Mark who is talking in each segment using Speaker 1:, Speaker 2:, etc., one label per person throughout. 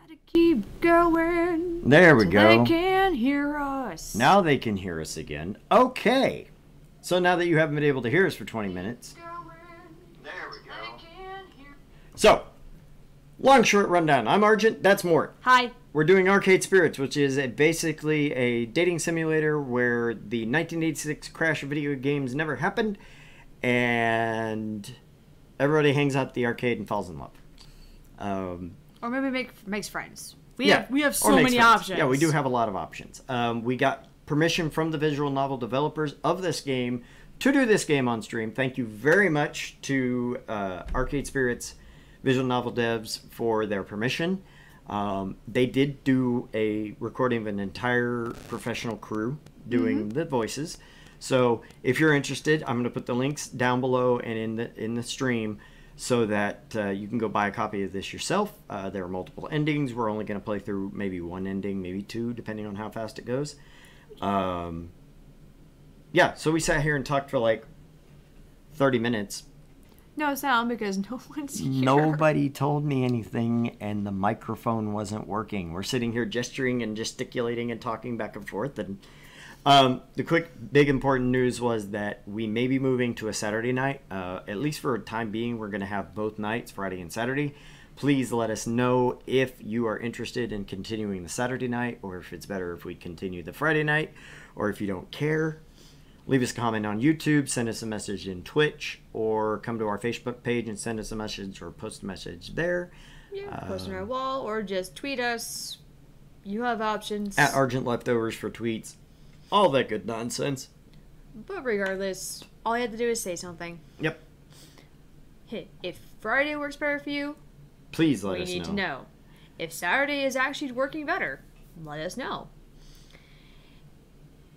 Speaker 1: Gotta keep going.
Speaker 2: There we
Speaker 1: till
Speaker 2: go.
Speaker 1: They can hear us.
Speaker 2: Now they can hear us again. Okay. So now that you haven't been able to hear us for 20 minutes. There we go. So, long short rundown. I'm Argent. That's Mort.
Speaker 1: Hi.
Speaker 2: We're doing Arcade Spirits, which is basically a dating simulator where the 1986 crash of video games never happened, and everybody hangs out at the arcade and falls in love.
Speaker 1: Or maybe makes friends. We have so
Speaker 2: or makes
Speaker 1: many
Speaker 2: friends.
Speaker 1: options.
Speaker 2: Yeah, we do have a lot of options. We got permission from the visual novel developers of this game to do this game on stream. Thank you very much to Arcade Spirits visual novel devs for their permission. They did do a recording of an entire professional crew doing the voices. So if you're interested, I'm going to put the links down below and in the stream so that you can go buy a copy of this yourself. There are multiple endings. We're only going to play through maybe one ending, maybe two, depending on how fast it goes. Yeah, so we sat here and talked for like 30 minutes.
Speaker 1: No sound because no one's here.
Speaker 2: Nobody told me anything, and the microphone wasn't working. We're sitting here gesturing and gesticulating and talking back and forth. And the quick, big, important news was that we may be moving to a Saturday night. At least for a time being, we're going to have both nights, Friday and Saturday. Please let us know if you are interested in continuing the Saturday night, or if it's better if we continue the Friday night, or if you don't care. Leave us a comment on YouTube, send us a message in Twitch, or come to our Facebook page and send us a message or post a message there.
Speaker 1: Yeah, post on our wall or just tweet us. You have options.
Speaker 2: At Argent Leftovers for tweets. All that good nonsense.
Speaker 1: But regardless, all you have to do is say something.
Speaker 2: Yep.
Speaker 1: Hey, if Friday works better for you,
Speaker 2: Please let us know.
Speaker 1: we need to know. If Saturday is actually working better, let us know.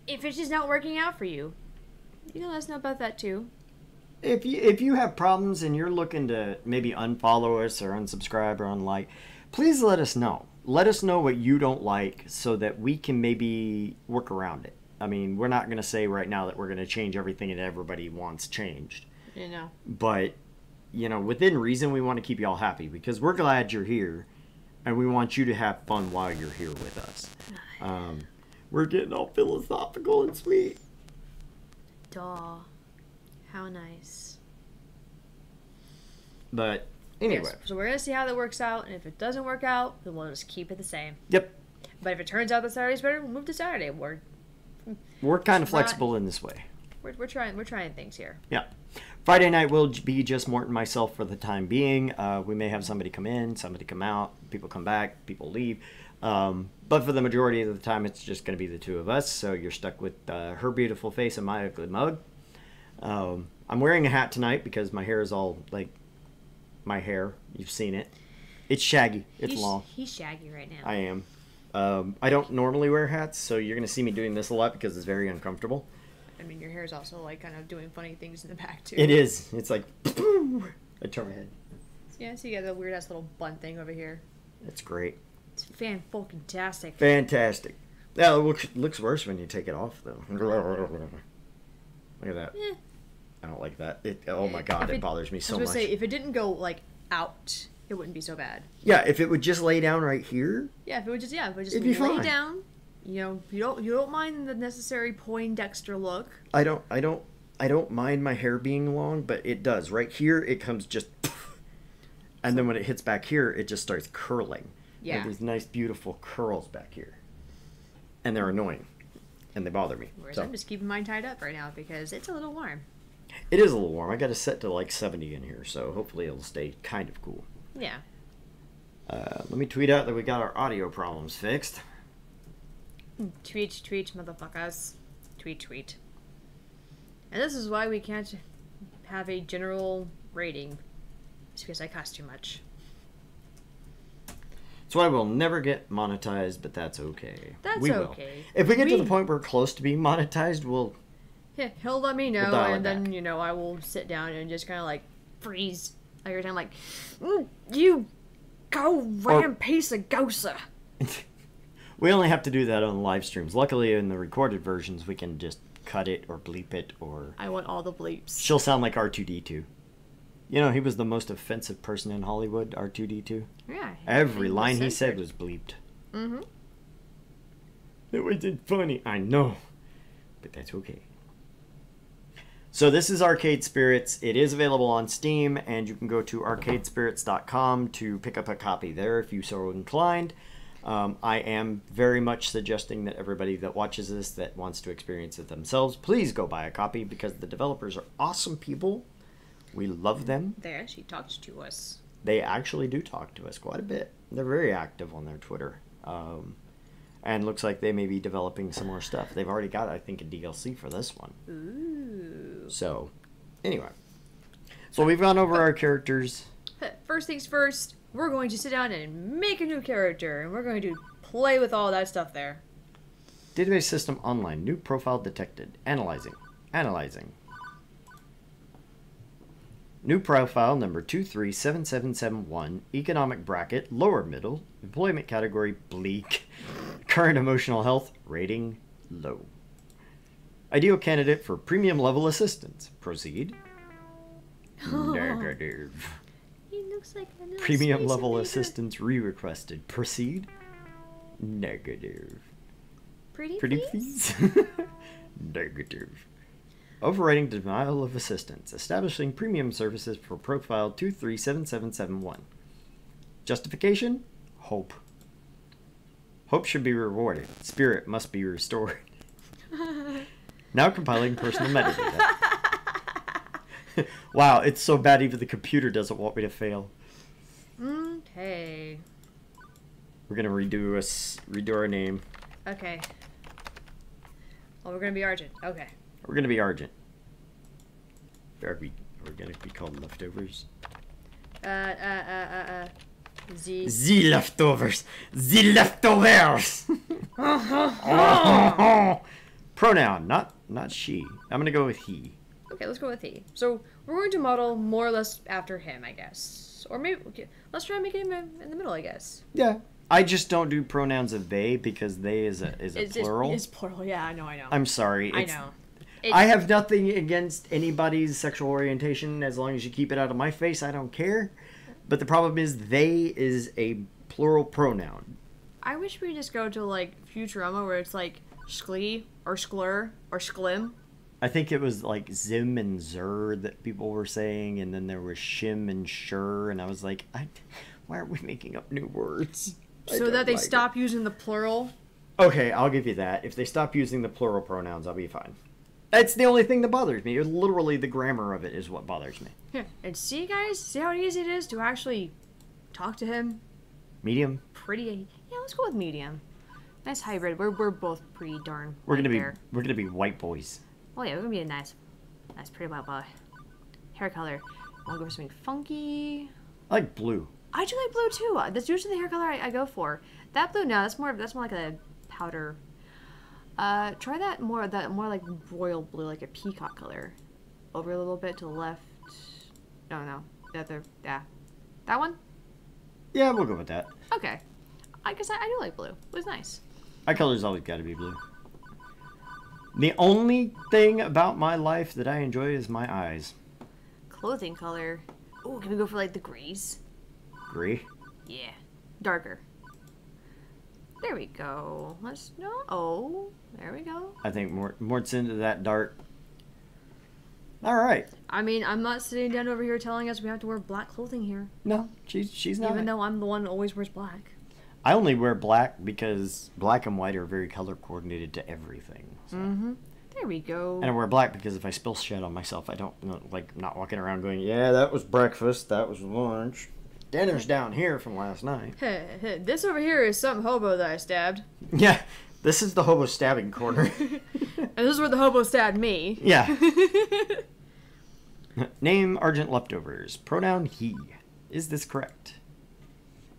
Speaker 1: If it's just not working out for you, you can let us know about that too.
Speaker 2: If you have problems and you're looking to maybe unfollow us or unsubscribe or unlike, please let us know. Let us know what you don't like so that we can maybe work around it. I mean, we're not going to say right now that we're going to change everything that everybody wants changed.
Speaker 1: You know.
Speaker 2: But, within reason, we want to keep y'all happy because we're glad you're here and we want you to have fun while you're here with us. We're getting all philosophical and sweet.
Speaker 1: Duh. How nice.
Speaker 2: But anyway.
Speaker 1: Yes, so we're going to see how that works out, and if it doesn't work out, then we'll just keep it the same.
Speaker 2: Yep.
Speaker 1: But if it turns out that Saturday's better, we'll move to Saturday.
Speaker 2: We're kind of flexible in this way.
Speaker 1: We're trying things here.
Speaker 2: Yeah. Friday night will be just Mort and myself for the time being. We may have somebody come in, somebody come out, people come back, people leave. But for the majority of the time, it's just going to be the two of us. So you're stuck with her beautiful face and my ugly mug. I'm wearing a hat tonight because my hair is all like my hair. You've seen it. It's shaggy. It's long.
Speaker 1: He's shaggy right now.
Speaker 2: I am. I don't normally wear hats, so you're going to see me doing this a lot because it's very uncomfortable.
Speaker 1: I mean, your hair is also like kind of doing funny things in the back too.
Speaker 2: It is. It's like I turn my head.
Speaker 1: Yeah, so you got the weird ass little bun thing over here.
Speaker 2: It's great.
Speaker 1: It's fan-fucking-tastic.
Speaker 2: Fantastic. Yeah, it looks worse when you take it off, though. Look at that.
Speaker 1: Eh.
Speaker 2: I don't like that. Oh my god, it bothers me so
Speaker 1: I was
Speaker 2: much.
Speaker 1: gonna say, if it didn't go like out, it wouldn't be so bad.
Speaker 2: Yeah, if it would just lay down right here.
Speaker 1: Yeah, if it would just
Speaker 2: it'd be
Speaker 1: lay
Speaker 2: fine.
Speaker 1: down. You don't mind the necessary Poindexter look.
Speaker 2: I don't mind my hair being long, but it does. Right here, it comes just, and then when it hits back here, it just starts curling.
Speaker 1: Yeah.
Speaker 2: These nice, beautiful curls back here, and they're annoying, and they bother me.
Speaker 1: Whereas I'm just keeping mine tied up right now because it's a little warm.
Speaker 2: It is a little warm. I got it set to like 70 in here, so hopefully it'll stay kind of cool.
Speaker 1: Yeah.
Speaker 2: Let me tweet out that we got our audio problems fixed.
Speaker 1: Tweet, motherfuckers. Tweet. And this is why we can't have a general rating. It's because I cost too much.
Speaker 2: That's why we'll never get monetized, but that's okay.
Speaker 1: That's okay.
Speaker 2: If we get to the point where we're close to being monetized, we'll...
Speaker 1: Yeah, he'll let me know,
Speaker 2: We'll dial it
Speaker 1: and then,
Speaker 2: back.
Speaker 1: I will sit down and just kind of, like, freeze every time, like, you go piece of gosa.
Speaker 2: We only have to do that on live streams. Luckily, in the recorded versions, we can just cut it or bleep it or...
Speaker 1: I want all the bleeps.
Speaker 2: She'll sound like R2-D2. You know, he was the most offensive person in Hollywood, R2D2.
Speaker 1: Yeah.
Speaker 2: Every line he
Speaker 1: censored.
Speaker 2: said was bleeped.
Speaker 1: Mm-hmm.
Speaker 2: It wasn't funny. I know. But that's okay. So this is Arcade Spirits. It is available on Steam, and you can go to arcadespirits.com to pick up a copy there if you so inclined. I am very much suggesting that everybody that watches this that wants to experience it themselves, please go buy a copy because the developers are awesome people. We love them.
Speaker 1: They actually talked to us.
Speaker 2: They actually do talk to us quite a bit. They're very active on their Twitter. And looks like they may be developing some more stuff. They've already got, I think, a DLC for this one.
Speaker 1: Ooh.
Speaker 2: So, anyway. So we've gone over our characters.
Speaker 1: First things first, we're going to sit down and make a new character, and we're going to play with all that stuff there.
Speaker 2: Database system online. New profile detected. Analyzing. Analyzing. New profile number 237771. Economic bracket. Lower middle. Employment category. Bleak. Current emotional health. Rating. Low. Ideal candidate for premium level assistance. Proceed. Negative.
Speaker 1: He looks like a little
Speaker 2: Premium
Speaker 1: space
Speaker 2: level
Speaker 1: invader.
Speaker 2: assistance re-requested. Proceed. Negative.
Speaker 1: Pretty
Speaker 2: please? Negative. Overriding denial of assistance. Establishing premium services for profile 237771. Justification? Hope. Hope should be rewarded. Spirit must be restored. Now compiling personal metadata. Wow, it's so bad even the computer doesn't want me to fail.
Speaker 1: Okay.
Speaker 2: We're gonna redo our name.
Speaker 1: Okay. Oh, we're gonna be Argent. Okay.
Speaker 2: We're gonna be Argent. We're gonna be called Leftovers.
Speaker 1: Z.
Speaker 2: The Leftovers! The Leftovers! Pronoun, not she. I'm gonna go with he.
Speaker 1: Okay, let's go with he. So we're going to model more or less after him, I guess. Or maybe okay, let's try and make it in the middle, I guess.
Speaker 2: Yeah. I just don't do pronouns of they because they is a plural.
Speaker 1: It's plural. Yeah, I know.
Speaker 2: I'm sorry.
Speaker 1: I know.
Speaker 2: I have nothing against anybody's sexual orientation as long as you keep it out of my face. I don't care. But the problem is they is a plural pronoun.
Speaker 1: I wish we just go to like Futurama where it's like sklee or sklur or sklim.
Speaker 2: I think it was like Zim and Zer that people were saying, and then there was Shim and Shur, and I was like, why aren't we making up new words?
Speaker 1: So that they stop using the plural.
Speaker 2: Okay, I'll give you that. If they stop using the plural pronouns, I'll be fine. That's the only thing that bothers me. Literally, the grammar of it is what bothers me.
Speaker 1: Here, and see, guys, see how easy it is to actually talk to him.
Speaker 2: Medium.
Speaker 1: Pretty. Yeah, let's go with medium. Nice hybrid. We're both pretty darn.
Speaker 2: We're gonna
Speaker 1: there.
Speaker 2: be white boys.
Speaker 1: Oh yeah, we're gonna be a nice pretty white boy. Hair color. Wanna go for something funky?
Speaker 2: I like blue.
Speaker 1: I do like blue too. That's usually the hair color I go for. That blue, no, that's more like a powder. Try that more like royal blue, like a peacock color. Over a little bit to the left. No, the other, yeah, that one.
Speaker 2: Yeah, we'll go with that.
Speaker 1: Okay, I guess I do like blue. It was nice.
Speaker 2: My color's always got to be blue. The only thing about my life that I enjoy is my eyes.
Speaker 1: Clothing color. Oh, can we go for like the grays?
Speaker 2: Gray.
Speaker 1: Yeah, darker. There we go. Oh, there we go.
Speaker 2: I think Mort's into that dark. All right.
Speaker 1: I mean, I'm not sitting down over here telling us we have to wear black clothing here.
Speaker 2: No, she's not.
Speaker 1: Even though I'm the one who always wears black.
Speaker 2: I only wear black because black and white are very color coordinated to everything. So.
Speaker 1: Mm-hmm. There we go.
Speaker 2: And I wear black because if I spill shit on myself, I don't not walking around going, yeah, that was breakfast, that was lunch, dinner's down here from last night.
Speaker 1: This over here is some hobo that I stabbed.
Speaker 2: Yeah, this is the hobo stabbing corner.
Speaker 1: And this is where the hobo stabbed me.
Speaker 2: Yeah. Name Argent Leftovers. Pronoun he. Is this correct?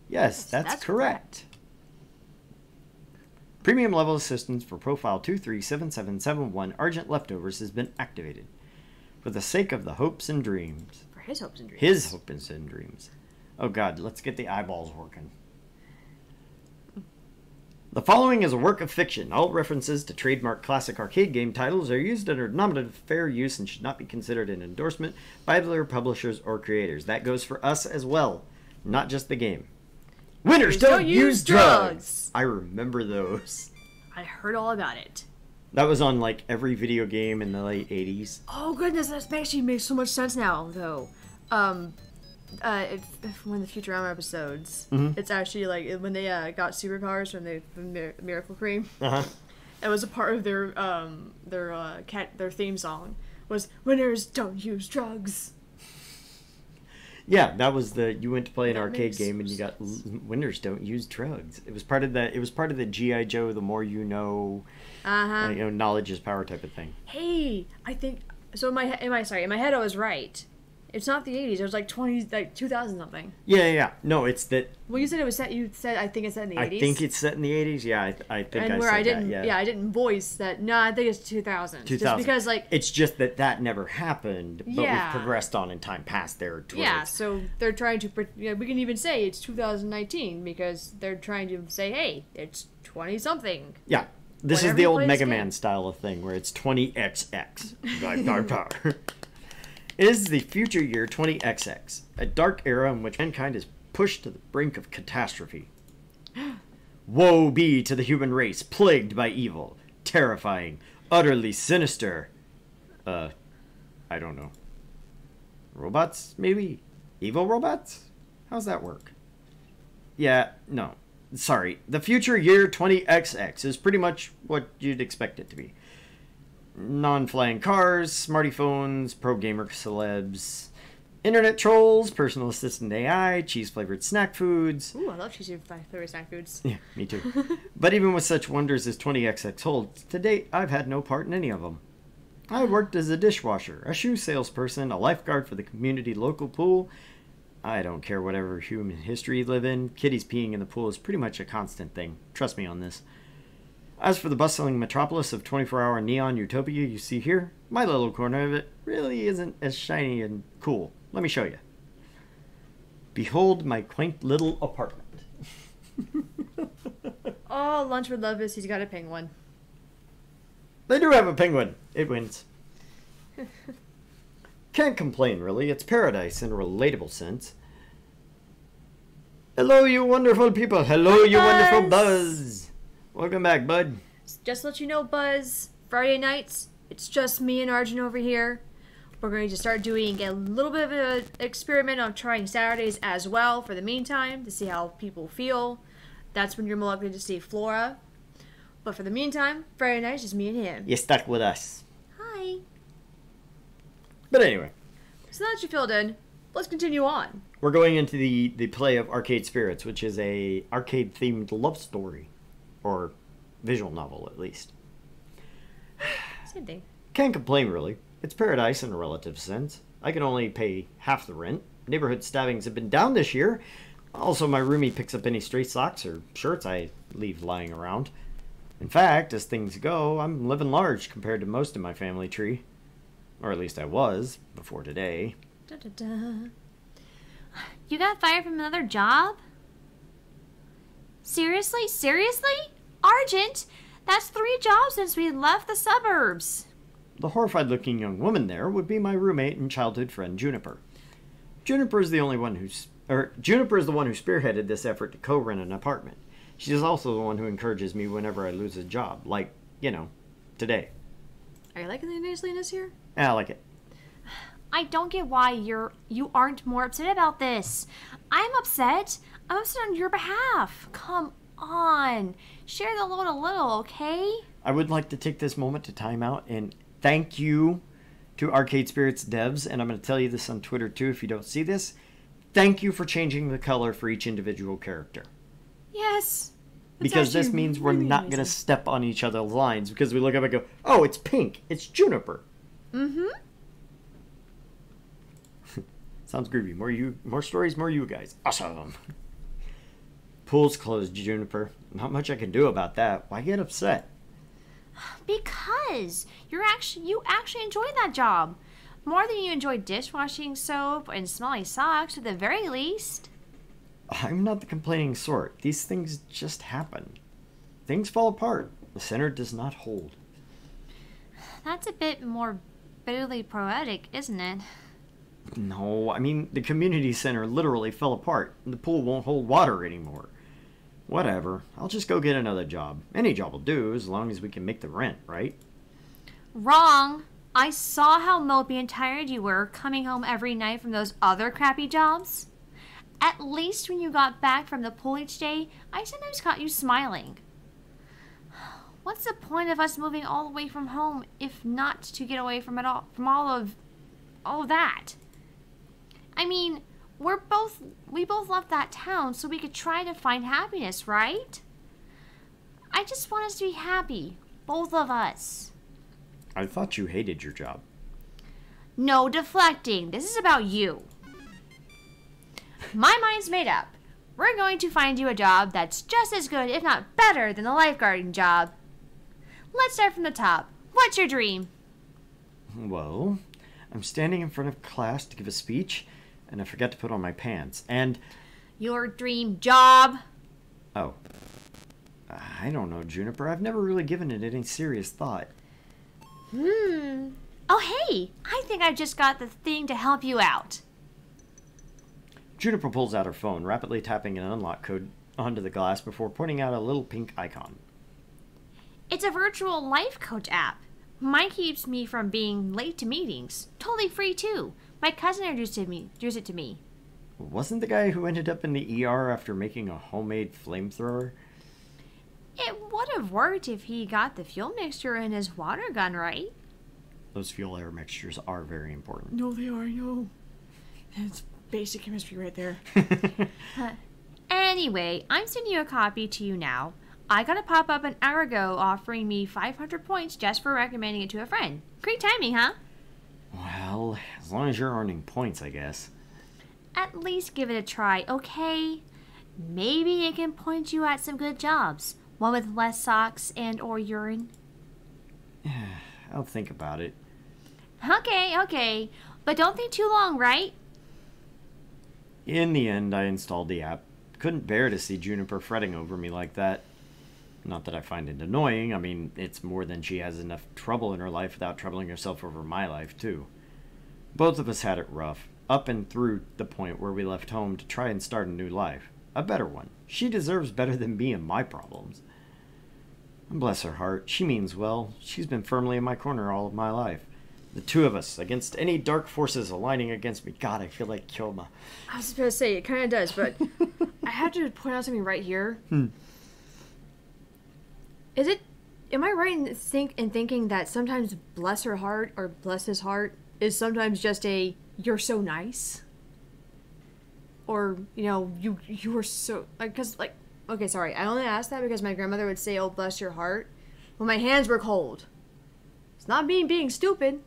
Speaker 2: Yes, that's correct. Premium level assistance for profile 237771 Argent Leftovers has been activated. For the sake of the hopes and dreams.
Speaker 1: For his hopes and dreams.
Speaker 2: His hopes and dreams. Oh god, let's get the eyeballs working. The following is a work of fiction. All references to trademark classic arcade game titles are used under nominative fair use and should not be considered an endorsement by their publishers or creators. That goes for us as well, not just the game. Winners don't use drugs! I remember those.
Speaker 1: I heard all about it.
Speaker 2: That was on like every video game in the late 80s.
Speaker 1: Oh goodness, that actually makes so much sense now, though. If one of the Futurama episodes, it's actually like when they got superpowers from the Miracle Cream. It was a part of their theme song was "Winners don't use drugs."
Speaker 2: Yeah, that was you went to play an arcade game and you got winners don't use drugs. It was part of that. It was part of the G.I. Joe. The more you know, knowledge is power type of thing.
Speaker 1: Hey, I think so. In my head, I was right. It's not the 80s. It was like 2000 something.
Speaker 2: Yeah. No, it's that.
Speaker 1: Well, you said it was set. You said I think it's set in the 80s.
Speaker 2: I think it's set in the 80s. Yeah, I think
Speaker 1: and
Speaker 2: I
Speaker 1: where
Speaker 2: said
Speaker 1: I didn't,
Speaker 2: that. Yeah.
Speaker 1: I didn't voice that. No, I think it's 2000. Just because
Speaker 2: it's just that never happened, but we've progressed on in time past there.
Speaker 1: Yeah, so they're trying to. We can even say it's 2019 because they're trying to say, hey, it's 20 something.
Speaker 2: Yeah. This is the old Mega Man style of thing where it's 20XX. It is the future year 20XX, a dark era in which mankind is pushed to the brink of catastrophe. Woe be to the human race, plagued by evil, terrifying, utterly sinister. I don't know. Robots, maybe? Evil robots? How's that work? Yeah, no. Sorry. The future year 20XX is pretty much what you'd expect it to be. Non-flying cars, smarty phones, pro gamer celebs, internet trolls, personal assistant AI, cheese-flavored snack foods.
Speaker 1: Ooh, I love cheese-flavored snack foods.
Speaker 2: Yeah, me too. But even with such wonders as 20XX holds, to date, I've had no part in any of them. I worked as a dishwasher, a shoe salesperson, a lifeguard for the community local pool. I don't care whatever human history you live in, kitties peeing in the pool is pretty much a constant thing. Trust me on this. As for the bustling metropolis of 24-hour neon utopia you see here, my little corner of it really isn't as shiny and cool. Let me show you. Behold my quaint little apartment.
Speaker 1: Oh, Lunch would love this. He's got a penguin.
Speaker 2: They do have a penguin. It wins. Can't complain, really. It's paradise in a relatable sense. Hello, you wonderful people. Hello, you wonderful Buzz. Welcome back, bud.
Speaker 1: Just to let you know, Buzz, Friday nights, it's just me and Arjun over here. We're going to start doing a little bit of an experiment on trying Saturdays as well for the meantime to see how people feel. That's when you're more likely to see Flora. But for the meantime, Friday nights is me and him.
Speaker 2: You're stuck with us.
Speaker 1: Hi.
Speaker 2: But anyway.
Speaker 1: So now that you filled in, let's continue on.
Speaker 2: We're going into the play of Arcade Spirits, which is a arcade-themed love story. Or visual novel, at least.
Speaker 1: Same thing.
Speaker 2: Can't complain, really. It's paradise in a relative sense. I can only pay half the rent. Neighborhood stabbings have been down this year. Also, my roomie picks up any stray socks or shirts I leave lying around. In fact, as things go, I'm living large compared to most of my family tree. Or at least I was, before today.
Speaker 3: You got fired from another job? Seriously? Argent, that's 3 jobs since we left the suburbs.
Speaker 2: The horrified-looking young woman there would be my roommate and childhood friend Juniper. Juniper is the one who spearheaded this effort to co-rent an apartment. She's also the one who encourages me whenever I lose a job, like, today.
Speaker 1: Are you liking the niceliness here?
Speaker 2: Yeah, I like it.
Speaker 3: I don't get why you aren't more upset about this. I'm upset. I'm upset on your behalf. Come on. Share the load a little, okay?
Speaker 2: I would like to take this moment to time out and thank you to Arcade Spirits devs, and I'm going to tell you this on Twitter too if you don't see this. Thank you for changing the color for each individual character.
Speaker 1: Yes.
Speaker 2: Because this means we're not going to step on each other's lines because we look up and go, oh, it's pink. It's Juniper.
Speaker 1: Mm-hmm.
Speaker 2: Sounds groovy. More stories, more you guys. Awesome. Pool's closed, Juniper. Not much I can do about that. Why get upset?
Speaker 3: Because you actually enjoyed that job. More than you enjoyed dishwashing soap and smelly socks at the very least.
Speaker 2: I'm not the complaining sort. These things just happen. things fall apart. The center does not hold.
Speaker 3: That's a bit more bitterly poetic, isn't it?
Speaker 2: No, I mean, the community center literally fell apart. The pool won't hold water anymore. Whatever. I'll just go get another job. Any job will do, as long as we can make the rent, right?
Speaker 3: Wrong. I saw how mopey and tired you were coming home every night from those other crappy jobs. At least when you got back from the pool each day, I sometimes caught you smiling. What's the point of us moving all the way from home if not to get away from all of that? I mean, we both left that town so we could try to find happiness, right? I just want us to be happy, both of us.
Speaker 2: I thought you hated your job.
Speaker 3: No deflecting. This is about you. My mind's made up. We're going to find you a job that's just as good, if not better, than the lifeguarding job. Let's start from the top. What's your dream?
Speaker 2: Well, I'm standing in front of class to give a speech, and I forgot to put on my pants. And...
Speaker 3: Your dream job?
Speaker 2: Oh. I don't know, Juniper. I've never really given it any serious thought.
Speaker 3: Oh, hey! I think I've just got the thing to help you out.
Speaker 2: Juniper pulls out her phone, rapidly tapping an unlock code onto the glass before pointing out a little pink icon.
Speaker 3: It's a virtual life coach app. Mine keeps me from being late to meetings. Totally free, too. My cousin introduced it to me.
Speaker 2: Wasn't the guy who ended up in the ER after making a homemade flamethrower?
Speaker 3: It would have worked if he got the fuel mixture in his water gun right.
Speaker 2: Those fuel-air mixtures are very important.
Speaker 1: No, they are, no. It's basic chemistry right there.
Speaker 3: Anyway, I'm sending you a copy to you now. I got a pop-up an hour ago offering me 500 points just for recommending it to a friend. Great timing, huh?
Speaker 2: Well, as long as you're earning points, I guess.
Speaker 3: At least give it a try, okay? Maybe it can point you at some good jobs. One with less socks and or urine.
Speaker 2: I'll think about it.
Speaker 3: Okay. But don't think too long, right?
Speaker 2: In the end, I installed the app. Couldn't bear to see Juniper fretting over me like that. Not that I find it annoying. I mean, it's more than she has enough trouble in her life without troubling herself over my life, too. Both of us had it rough, up and through the point where we left home to try and start a new life. A better one. She deserves better than me and my problems. And bless her heart, she means well. She's been firmly in my corner all of my life. The two of us, against any dark forces aligning against me. God, I feel like Kilma.
Speaker 1: I was supposed to say, it kind of does, but I have to point out something right here. Am I right in thinking that sometimes bless her heart or bless his heart is sometimes just a, you're so nice? Or, you were so, okay, sorry, I only asked that because my grandmother would say, oh, bless your heart, when my hands were cold. It's not being stupid.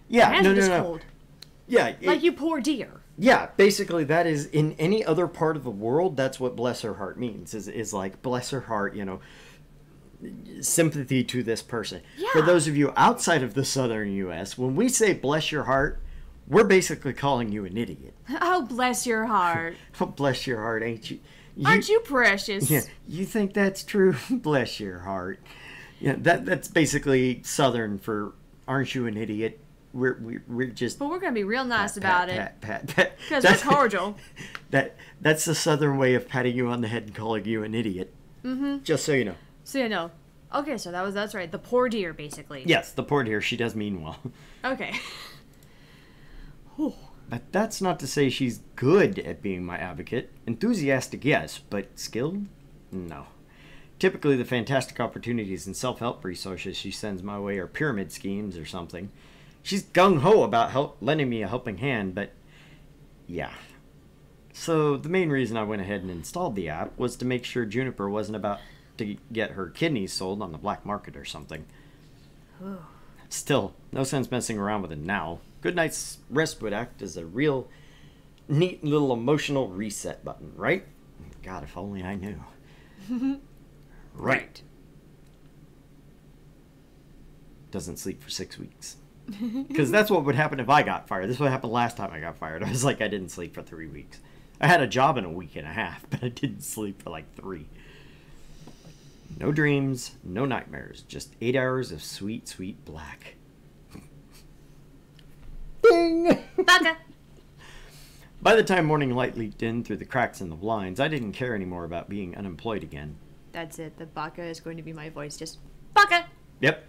Speaker 2: Yeah,
Speaker 1: my hands were just cold.
Speaker 2: Yeah.
Speaker 1: Like you poor dear.
Speaker 2: Yeah, basically that is, in any other part of the world, that's what bless her heart means, is like, bless her heart, sympathy to this person.
Speaker 3: Yeah.
Speaker 2: For those of you outside of the southern U.S., when we say bless your heart, we're basically calling you an idiot.
Speaker 1: Oh, bless your heart.
Speaker 2: Oh, bless your heart, ain't you?
Speaker 1: Aren't you precious?
Speaker 2: Yeah, you think that's true? Bless your heart. Yeah, that's basically southern for aren't you an idiot? We're just.
Speaker 1: But we're gonna be real nice about it.
Speaker 2: Pat.
Speaker 1: Because we're cordial.
Speaker 2: That's the southern way of patting you on the head and calling you an idiot. Mm-hmm. Just so you know.
Speaker 1: So you know. Okay, so that's right. The poor dear, basically.
Speaker 2: Yes, the poor dear. She does mean well.
Speaker 1: Okay. Whew.
Speaker 2: But that's not to say she's good at being my advocate. Enthusiastic, yes, but skilled? No. Typically, the fantastic opportunities and self-help resources she sends my way are pyramid schemes or something. She's gung-ho about lending me a helping hand, but yeah. So the main reason I went ahead and installed the app was to make sure Juniper wasn't about to get her kidneys sold on the black market or something. Still, no sense messing around with it now. Good night's rest would act as a real neat little emotional reset button, right? God, if only I knew. Right. Doesn't sleep for 6 weeks. Because that's what would happen if I got fired. This is what happened last time I got fired. I was like, I didn't sleep for 3 weeks. I had a job in a week and a half, but I didn't sleep for like 3. No dreams, no nightmares, just 8 hours of sweet, sweet black. Ding!
Speaker 3: Baka.
Speaker 2: By the time morning light leaked in through the cracks in the blinds, I didn't care anymore about being unemployed again.
Speaker 1: That's it. The baka is going to be my voice. Just
Speaker 3: Baka.
Speaker 2: Yep.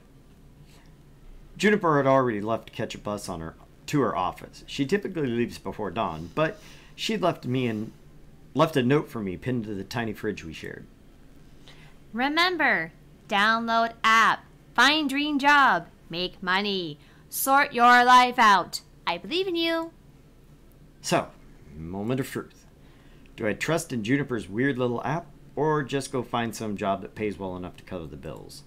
Speaker 2: Juniper had already left to catch a bus to her office. She typically leaves before dawn, but she'd left a note for me pinned to the tiny fridge we shared.
Speaker 3: Remember, download app, find dream job, make money, sort your life out. I believe in you.
Speaker 2: So, moment of truth. Do I trust in Juniper's weird little app, or just go find some job that pays well enough to cover the bills?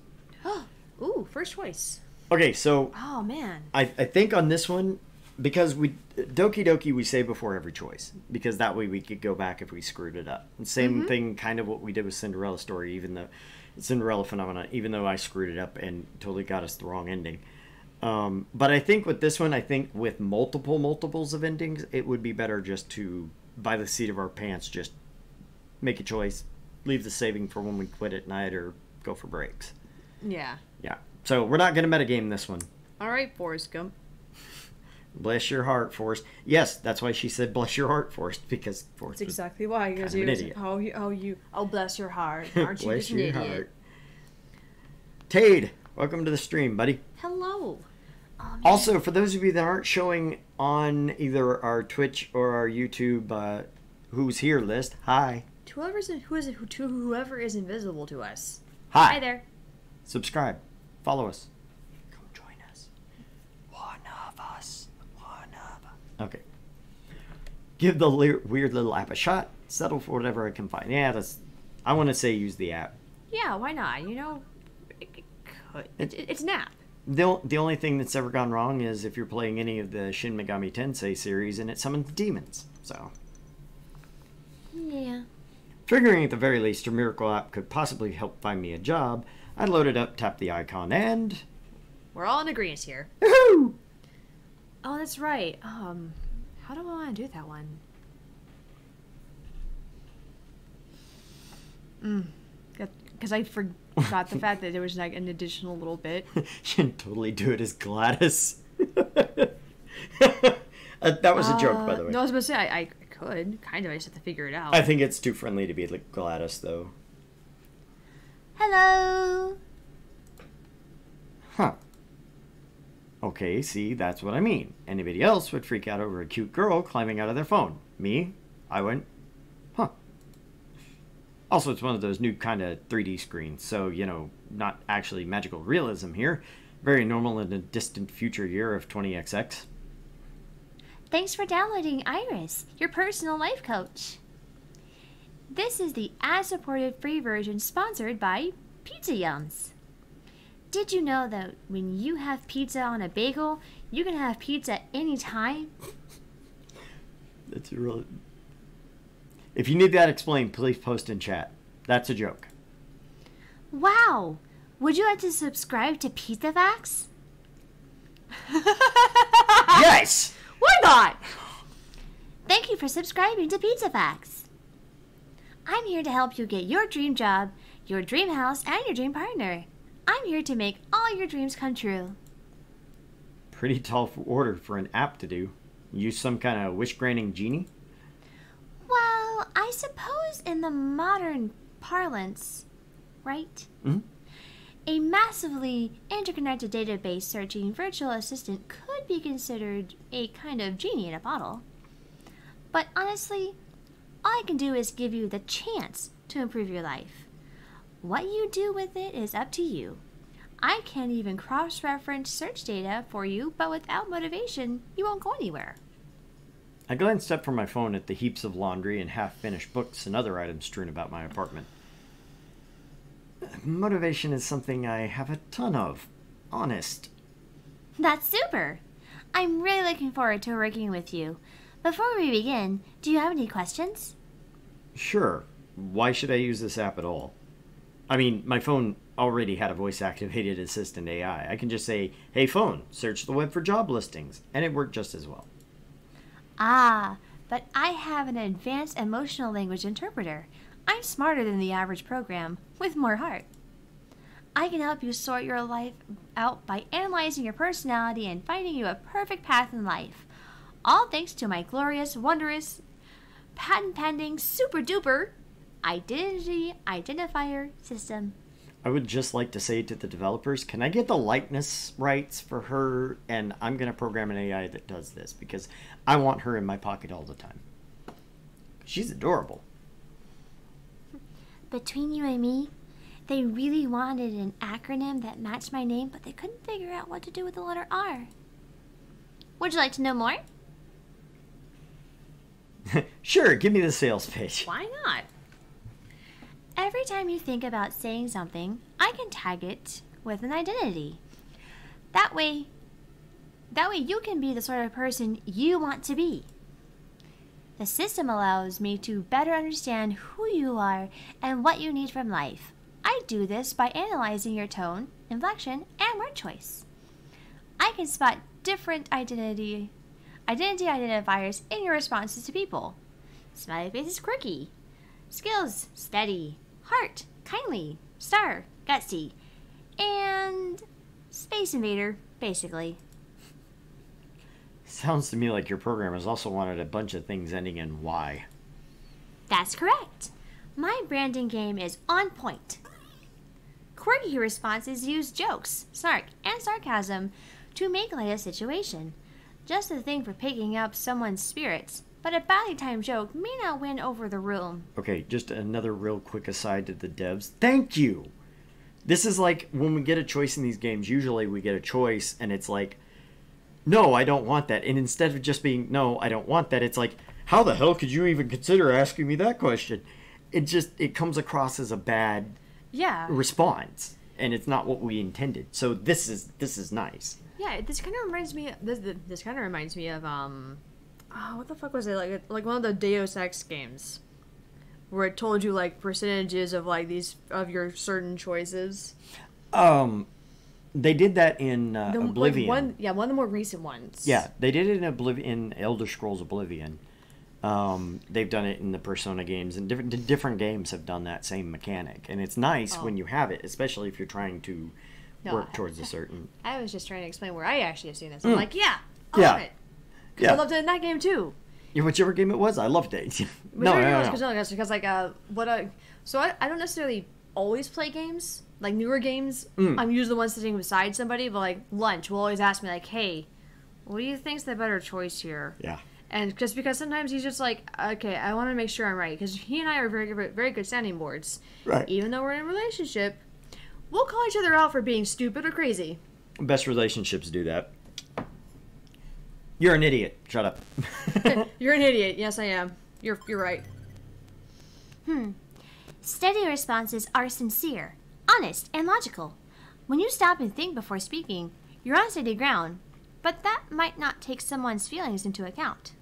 Speaker 1: ooh, first choice.
Speaker 2: Okay, so
Speaker 1: Oh man.
Speaker 2: I think on this one, because Doki Doki we say before every choice, because that way we could go back if we screwed it up. And same thing, kind of what we did with Cinderella story, even though Cinderella phenomenon, even though I screwed it up and totally got us the wrong ending. But I think with this one, I think with multiples of endings, it would be better just to, by the seat of our pants, just make a choice, leave the saving for when we quit at night, or go for breaks.
Speaker 1: Yeah.
Speaker 2: Yeah. So we're not going to metagame this one.
Speaker 1: All right, Forrest Gump.
Speaker 2: Bless your heart, Forrest. Yes, that's why she said bless your heart, Forrest, because Forrest
Speaker 1: That's exactly why. Because
Speaker 2: kind of
Speaker 1: he
Speaker 2: an
Speaker 1: was,
Speaker 2: idiot.
Speaker 1: oh, bless your heart. Aren't you
Speaker 2: bless
Speaker 1: just an
Speaker 2: your
Speaker 1: idiot?
Speaker 2: heart. Tade, welcome to the stream, buddy.
Speaker 1: Hello.
Speaker 2: Also, for those of you that aren't showing on either our Twitch or our YouTube who's here list, hi.
Speaker 1: Whoever is invisible to us.
Speaker 2: Hi.
Speaker 3: Hi there.
Speaker 2: Subscribe. Follow us. Come join us. One of us. Okay. Give the weird little app a shot. Settle for whatever I can find. Yeah, I want to say use the app.
Speaker 1: Yeah, why not? You know, it could. It's an app.
Speaker 2: The only thing that's ever gone wrong is if you're playing any of the Shin Megami Tensei series and it summons demons. So,
Speaker 3: Yeah.
Speaker 2: figuring at the very least your miracle app could possibly help find me a job, I loaded up, tapped the icon, and...
Speaker 1: We're all in agreement here.
Speaker 2: Woohoo!
Speaker 1: Oh, that's right. How do I want to do that one? Because I forgot the fact that there was like an additional little bit.
Speaker 2: You can totally do it as Gladys. That was a joke, by the way.
Speaker 1: No, I was going to say, I could. Kind of. I just have to figure it out.
Speaker 2: I think it's too friendly to be like Gladys, though.
Speaker 3: Hello.
Speaker 2: Huh. Okay, see, that's what I mean. Anybody else would freak out over a cute girl climbing out of their phone. Me, I went, huh. Also, it's one of those new kind of 3D screens, so, you know, not actually magical realism here. Very normal in the distant future year of 20XX.
Speaker 3: Thanks for downloading Iris, your personal life coach. This is the ad-supported free version sponsored by Pizza Yums. Did you know that when you have pizza on a bagel, you can have pizza anytime?
Speaker 2: That's really... If you need that explained, please post in chat. That's a joke.
Speaker 3: Wow! Would you like to subscribe to Pizza Facts?
Speaker 2: Yes!
Speaker 1: Why not?
Speaker 3: Thank you for subscribing to Pizza Facts. I'm here to help you get your dream job, your dream house, and your dream partner. I'm here to make all your dreams come true.
Speaker 2: Pretty tall order for an app to do. Use some kind of wish-granting genie?
Speaker 3: Well, I suppose in the modern parlance, right?
Speaker 2: Mm-hmm.
Speaker 3: A massively interconnected database searching virtual assistant could be considered a kind of genie in a bottle. But honestly, all I can do is give you the chance to improve your life. What you do with it is up to you. I can't even cross-reference search data for you, but without motivation, you won't go anywhere.
Speaker 2: I glanced up from my phone at the heaps of laundry and half-finished books and other items strewn about my apartment. Motivation is something I have a ton of. Honest.
Speaker 3: That's super! I'm really looking forward to working with you. Before we begin, do you have any questions?
Speaker 2: Sure. Why should I use this app at all? I mean, my phone already had a voice-activated assistant AI. I can just say, hey phone, search the web for job listings, and it worked just as well.
Speaker 3: Ah, but I have an advanced emotional language interpreter. I'm smarter than the average program, with more heart. I can help you sort your life out by analyzing your personality and finding you a perfect path in life. All thanks to my glorious, wondrous, patent-pending, super-duper identity identifier system.
Speaker 2: I would just like to say to the developers, can I get the likeness rights for her? And I'm going to program an AI that does this because I want her in my pocket all the time. She's adorable.
Speaker 3: Between you and me, they really wanted an acronym that matched my name, but they couldn't figure out what to do with the letter R. Would you like to know more?
Speaker 2: Sure, give me the sales pitch.
Speaker 1: Why not?
Speaker 3: Every time you think about saying something, I can tag it with an identity. That way you can be the sort of person you want to be. The system allows me to better understand who you are and what you need from life. I do this by analyzing your tone, inflection, and word choice. I can spot different identity identifiers in your responses to people. Smiley face is quirky. Skills, steady. Heart, kindly. Star, gutsy. And Space Invader, basically.
Speaker 2: Sounds to me like your programmers also wanted a bunch of things ending in Y.
Speaker 3: That's correct. My branding game is on point. Quirky responses use jokes, snark, and sarcasm to make light a situation. Just the thing for picking up someone's spirits, but a badly timed joke may not win over the room.
Speaker 2: Okay, just another real quick aside to the devs. Thank you! This is like when we get a choice in these games, usually we get a choice and it's like, no, I don't want that. And instead of just being, no, I don't want that, it's like, how the hell could you even consider asking me that question? It comes across as a bad response. And it's not what we intended. So this is nice.
Speaker 1: Yeah, this kind of reminds me. This kind of reminds me of what the fuck was it like one of the Deus Ex games, where it told you like percentages of like these of your certain choices.
Speaker 2: They did that in Oblivion.
Speaker 1: One of the more recent ones.
Speaker 2: Yeah, they did it in Elder Scrolls Oblivion. They've done it in the Persona games, and different games have done that same mechanic, and it's nice when you have it, especially if you're trying to work towards a certain.
Speaker 1: I was just trying to explain where I actually have seen this. I'm like, I love it. I loved it in that game too.
Speaker 2: Yeah, whichever game it was, I loved it.
Speaker 1: No. Because like so I don't necessarily always play games like newer games. I'm usually the one sitting beside somebody, but like lunch will always ask me like, hey, what do you think's the better choice here?
Speaker 2: Yeah.
Speaker 1: And just because sometimes he's just like, okay, I want to make sure I'm right. Because he and I are very good sounding boards.
Speaker 2: Right.
Speaker 1: Even though we're in a relationship, we'll call each other out for being stupid or crazy.
Speaker 2: Best relationships do that. You're an idiot. Shut up.
Speaker 1: You're an idiot. Yes, I am. You're right.
Speaker 3: Steady responses are sincere, honest, and logical. When you stop and think before speaking, you're on steady ground. But that might not take someone's feelings into account.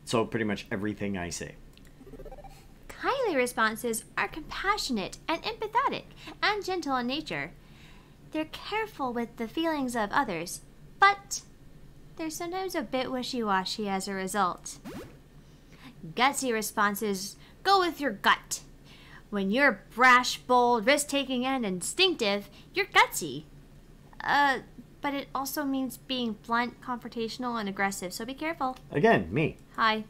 Speaker 2: So pretty much everything I say.
Speaker 3: Kindly responses are compassionate and empathetic and gentle in nature. They're careful with the feelings of others, but they're sometimes a bit wishy-washy as a result. Gutsy responses go with your gut. When you're brash, bold, risk-taking, and instinctive, you're gutsy. But it also means being blunt, confrontational, and aggressive, so be careful.
Speaker 2: Again, me.
Speaker 3: Hi.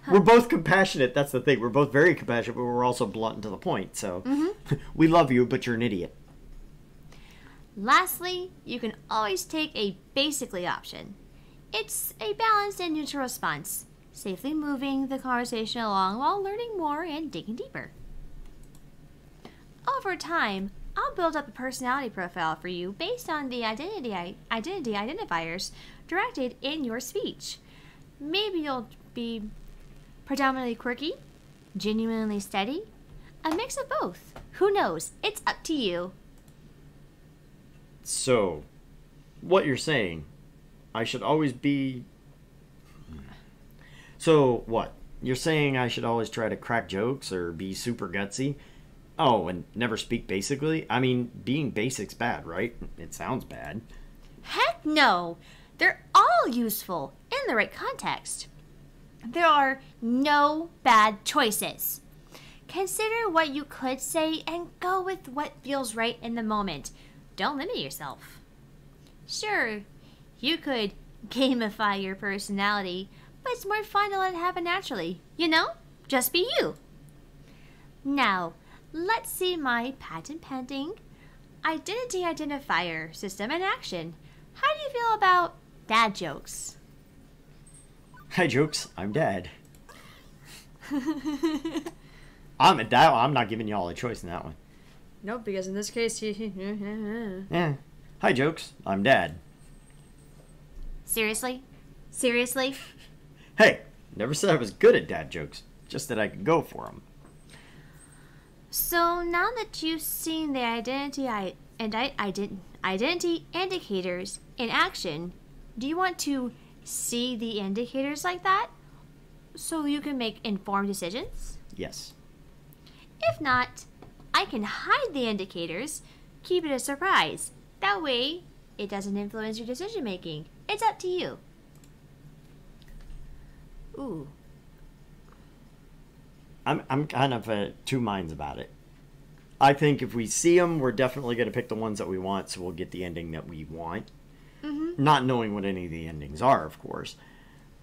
Speaker 2: We're both compassionate, that's the thing. We're both very compassionate, but we're also blunt and to the point, so we love you, but you're an idiot.
Speaker 3: Lastly, you can always take a basically option. It's a balanced and neutral response, safely moving the conversation along while learning more and digging deeper. Over time, I'll build up a personality profile for you based on the identity identifiers directed in your speech. Maybe you'll be predominantly quirky, genuinely steady, a mix of both. Who knows? It's up to you.
Speaker 2: So, what you're saying, I should always be... So, what? You're saying I should always try to crack jokes or be super gutsy? Oh, and never speak basically? I mean, being basic's bad, right? It sounds bad.
Speaker 3: Heck no! They're all useful in the right context. There are no bad choices. Consider what you could say and go with what feels right in the moment. Don't limit yourself. Sure, you could gamify your personality, but it's more fun to let it happen naturally. You know? Just be you. Now, let's see my patent pending identity identifier system in action. How do you feel about dad jokes?
Speaker 2: Hi, jokes. I'm Dad. I'm a dad. I'm not giving y'all a choice in that one.
Speaker 1: Nope, because in this case,
Speaker 2: Yeah. Hi, jokes. I'm Dad.
Speaker 3: Seriously? Seriously?
Speaker 2: Hey, never said I was good at dad jokes. Just that I could go for them.
Speaker 3: So now that you've seen the identity indicators in action, do you want to see the indicators like that so you can make informed decisions?
Speaker 2: Yes.
Speaker 3: If not, I can hide the indicators, keep it a surprise. That way, it doesn't influence your decision making. It's up to you. Ooh.
Speaker 2: I'm kind of two minds about it. I think if we see them, we're definitely going to pick the ones that we want, so we'll get the ending that we want. Not knowing what any of the endings are, of course.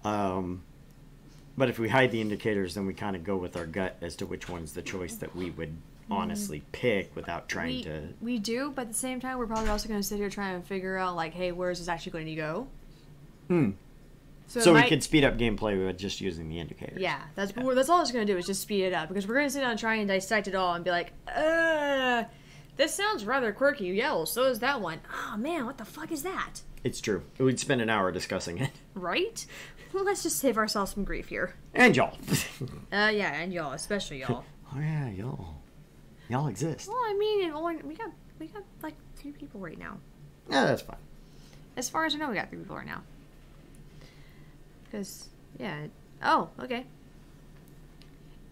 Speaker 2: But if we hide the indicators, then we kind of go with our gut as to which one's the choice that we would honestly pick without trying to...
Speaker 1: We do, but at the same time, we're probably also going to sit here trying to figure out, like, hey, where is this actually going to go?
Speaker 2: So we could speed up gameplay with just using the indicators.
Speaker 1: Yeah, that's all it's going to do is just speed it up. Because we're going to sit down and try and dissect it all and be like, this sounds rather quirky. Yeah, well, so is that one. Oh, man, what the fuck is that?
Speaker 2: It's true. We'd spend an hour discussing it.
Speaker 1: Right? Well, let's just save ourselves some grief here.
Speaker 2: And y'all.
Speaker 1: Yeah, and y'all, especially y'all.
Speaker 2: Oh, yeah, y'all. Y'all exist.
Speaker 1: Well, I mean, we got like 3 people right now.
Speaker 2: Yeah, that's fine.
Speaker 1: As far as I know, we got 3 people right now. Because, yeah. Oh, okay.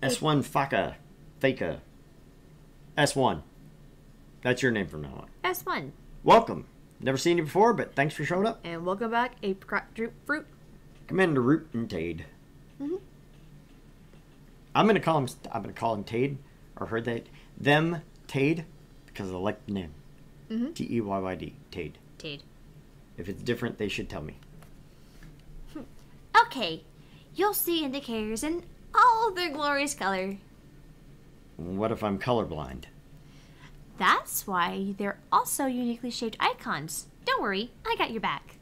Speaker 2: S1 Faka. S1. That's your name from now on.
Speaker 1: S1.
Speaker 2: Welcome. Never seen you before, but thanks for showing up.
Speaker 1: And welcome back, Apricot Droop Fruit.
Speaker 2: Commander Root and Tade. I'm gonna call him Tade, or heard that them Tade, because I like the name. Teyyyd. Tade.
Speaker 1: Tade.
Speaker 2: If it's different, they should tell me.
Speaker 3: Okay, you'll see indicators in all their glorious color.
Speaker 2: What if I'm colorblind?
Speaker 3: That's why they're also uniquely shaped icons. Don't worry, I got your back.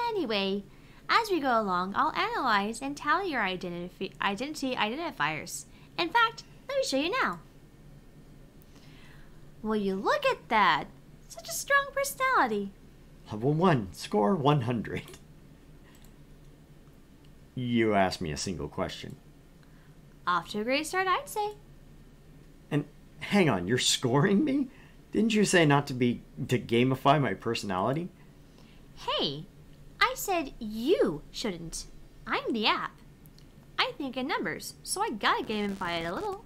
Speaker 3: Anyway, as we go along, I'll analyze and tally your identity identifiers. In fact, let me show you now. Will you look at that? Such a strong personality.
Speaker 2: Level 1, score 100. You asked me a single question.
Speaker 3: Off to a great start, I'd say.
Speaker 2: And hang on, you're scoring me? Didn't you say not to gamify my personality?
Speaker 3: Hey, I said you shouldn't. I'm the app. I think in numbers, so I gotta gamify it a little.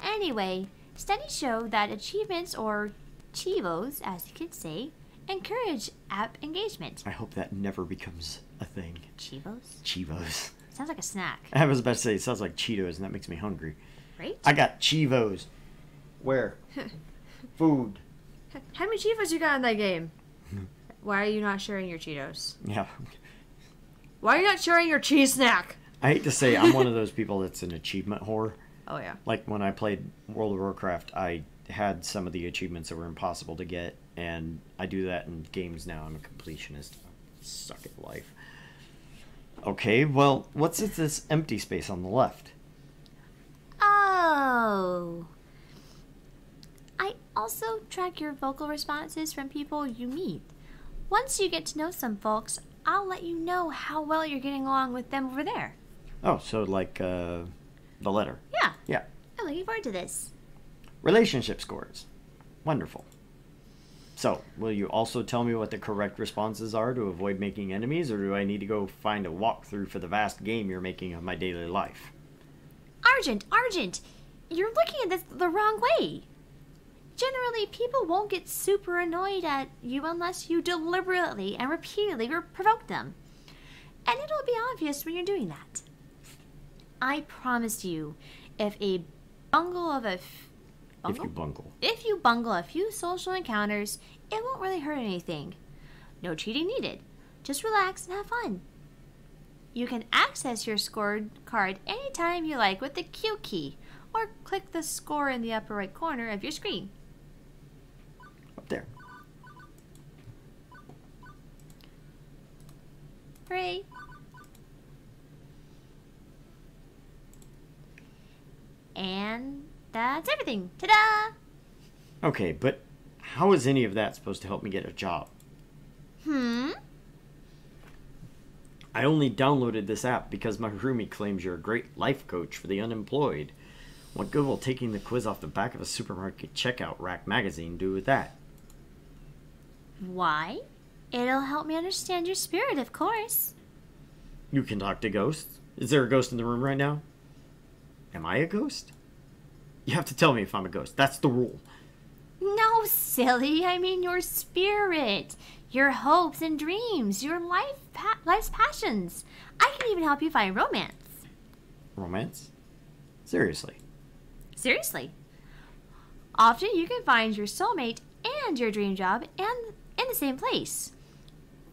Speaker 3: Anyway, studies show that achievements, or chivos, as you could say, encourage app engagement.
Speaker 2: I hope that never becomes a thing.
Speaker 3: Chivos?
Speaker 2: Chivos.
Speaker 3: Sounds like a snack,
Speaker 2: I was about to say, it sounds like Cheetos, and that makes me hungry.
Speaker 3: right?
Speaker 2: I got Chivos. Where? Food.
Speaker 1: How many Cheetos you got in that game? Why are you not sharing your Cheetos?
Speaker 2: Yeah.
Speaker 1: Why are you not sharing your cheese snack?
Speaker 2: I hate to say I'm one of those people that's an achievement whore.
Speaker 1: Oh, yeah.
Speaker 2: Like when I played World of Warcraft, I had some of the achievements that were impossible to get, and I do that in games now. I'm a completionist. I suck at life. Okay, well, what's with this empty space on the left?
Speaker 3: Oh. I also track your vocal responses from people you meet. Once you get to know some folks, I'll let you know how well you're getting along with them over there.
Speaker 2: Oh, so like the letter.
Speaker 3: Yeah,
Speaker 2: Yeah.
Speaker 3: I'm looking forward to this.
Speaker 2: Relationship scores. Wonderful. So, will you also tell me what the correct responses are to avoid making enemies, or do I need to go find a walkthrough for the vast game you're making of my daily life?
Speaker 3: Argent, you're looking at this the wrong way. Generally, people won't get super annoyed at you unless you deliberately and repeatedly provoke them. And it'll be obvious when you're doing that. I promise you, If a bungle of a
Speaker 2: If you bungle.
Speaker 3: If you bungle a few social encounters, it won't really hurt anything. No cheating needed. Just relax and have fun. You can access your scored card anytime you like with the Q key, or click the score in the upper right corner of your screen.
Speaker 2: Up there.
Speaker 3: Hooray! And that's everything. Ta-da!
Speaker 2: Okay, but how is any of that supposed to help me get a job? I only downloaded this app because my roomie claims you're a great life coach for the unemployed. What good will taking the quiz off the back of a supermarket checkout rack magazine do with that?
Speaker 3: Why? It'll help me understand your spirit, of course.
Speaker 2: You can talk to ghosts? Is there a ghost in the room right now? Am I a ghost? You have to tell me if I'm a ghost. That's the rule.
Speaker 3: No, silly. I mean your spirit, your hopes and dreams, your life's passions. I can even help you find romance.
Speaker 2: Romance? Seriously?
Speaker 3: Seriously. Often you can find your soulmate and your dream job and in the same place.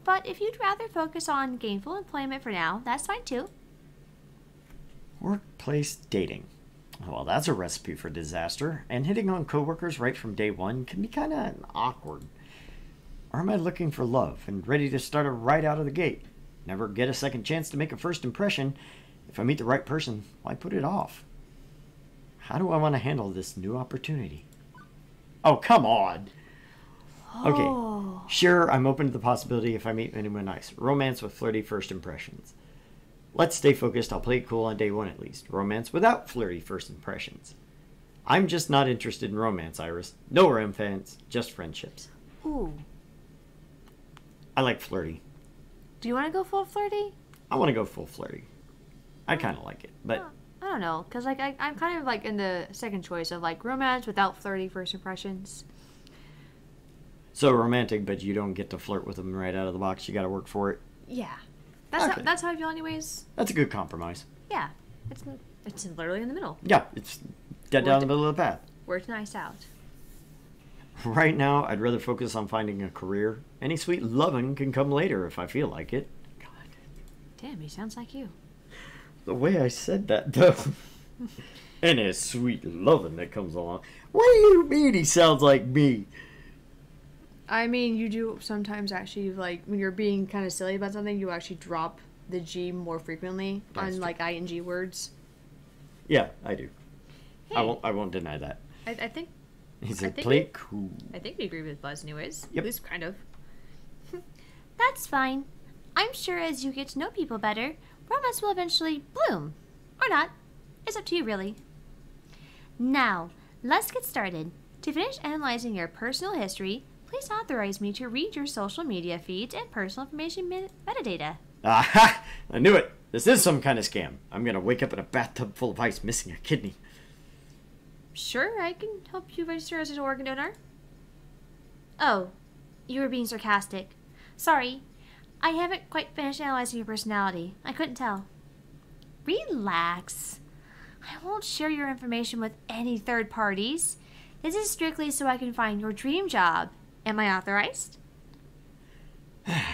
Speaker 3: But if you'd rather focus on gainful employment for now, that's fine too.
Speaker 2: Workplace dating. Well, that's a recipe for disaster, and hitting on coworkers right from day one can be kind of awkward. Or am I looking for love and ready to start it right out of the gate? Never get a second chance to make a first impression. If I meet the right person, why put it off? How do I want to handle this new opportunity? Oh, come on! Okay, sure, I'm open to the possibility if I meet anyone nice. Romance with flirty first impressions. Let's stay focused. I'll play it cool on day one at least. Romance without flirty first impressions. I'm just not interested in romance, Iris. No romance, just friendships.
Speaker 3: Ooh.
Speaker 2: I like flirty.
Speaker 1: Do you want to go full flirty?
Speaker 2: I want to go full flirty. I kind of like it, but
Speaker 1: I don't know, because like I'm kind of like in the second choice of like romance without flirty first impressions.
Speaker 2: so romantic, but you don't get to flirt with them right out of the box. You got to work for it.
Speaker 1: Yeah,
Speaker 2: Okay.
Speaker 1: that's how I feel anyways.
Speaker 2: That's a good compromise.
Speaker 1: Yeah, it's literally in the middle.
Speaker 2: Yeah, it's dead down the middle of the path.
Speaker 1: Worked nice out.
Speaker 2: Right now, I'd rather focus on finding a career. Any sweet loving can come later if I feel like it. God.
Speaker 1: Damn, he sounds like you.
Speaker 2: The way I said that, though. Any sweet loving that comes along. What do you mean he sounds like me?
Speaker 1: I mean, you do sometimes actually, like, when you're being kind of silly about something, you actually drop the G more frequently
Speaker 2: That's
Speaker 1: on,
Speaker 2: true.
Speaker 1: like, ing words.
Speaker 2: Yeah, I do.
Speaker 1: Hey,
Speaker 2: I won't deny that.
Speaker 1: I think
Speaker 2: He
Speaker 1: I
Speaker 2: said,
Speaker 1: think
Speaker 2: play
Speaker 1: we-
Speaker 2: cool.
Speaker 1: we agree with Buzz anyways.
Speaker 2: Yep.
Speaker 1: At least kind of.
Speaker 3: That's fine. I'm sure as you get to know people better, romance will eventually bloom. Or not. It's up to you, really. Now, let's get started. To finish analyzing your personal history, please authorize me to read your social media feeds and personal information metadata.
Speaker 2: Aha! I knew it. This is some kind of scam. I'm gonna wake up in a bathtub full of ice missing a kidney.
Speaker 3: Sure, I can help you register as an organ donor. Oh, you were being sarcastic. Sorry, I haven't quite finished analyzing your personality. I couldn't tell. Relax. I won't share your information with any third parties. This is strictly so I can find your dream job. Am I authorized?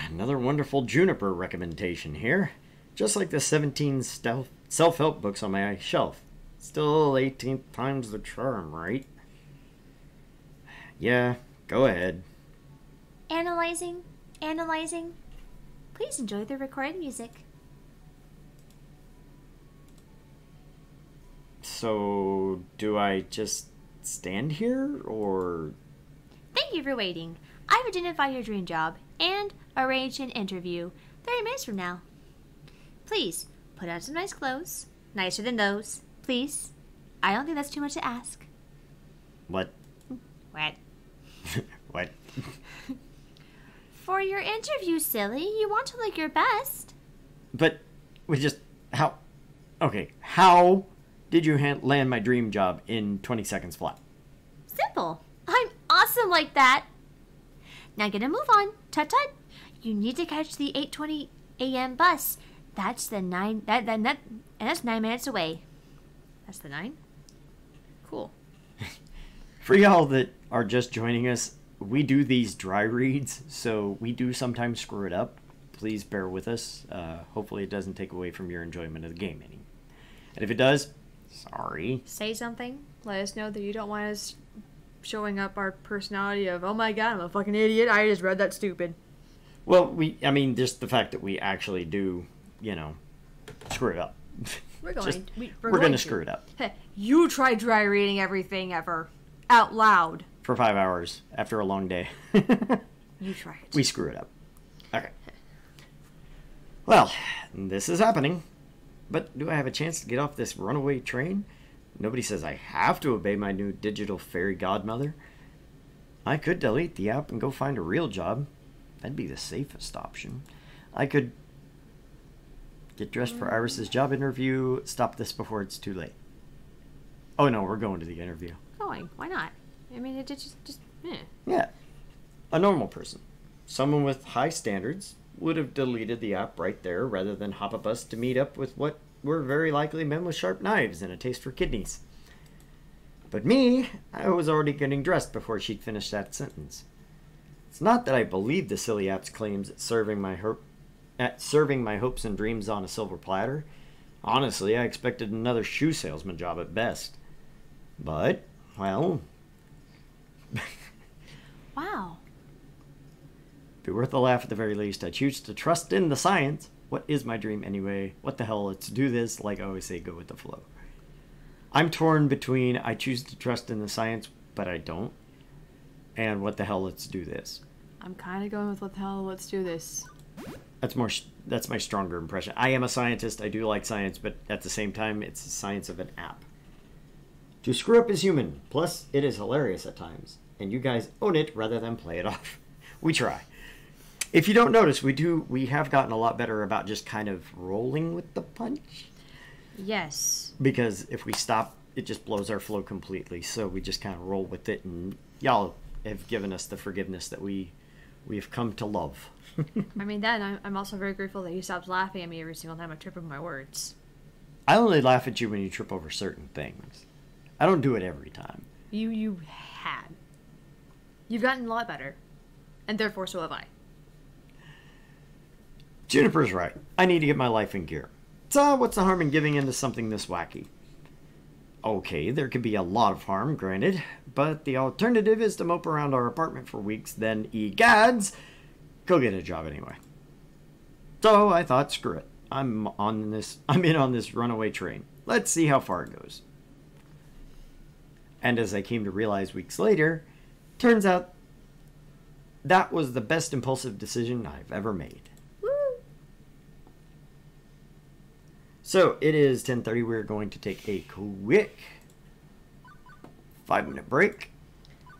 Speaker 2: Another wonderful Juniper recommendation here. Just like the 17 self-help books on my shelf. Still 18th time's the charm, right? Yeah, go ahead.
Speaker 3: Analyzing. Please enjoy the recorded music.
Speaker 2: So, do I just stand here, or...
Speaker 3: Thank you for waiting. I've identified your dream job and arranged an interview 30 minutes from now. Please, put on some nice clothes. Nicer than those. Please. I don't think that's too much to ask.
Speaker 2: What?
Speaker 3: What?
Speaker 2: What?
Speaker 3: For your interview, silly, you want to look your best.
Speaker 2: But, we just... How... Okay, how did you land my dream job in 20 seconds flat?
Speaker 3: Simple. I'm awesome like that. Now get a move on. Tut tut. You need to catch the 8:20 a.m. bus. That's the 9 and that's 9 minutes away.
Speaker 1: That's the 9? Cool.
Speaker 2: For y'all that are just joining us, we do these dry reads, so we do sometimes screw it up. Please bear with us. Hopefully it doesn't take away from your enjoyment of the game any. And if it does, sorry.
Speaker 1: Say something. Let us know that you don't want us showing up our personality of, oh my god, I'm a fucking idiot. I just read that stupid.
Speaker 2: Well, just the fact that we actually do, screw it up.
Speaker 1: We're going,
Speaker 2: we're going to screw it up.
Speaker 1: Hey, you try dry reading everything ever. Out loud.
Speaker 2: For 5 hours after a long day.
Speaker 1: You try it.
Speaker 2: We screw it up. Okay. Well, this is happening. But do I have a chance to get off this runaway train? Nobody says I have to obey my new digital fairy godmother. I could delete the app and go find a real job. That'd be the safest option. I could get dressed for Iris's job interview. Stop this before it's too late. Oh no, we're going to the interview.
Speaker 1: Going. Why not? I mean, it just
Speaker 2: Yeah. A normal person. Someone with high standards would have deleted the app right there rather than hop a bus to meet up with what were very likely men with sharp knives and a taste for kidneys. But me, I was already getting dressed before she'd finished that sentence. It's not that I believed the silly app's claims at serving my hopes and dreams on a silver platter. Honestly, I expected another shoe salesman job at best. But, well...
Speaker 1: Wow.
Speaker 2: Be worth a laugh at the very least. I choose to trust in the science. What is my dream anyway? What the hell? Let's do this. Like I always say, go with the flow. I'm torn between I choose to trust in the science, but I don't. And what the hell? Let's do this.
Speaker 1: I'm kind of going with what the hell? Let's do this.
Speaker 2: That's my stronger impression. I am a scientist. I do like science, but at the same time, it's the science of an app. To screw up is human. Plus, it is hilarious at times. And you guys own it rather than play it off. We try. If you don't notice, we have gotten a lot better about just kind of rolling with the punch.
Speaker 1: Yes.
Speaker 2: Because if we stop, it just blows our flow completely. So we just kind of roll with it, and y'all have given us the forgiveness that we've come to love.
Speaker 1: I mean, I'm also very grateful that he stops laughing at me every single time I trip over my words.
Speaker 2: I only laugh at you when you trip over certain things. I don't do it every time.
Speaker 1: You had. You've gotten a lot better. And therefore, so have I.
Speaker 2: Juniper's right. I need to get my life in gear. So, what's the harm in giving into something this wacky? Okay, there could be a lot of harm, granted, but the alternative is to mope around our apartment for weeks, then, egads, go get a job anyway. So, I thought, screw it. I'm in on this runaway train. Let's see how far it goes. And as I came to realize weeks later, turns out that was the best impulsive decision I've ever made.
Speaker 1: Woo!
Speaker 2: So it is 10:30. We're going to take a quick 5-minute break.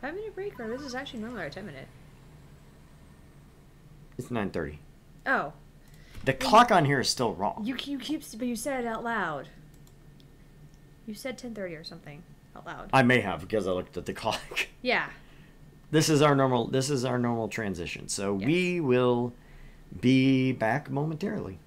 Speaker 1: 5-minute break, or this is actually normally our 10-minute.
Speaker 2: It's 9:30.
Speaker 1: Oh.
Speaker 2: The clock on here is still wrong.
Speaker 1: You keep, but you said it out loud. You said 10:30 or something out loud.
Speaker 2: I may have because I looked at the clock.
Speaker 1: Yeah.
Speaker 2: This is our normal transition. So
Speaker 1: Yes.
Speaker 2: we will be back momentarily.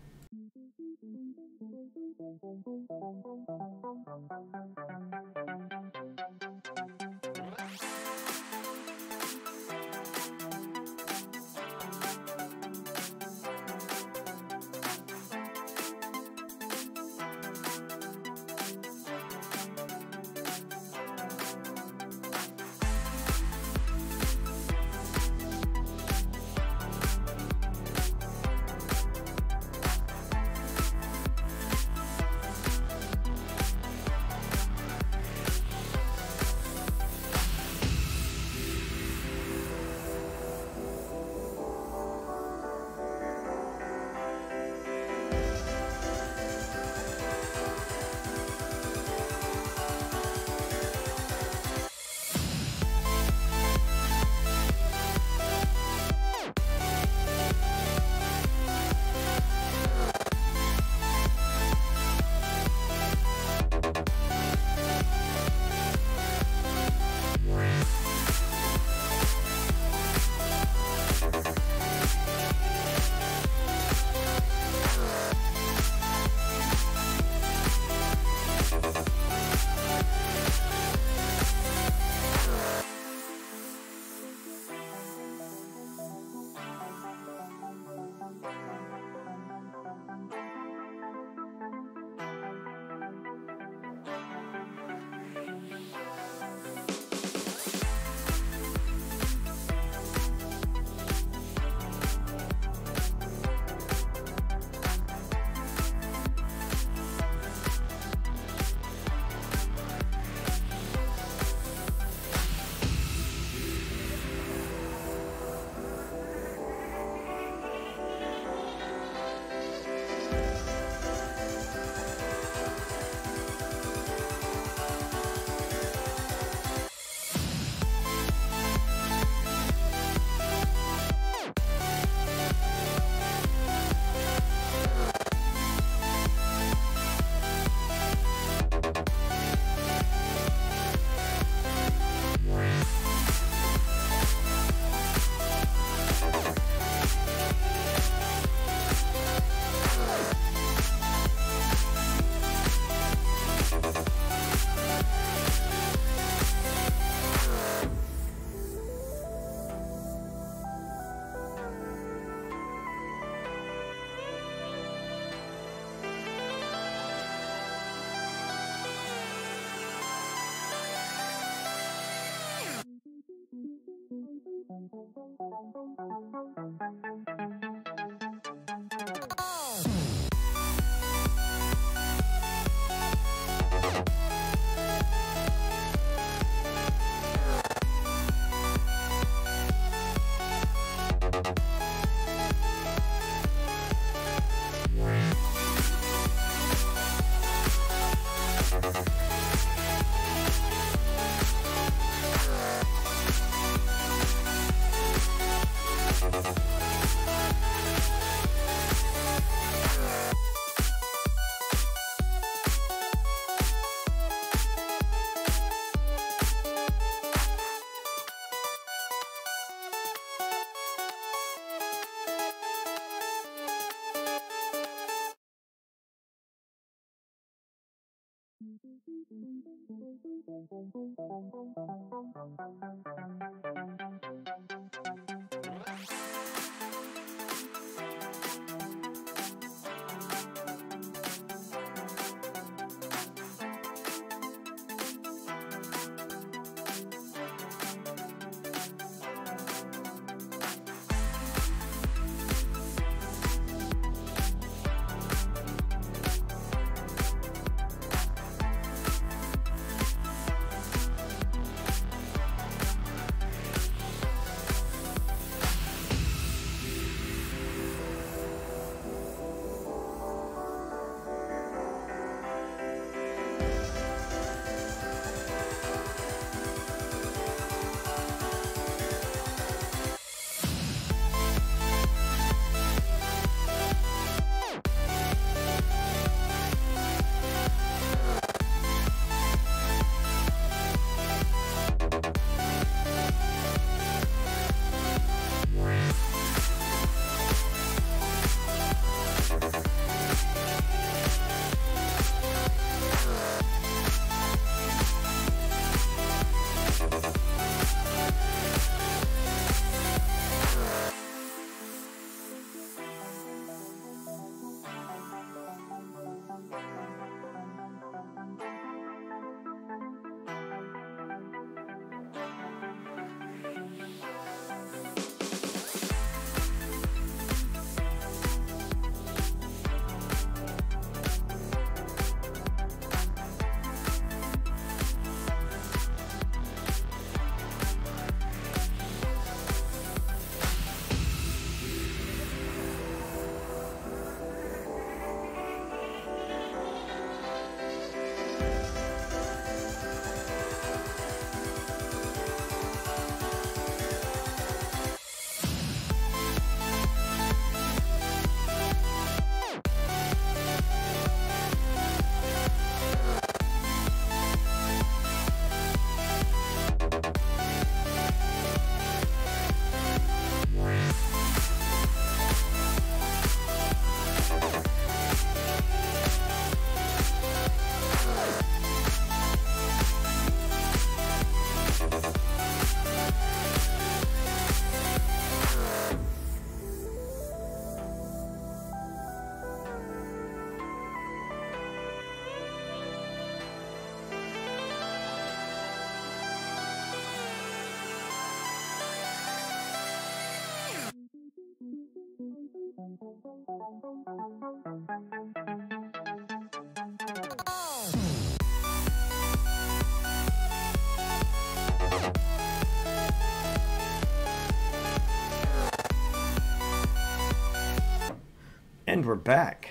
Speaker 2: And we're back.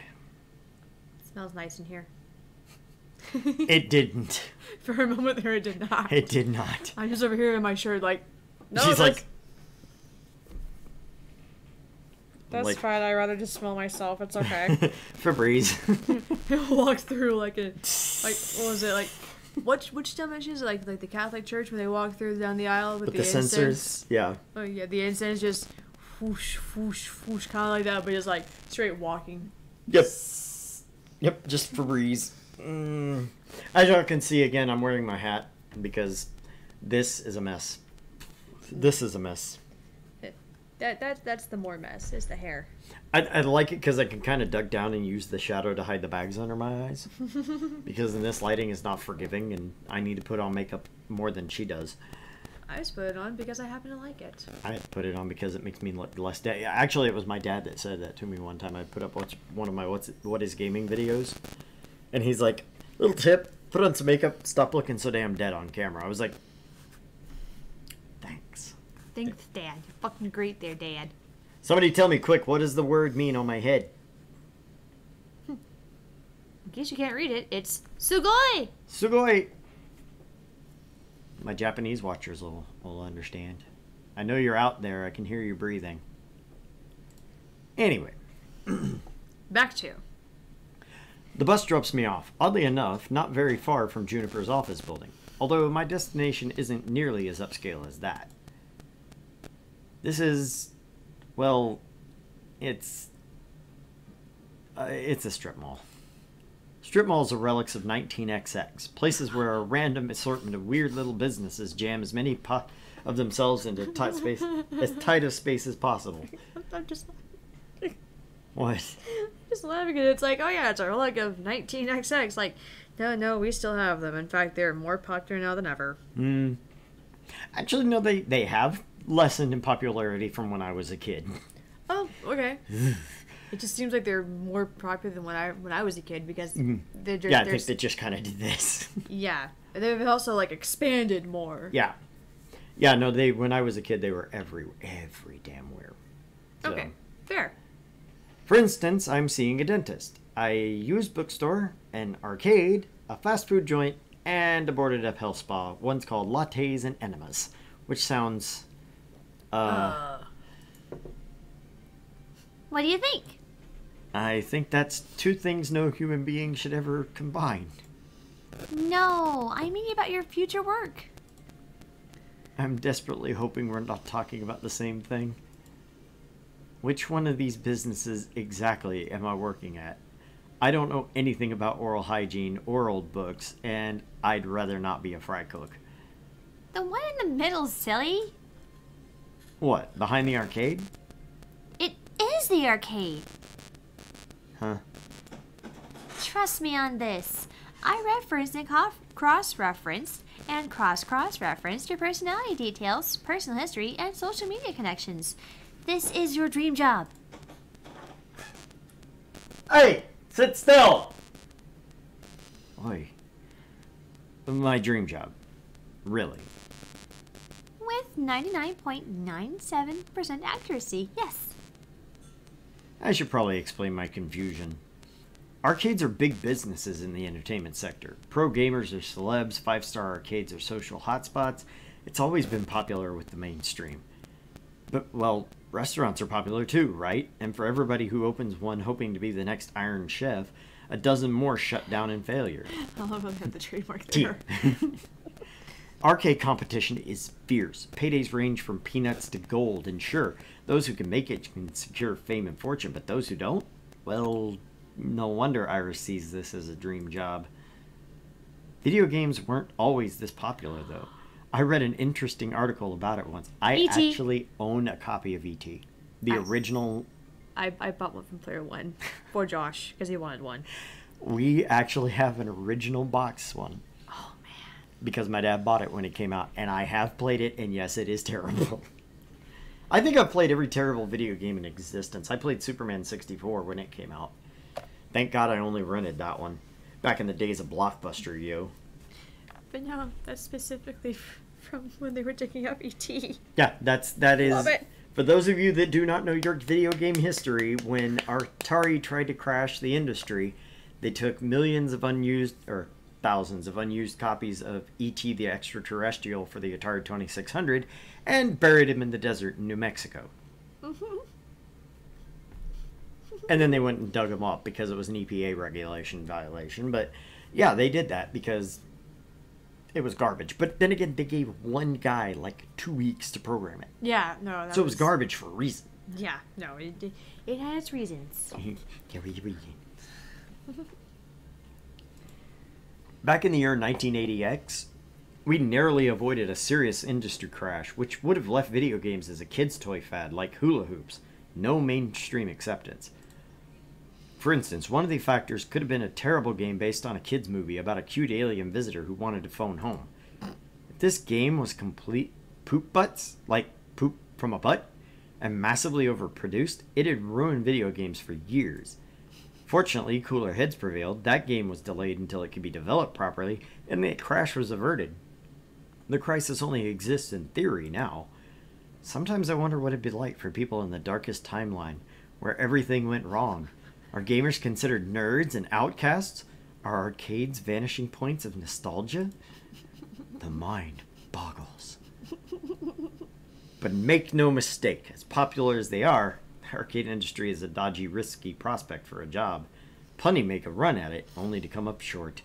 Speaker 1: It smells nice in here.
Speaker 2: It didn't.
Speaker 1: For a moment there, it did not.
Speaker 2: It did not.
Speaker 1: I'm just over here in my shirt, like, no,
Speaker 2: She's like,
Speaker 1: that's fine. I'd rather just smell myself. It's okay.
Speaker 2: Febreze.
Speaker 1: Walk through like what was it like? Which dimension is it? Like the Catholic Church when they walk through down the aisle with the incense?
Speaker 2: Censers. Yeah.
Speaker 1: Oh yeah, the incense just whoosh whoosh whoosh, kind of like that, but just like straight walking.
Speaker 2: Yep. Yep. Just Febreze. As y'all can see, again, I'm wearing my hat because this is a mess. This is a mess.
Speaker 1: That's the more mess. Is the hair.
Speaker 2: I like it because I can kind of duck down and use the shadow to hide the bags under my eyes. Because in this lighting is not forgiving, and I need to put on makeup more than she does.
Speaker 1: I just put it on because I happen to like it.
Speaker 2: I had to put it on because it makes me look less dead. Actually, it was my dad that said that to me one time. I put up one of my what is gaming videos, and he's like, "Little tip: put on some makeup. Stop looking so damn dead on camera." I was like, "Thanks."
Speaker 1: Thanks, Dad. You're fucking great there, Dad.
Speaker 2: Somebody tell me quick, what does the word mean on my head?
Speaker 1: In case you can't read it, it's sugoi.
Speaker 2: Sugoi. My Japanese watchers will understand. I know you're out there. I can hear you breathing. Anyway.
Speaker 1: Back to.
Speaker 2: The bus drops me off, oddly enough, not very far from Juniper's office building. Although my destination isn't nearly as upscale as that. This is, well, it's a strip mall. Strip malls are relics of 19XX, places where a random assortment of weird little businesses jam as many of themselves into as tight a space as possible.
Speaker 1: I'm just
Speaker 2: What?
Speaker 1: laughing at it. It's like, oh yeah, it's a relic of 19XX. Like, no, we still have them. In fact, they're more popular now than ever.
Speaker 2: Actually, no, they have lessened in popularity from when I was a kid.
Speaker 1: Oh, okay. It just seems like they're more popular than when I was a kid because they're just,
Speaker 2: Yeah, I think they just kind of did this.
Speaker 1: yeah, they've also like expanded more.
Speaker 2: Yeah. Yeah, no, when I was a kid, they were every damn where. So.
Speaker 1: Okay, fair.
Speaker 2: For instance, I'm seeing a dentist, a used bookstore, an arcade, a fast food joint, and a boarded up health spa. One's called Lattes and Enemas, which sounds,
Speaker 3: What do you think?
Speaker 2: I think that's two things no human being should ever combine.
Speaker 3: No, I mean about your future work.
Speaker 2: I'm desperately hoping we're not talking about the same thing. Which one of these businesses exactly am I working at? I don't know anything about oral hygiene or old books, and I'd rather not be a fry cook.
Speaker 3: The one in the middle, silly.
Speaker 2: What, behind the arcade?
Speaker 3: It is the arcade.
Speaker 2: Huh.
Speaker 3: Trust me on this. I referenced and cross-referenced and cross-referenced your personality details, personal history, and social media connections. This is your dream job.
Speaker 2: Hey, sit still! Oi. My dream job. Really.
Speaker 3: With 99.97% accuracy, yes.
Speaker 2: I should probably explain my confusion. Arcades are big businesses in the entertainment sector. Pro gamers are celebs, 5-star arcades are social hotspots. It's always been popular with the mainstream. But, well, restaurants are popular too, right? And for everybody who opens one hoping to be the next Iron Chef, a dozen more shut down in failure.
Speaker 1: I love how they have the trademark there.
Speaker 2: Arcade competition is fierce. Paydays range from peanuts to gold, and sure, those who can make it can secure fame and fortune, but those who don't, well, no wonder Iris sees this as a dream job. Video games weren't always this popular, though. I read an interesting article about it once. I
Speaker 3: E.T.
Speaker 2: actually own a copy of E.T. The original.
Speaker 1: I bought one from Player One for Josh because he wanted one.
Speaker 2: We actually have an original box one.
Speaker 1: Oh man.
Speaker 2: Because my dad bought it when it came out, and I have played it, and yes, it is terrible. I think I've played every terrible video game in existence. I played Superman 64 when it came out. Thank God I only rented that one. Back in the days of Blockbuster, yo.
Speaker 1: But no, that's specifically from when they were digging up E.T.
Speaker 2: Yeah, that is.
Speaker 1: Love it.
Speaker 2: For those of you that do not know your video game history, when Atari tried to crash the industry, they took millions of unused, or thousands of unused copies of E.T. the Extraterrestrial for the Atari 2600 and buried him in the desert in New Mexico. And then they went and dug him up because it was an EPA regulation violation. But yeah, they did that because it was garbage. But then again, they gave one guy like 2 weeks to program it.
Speaker 1: Yeah, no. That
Speaker 2: So it was garbage for a reason.
Speaker 1: Yeah, no, it had its reasons.
Speaker 2: Back in the year 1980X, we narrowly avoided a serious industry crash, which would have left video games as a kid's toy fad like hula hoops. No mainstream acceptance. For instance, one of the factors could have been a terrible game based on a kid's movie about a cute alien visitor who wanted to phone home. If this game was complete poop butts, like poop from a butt, and massively overproduced, it had ruined video games for years. Fortunately, cooler heads prevailed. That game was delayed until it could be developed properly, and the crash was averted. The crisis only exists in theory now. Sometimes I wonder what it'd be like for people in the darkest timeline, where everything went wrong. Are gamers considered nerds and outcasts? Are arcades vanishing points of nostalgia? The mind boggles. But make no mistake, as popular as they are, the arcade industry is a dodgy, risky prospect for a job. Plenty make a run at it, only to come up short.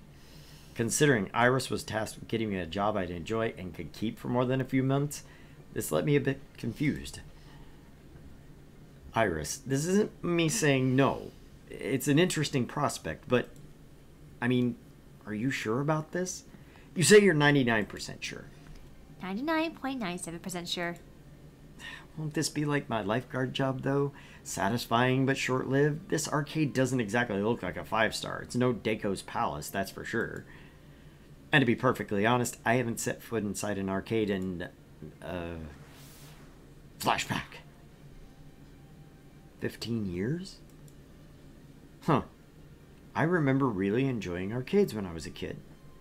Speaker 2: Considering Iris was tasked with getting me a job I'd enjoy and could keep for more than a few months, this left me a bit confused. Iris, this isn't me saying no. It's an interesting prospect, but I mean, are you sure about this? You say you're 99% sure.
Speaker 3: 99.97% sure.
Speaker 2: Won't this be like my lifeguard job, though? Satisfying but short-lived? This arcade doesn't exactly look like a 5-star. It's no Deco's Palace, that's for sure. And to be perfectly honest, I haven't set foot inside an arcade in... flashback. 15 years? Huh. I remember really enjoying arcades when I was a kid.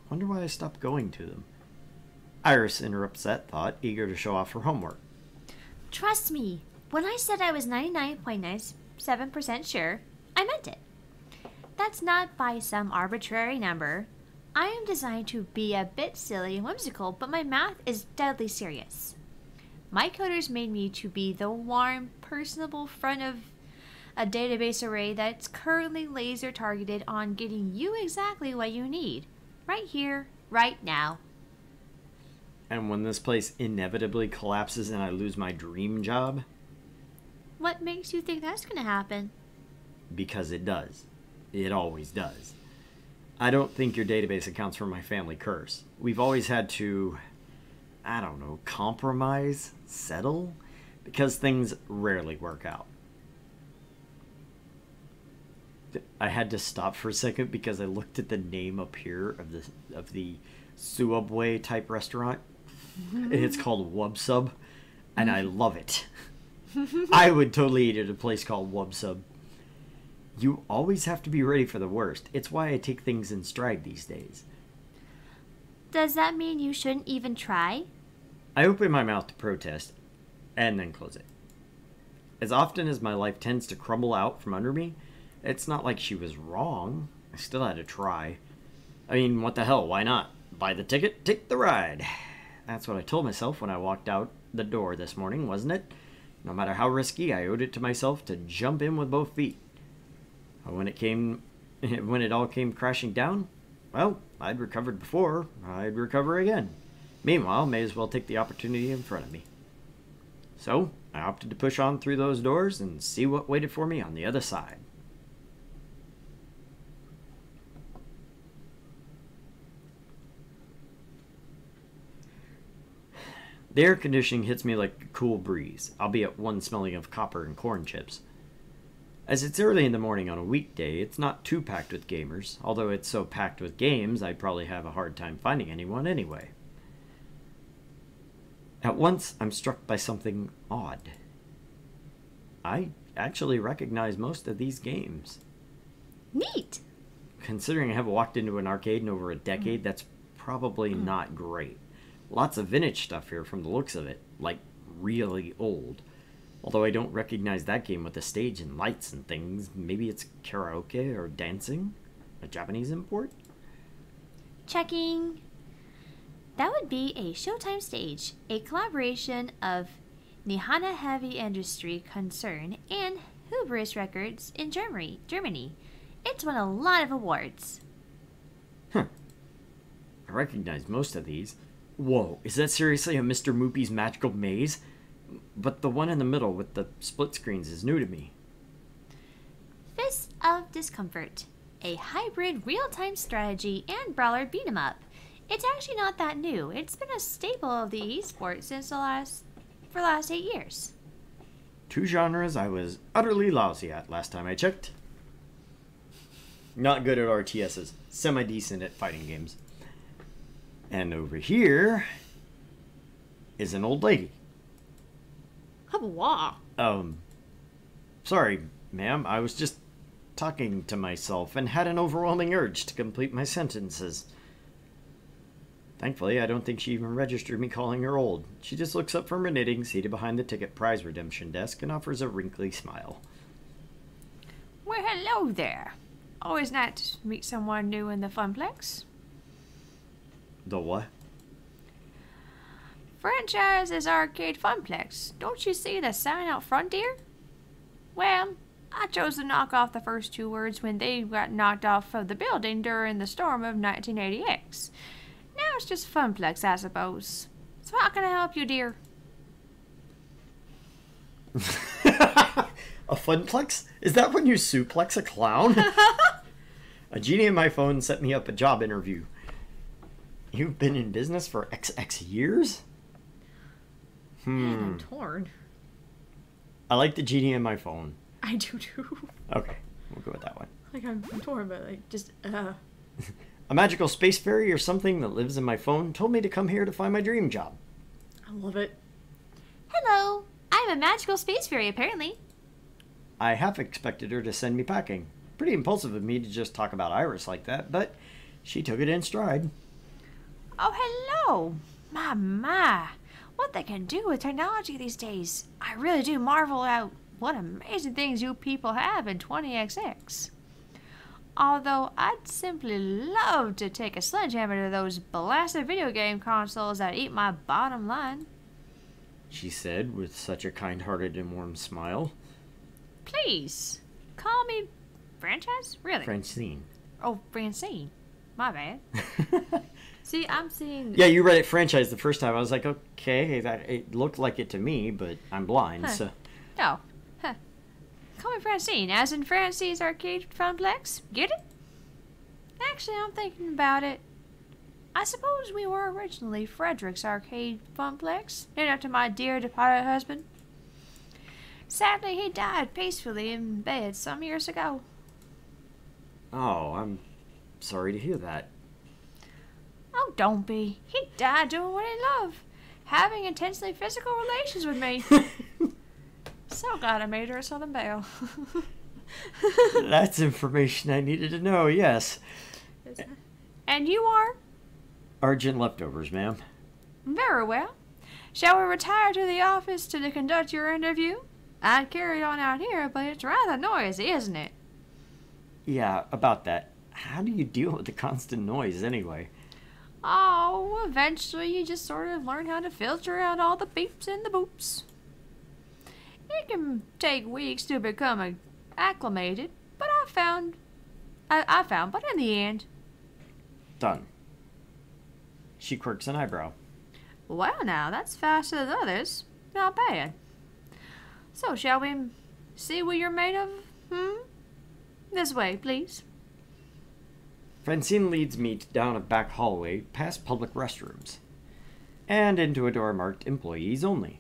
Speaker 2: Wonder why I stopped going to them. Iris interrupts that thought, eager to show off her homework.
Speaker 3: Trust me, when I said I was 99.97% sure, I meant it. That's not by some arbitrary number. I am designed to be a bit silly and whimsical, but my math is deadly serious. My coders made me to be the warm, personable front of a database array that's currently laser targeted on getting you exactly what you need. Right here, right now.
Speaker 2: And when this place inevitably collapses and I lose my dream job?
Speaker 3: What makes you think that's going to happen?
Speaker 2: Because it does. It always does. I don't think your database accounts for my family curse. We've always had to, I don't know, compromise, settle, because things rarely work out. I had to stop for a second because I looked at the name up here of the Subway type restaurant. And it's called Wubsub, and I love it. I would totally eat at a place called Wubsub. You always have to be ready for the worst. It's why I take things in stride these days.
Speaker 3: Does that mean you shouldn't even try?
Speaker 2: I open my mouth to protest, and then close it. As often as my life tends to crumble out from under me, it's not like she was wrong. I still had to try. I mean, what the hell, why not? Buy the ticket, take the ride. That's what I told myself when I walked out the door this morning, wasn't it? No matter how risky, I owed it to myself to jump in with both feet. When it all came crashing down, well, I'd recovered before, I'd recover again. Meanwhile, may as well take the opportunity in front of me. So, I opted to push on through those doors and see what waited for me on the other side. The air conditioning hits me like a cool breeze, albeit one smelling of copper and corn chips. As it's early in the morning on a weekday, it's not too packed with gamers, although it's so packed with games I'd probably have a hard time finding anyone anyway. At once, I'm struck by something odd. I actually recognize most of these games.
Speaker 3: Neat!
Speaker 2: Considering I haven't walked into an arcade in over a decade, that's probably not great. Lots of vintage stuff here from the looks of it, like really old. Although I don't recognize that game with the stage and lights and things. Maybe it's karaoke or dancing? A Japanese import?
Speaker 3: Checking. That would be a Showtime stage, a collaboration of Nihana Heavy Industry Concern and Hubris Records in Germany. It's won a lot of awards.
Speaker 2: Huh. I recognize most of these. Whoa, is that seriously a Mr. Moopy's Magical Maze? But the one in the middle with the split screens is new to me.
Speaker 3: Fist of Discomfort, a hybrid real-time strategy and brawler beat-em-up. It's actually not that new. It's been a staple of the esports since the last 8 years.
Speaker 2: Two genres I was utterly lousy at last time I checked. Not good at RTSs, semi-decent at fighting games. And over here is an old lady.
Speaker 1: Wow.
Speaker 2: Sorry, ma'am, I was just talking to myself and had an overwhelming urge to complete my sentences. Thankfully, I don't think she even registered me calling her old. She just looks up from her knitting, seated behind the ticket prize redemption desk, and offers a wrinkly smile.
Speaker 1: Well, hello there. Always nice to meet someone new in the Funplex.
Speaker 2: The what?
Speaker 1: Franchises Arcade Funplex. Don't you see the sign out front, dear? Well, I chose to knock off the first 2 words when they got knocked off of the building during the storm of 1980X. Now it's just Funplex, I suppose. So how can I help you, dear?
Speaker 2: A funplex? Is that when you suplex a clown? A genie in my phone set me up a job interview. You've been in business for XX years?
Speaker 1: Man, I'm torn.
Speaker 2: I like the genie in my phone.
Speaker 1: I do too.
Speaker 2: Okay, we'll go with that one.
Speaker 1: Like, I'm torn, but like, just,
Speaker 2: A magical space fairy or something that lives in my phone told me to come here to find my dream job.
Speaker 1: I love it.
Speaker 3: Hello, I'm a magical space fairy, apparently.
Speaker 2: I half expected her to send me packing. Pretty impulsive of me to just talk about Iris like that, but she took it in stride.
Speaker 3: Oh, hello. My. What they can do with technology these days. I really do marvel at what amazing things you people have in 20XX. Although I'd simply love to take a sledgehammer to those blasted video game consoles that eat my bottom line.
Speaker 2: She said with such a kind-hearted and warm smile.
Speaker 3: Please, call me Franchise? Really?
Speaker 2: Francine.
Speaker 3: Oh, Francine. My bad.
Speaker 1: See, I'm seeing...
Speaker 2: Yeah, you read it franchise the first time. I was like, okay, that it looked like it to me, but I'm blind, so...
Speaker 3: No. Huh. Call me Francine, as in Francie's Arcade Funplex. Get it? Actually, I'm thinking about it. I suppose we were originally Frederick's Arcade Funplex, named after my dear departed husband. Sadly, he died peacefully in bed some years ago.
Speaker 2: Oh, I'm sorry to hear that.
Speaker 3: Oh, don't be. He died doing what he loved, having intensely physical relations with me. So glad I made her a Southern Belle.
Speaker 2: That's information I needed to know, yes.
Speaker 3: And you are?
Speaker 2: Argent leftovers, ma'am.
Speaker 3: Very well. Shall we retire to the office to conduct your interview? I'd carry it on out here, but it's rather noisy, isn't it?
Speaker 2: Yeah, about that. How do you deal with the constant noise, anyway?
Speaker 3: Oh, eventually you just sort of learn how to filter out all the beeps and the boops. It can take weeks to become acclimated, but I found, but in the end.
Speaker 2: Done. She quirks an eyebrow.
Speaker 3: Well now, that's faster than others. Not bad. So, shall we see what you're made of? This way, please.
Speaker 2: Francine leads me down a back hallway past public restrooms and into a door marked employees only.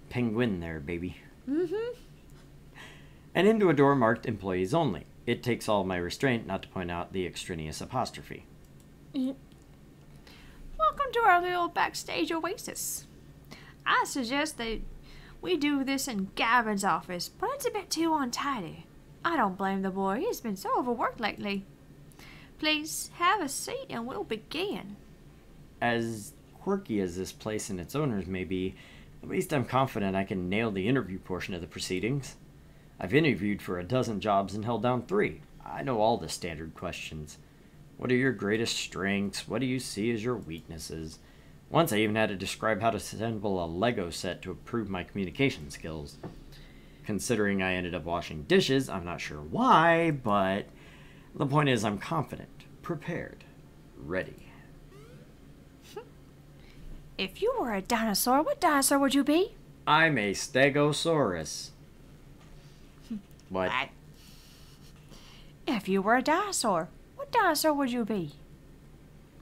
Speaker 2: Penguin there, baby. And into a door marked employees only. It takes all my restraint not to point out the extraneous apostrophe.
Speaker 3: Welcome to our little backstage oasis. I suggest that we do this in Gavin's office, but it's a bit too untidy. I don't blame the boy. He's been so overworked lately. Please have a seat and we'll begin.
Speaker 2: As quirky as this place and its owners may be, at least I'm confident I can nail the interview portion of the proceedings. I've interviewed for 12 jobs and held down 3. I know all the standard questions. What are your greatest strengths? What do you see as your weaknesses? Once I even had to describe how to assemble a Lego set to improve my communication skills. Considering I ended up washing dishes, I'm not sure why, but the point is I'm confident, prepared, ready.
Speaker 3: If you were a dinosaur, what dinosaur would you be?
Speaker 2: I'm a Stegosaurus. What?
Speaker 3: If you were a dinosaur, what dinosaur would you be?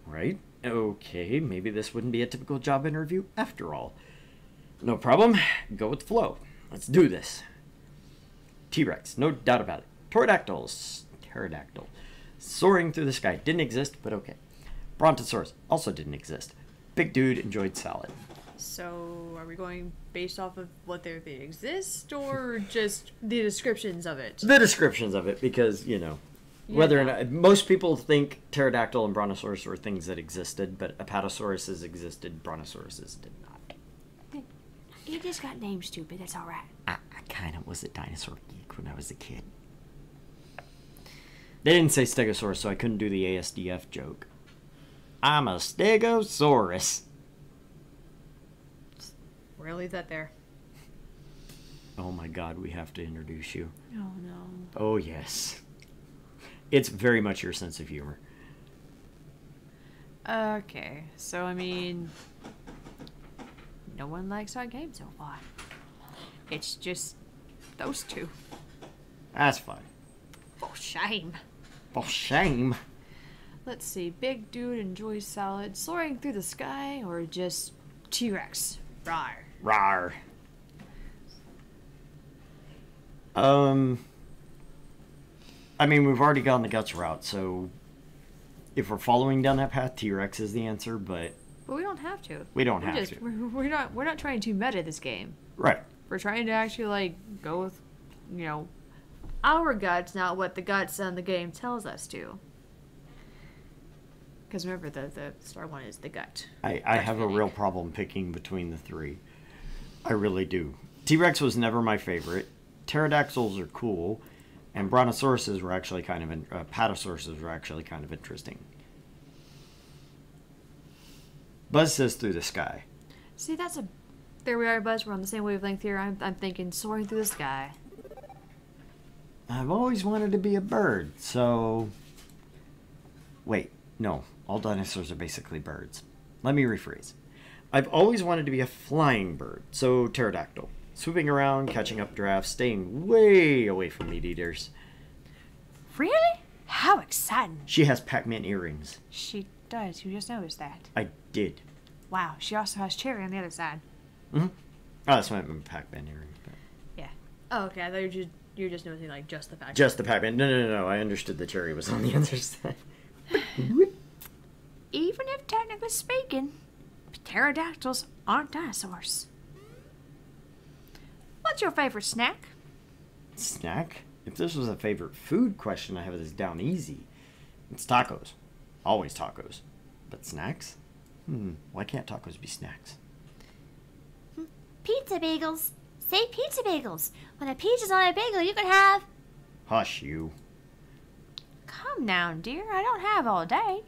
Speaker 2: Right? Okay, maybe this wouldn't be a typical job interview after all. No problem. Go with the flow. Let's do this. T-Rex, no doubt about it. Pterodactyl. Soaring through the sky. Didn't exist, but okay. Brontosaurus also didn't exist. Big dude enjoyed salad.
Speaker 1: So, are we going based off of what they exist, or just the descriptions of it?
Speaker 2: The descriptions of it, because, you know, whether or not... Most people think pterodactyl and brontosaurus were things that existed, but apatosauruses existed, brontosauruses did not.
Speaker 3: You just got named stupid, that's alright.
Speaker 2: I kind of was a dinosaur geek when I was a kid. They didn't say stegosaurus, so I couldn't do the ASDF joke. I'm a stegosaurus.
Speaker 1: We're gonna leave that there.
Speaker 2: Oh my god, we have to introduce you.
Speaker 1: Oh no.
Speaker 2: Oh yes. It's very much your sense of humor.
Speaker 1: Okay, so I mean, no one likes our game so far. It's just those two.
Speaker 2: That's fine.
Speaker 1: Oh, shame.
Speaker 2: For shame.
Speaker 1: Let's see. Big dude enjoys salad, soaring through the sky, or just T-Rex? Rawr.
Speaker 2: Rawr. I mean, we've already gone the guts route, so if we're following down that path, T-Rex is the answer, but
Speaker 1: But we don't have to.
Speaker 2: we don't have to.
Speaker 1: We're not trying to meta this game.
Speaker 2: Right.
Speaker 1: We're trying to actually like go with, our guts, not what the guts on the game tells us to. Because remember, the star one is the gut.
Speaker 2: I have a
Speaker 1: feeling.
Speaker 2: real problem picking between the three. I really do. T-Rex was never my favorite. Pterodactyls are cool, and brontosauruses were actually patosauruses were actually kind of interesting. Buzz says through the sky.
Speaker 1: See, there we are, Buzz. We're on the same wavelength here. I'm thinking soaring through the sky.
Speaker 2: I've always wanted to be a bird, so... Wait, no. All dinosaurs are basically birds. Let me rephrase. I've always wanted to be a flying bird, so pterodactyl. Swooping around, catching up drafts, staying way away from meat eaters.
Speaker 3: Really? How exciting.
Speaker 2: She has Pac-Man earrings.
Speaker 3: She does. You just noticed that.
Speaker 2: I did.
Speaker 3: Wow. She also has cherry on the other side.
Speaker 2: Mm-hmm. Oh, that's why I meant Pac-Man earrings. But...
Speaker 1: Yeah. Oh, okay. I thought you were just noticing like just the fact.
Speaker 2: Just the Pac-Man. No. I understood the cherry was on the other side.
Speaker 3: Even if technically speaking, pterodactyls aren't dinosaurs. What's your favorite snack?
Speaker 2: Snack? If this was a favorite food question, I have this down easy. It's tacos. Always tacos. But snacks? Why can't tacos be snacks?
Speaker 3: Pizza bagels. Say pizza bagels. When a pizza's on a bagel, you can have...
Speaker 2: Hush, you.
Speaker 3: Come now, dear. I don't have all day.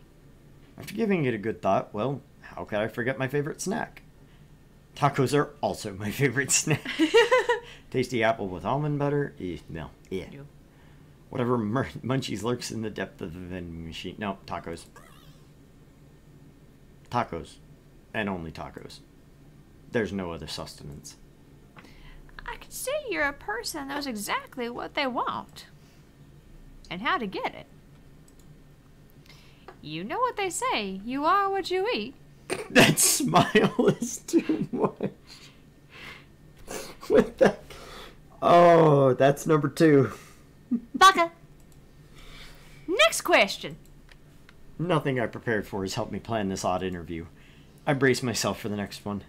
Speaker 2: After giving it a good thought, well, how could I forget my favorite snack? Tacos are also my favorite snack. Tasty apple with almond butter? No. Yeah.
Speaker 1: No.
Speaker 2: Whatever munchies lurks in the depth of the vending machine. No, tacos. Tacos. And only tacos. There's no other sustenance.
Speaker 3: I can see you're a person that knows exactly what they want. And how to get it. You know what they say. You are what you eat.
Speaker 2: That smile is too much. With that. Oh, that's number 2.
Speaker 3: Baka. Next question.
Speaker 2: Nothing I prepared for has helped me plan this odd interview. I brace myself for the next one.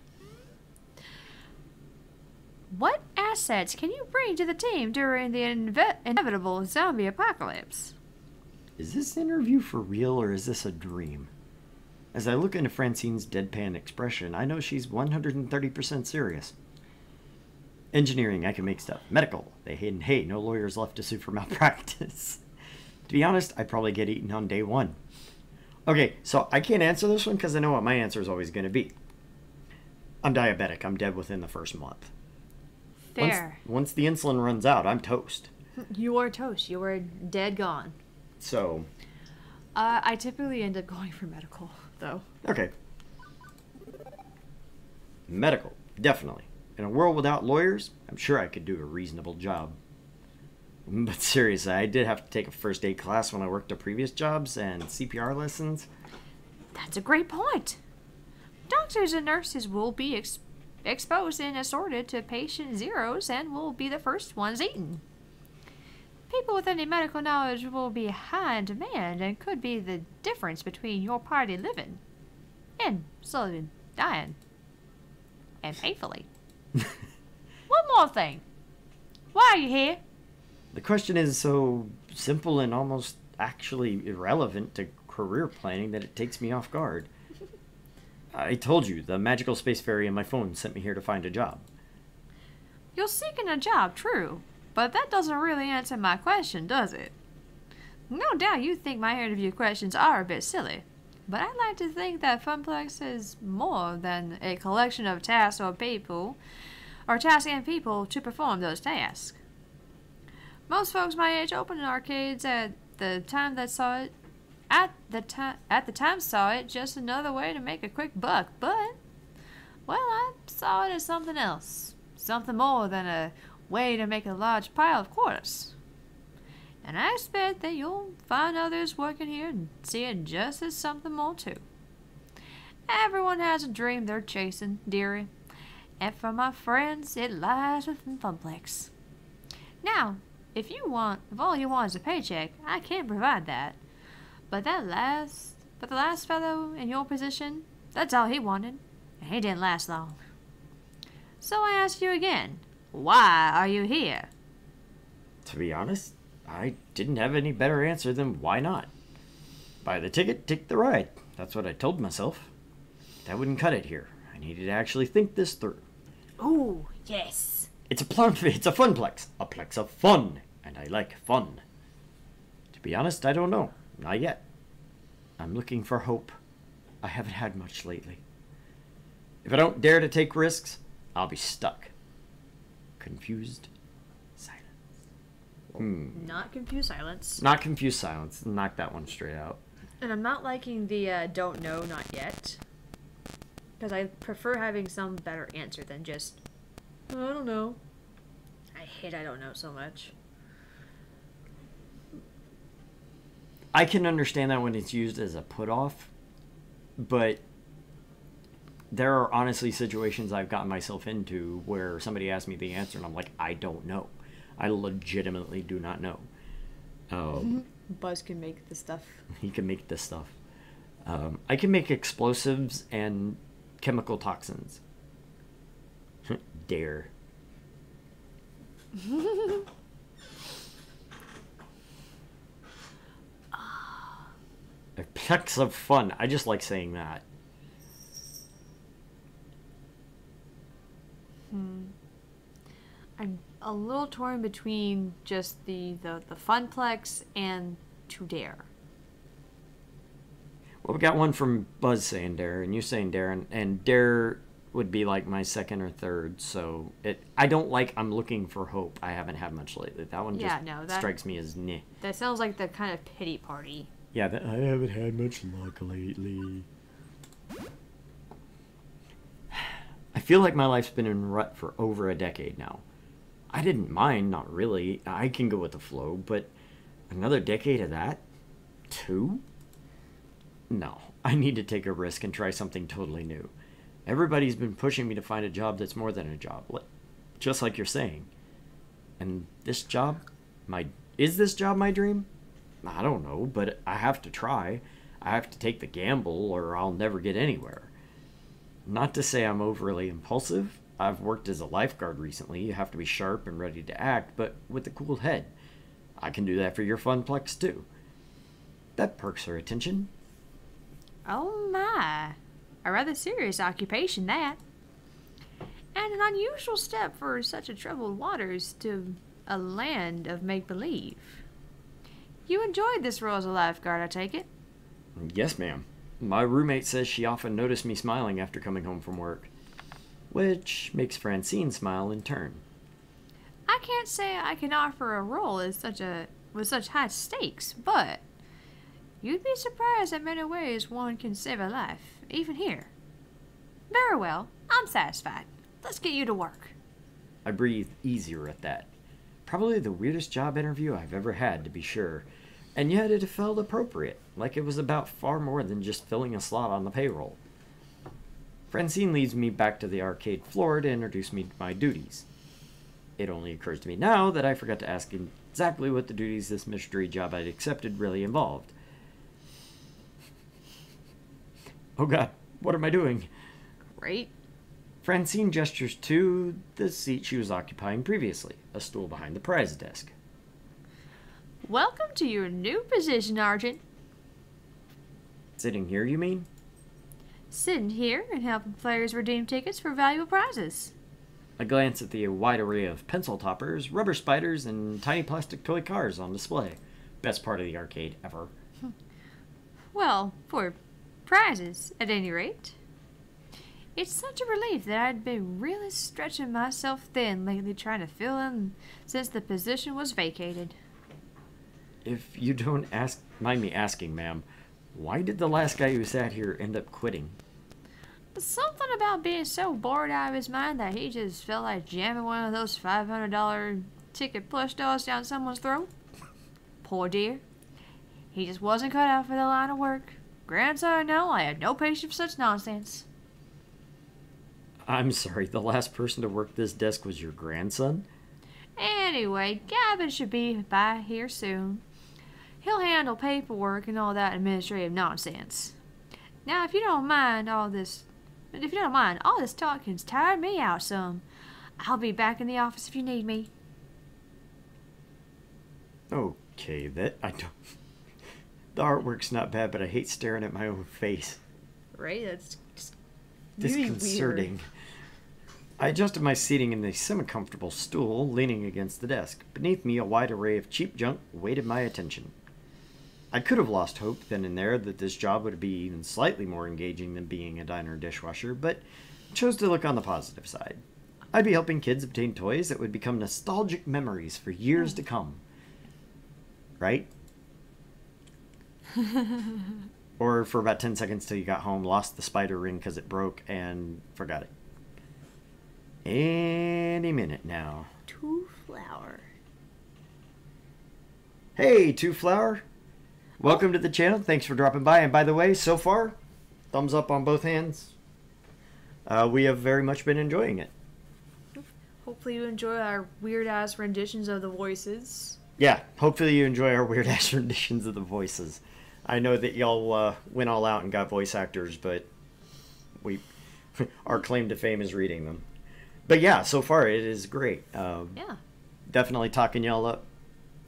Speaker 3: What assets can you bring to the team during the inevitable zombie apocalypse?
Speaker 2: Is this interview for real or is this a dream? As I look into Francine's deadpan expression, I know she's 130% serious. Engineering, I can make stuff. Medical, hey, no lawyers left to sue for malpractice. To be honest, I'd probably get eaten on day 1. Okay, so I can't answer this one because I know what my answer is always going to be. I'm diabetic. I'm dead within the first month.
Speaker 1: Fair.
Speaker 2: Once the insulin runs out, I'm toast.
Speaker 1: You are toast. You are dead gone.
Speaker 2: So...
Speaker 1: I typically end up going for medical, though.
Speaker 2: Okay. Medical, definitely. In a world without lawyers, I'm sure I could do a reasonable job. But seriously, I did have to take a first aid class when I worked at previous jobs and CPR lessons.
Speaker 3: That's a great point. Doctors and nurses will be exposed and assorted to patient zeros and will be the first ones eaten. People with any medical knowledge will be high in demand and could be the difference between your party living and slowly dying. And painfully. One more thing. Why are you here?
Speaker 2: The question is so simple and almost actually irrelevant to career planning that it takes me off guard. I told you, the magical space fairy in my phone sent me here to find a job.
Speaker 3: You're seeking a job, true. But that doesn't really answer my question, does it? No doubt you think my interview questions are a bit silly. But I like to think that Funplex is more than a collection of tasks and people to perform those tasks. Most folks my age opened arcades at the time saw it just another way to make a quick buck, but well, I saw it as something else, something more than a way to make a large pile of quarters. And I expect that you'll find others working here and see it just as something more too. Everyone has a dream they're chasing, dearie. And for my friends, it lies within Funplex. Now, if all you want is a paycheck, I can provide that. But the last fellow in your position, that's all he wanted, and he didn't last long. So I ask you again, why are you here?
Speaker 2: To be honest, I didn't have any better answer than why not. Buy the ticket, take the ride. That's what I told myself. That wouldn't cut it here. I needed to actually think this through.
Speaker 3: Ooh, yes.
Speaker 2: It's a funplex. A plex of fun. And I like fun. To be honest, I don't know. Not yet. I'm looking for hope. I haven't had much lately. If I don't dare to take risks, I'll be stuck. Confused silence.
Speaker 1: Not confused silence.
Speaker 2: Not confused silence. Knock that one straight out.
Speaker 1: And I'm not liking the don't know, not yet. Because I prefer having some better answer than just, I don't know. I hate I don't know so much.
Speaker 2: I can understand that when it's used as a put-off, but there are honestly situations I've gotten myself into where somebody asks me the answer and I'm like, I don't know. I legitimately do not know.
Speaker 1: Buzz can make the stuff.
Speaker 2: He can make this stuff. I can make explosives and chemical toxins. Dare. A plex of fun. I just like saying that.
Speaker 1: I'm a little torn between just the funplex and to dare.
Speaker 2: Well, we got one from Buzz saying dare, and you saying dare, and dare would be like my second or third. So I don't like I'm looking for hope. I haven't had much lately. That one just strikes me as meh.
Speaker 1: That sounds like the kind of pity party.
Speaker 2: Yeah, I haven't had much luck lately. I feel like my life's been in rut for over a decade now. I didn't mind, not really. I can go with the flow, but another decade of that? 2? No, I need to take a risk and try something totally new. Everybody's been pushing me to find a job that's more than a job, just like you're saying. And this job, is this job my dream? I don't know, but I have to try. I have to take the gamble or I'll never get anywhere. Not to say I'm overly impulsive. I've worked as a lifeguard recently. You have to be sharp and ready to act, but with a cool head. I can do that for your funplex too. That perks her attention.
Speaker 1: Oh my. A rather serious occupation, that. And an unusual step for such a troubled waters to a land of make-believe. You enjoyed this role as a lifeguard, I take it?
Speaker 2: Yes, ma'am. My roommate says she often noticed me smiling after coming home from work, which makes Francine smile in turn.
Speaker 1: I can't say I can offer a role with such high stakes, but you'd be surprised at many ways one can save a life, even here. Very well, I'm satisfied. Let's get you to work.
Speaker 2: I breathed easier at that. Probably the weirdest job interview I've ever had, to be sure. And yet it felt appropriate, like it was about far more than just filling a slot on the payroll. Francine leads me back to the arcade floor to introduce me to my duties. It only occurs to me now that I forgot to ask exactly what the duties this mystery job I'd accepted really involved. Oh god, what am I doing?
Speaker 1: Great.
Speaker 2: Francine gestures to the seat she was occupying previously, a stool behind the prize desk.
Speaker 1: Welcome to your new position, Argent.
Speaker 2: Sitting here, you mean?
Speaker 1: Sitting here and helping players redeem tickets for valuable prizes.
Speaker 2: I glance at the wide array of pencil toppers, rubber spiders, and tiny plastic toy cars on display. Best part of the arcade ever.
Speaker 1: Well, for prizes, at any rate. It's such a relief that I'd been really stretching myself thin lately trying to fill in since the position was vacated.
Speaker 2: If you don't mind me asking, ma'am, why did the last guy who sat here end up quitting?
Speaker 1: Something about being so bored out of his mind that he just felt like jamming one of those $500 ticket plush dolls down someone's throat.
Speaker 3: Poor dear. He just wasn't cut out for the line of work. Grandson, no, I had no patience for such nonsense.
Speaker 2: I'm sorry, the last person to work this desk was your grandson?
Speaker 3: Anyway, Gavin should be by here soon. He'll handle paperwork and all that administrative nonsense. Now, if you don't mind, all this talking's tired me out some. I'll be back in the office if you need me.
Speaker 2: Okay, I don't... The artwork's not bad, but I hate staring at my own face.
Speaker 1: Right? That's just really
Speaker 2: Disconcerting.
Speaker 1: weird.
Speaker 2: I adjusted my seating in the semi-comfortable stool, leaning against the desk. Beneath me, a wide array of cheap junk waited my attention. I could have lost hope then and there that this job would be even slightly more engaging than being a diner dishwasher, but chose to look on the positive side. I'd be helping kids obtain toys that would become nostalgic memories for years to come. Right? Or for about 10 seconds till you got home, lost the spider ring because it broke, and forgot it. Any minute now.
Speaker 1: Two flower.
Speaker 2: Hey, Two Flower. Welcome to the channel. Thanks for dropping by. And by the way, so far, thumbs up on both hands. We have very much been enjoying it.
Speaker 1: Hopefully you enjoy our weird-ass renditions of the voices.
Speaker 2: Yeah, hopefully you enjoy our weird-ass renditions of the voices. I know that y'all went all out and got voice actors, but our claim to fame is reading them. But yeah, so far it is great.
Speaker 1: Yeah.
Speaker 2: Definitely talking y'all up.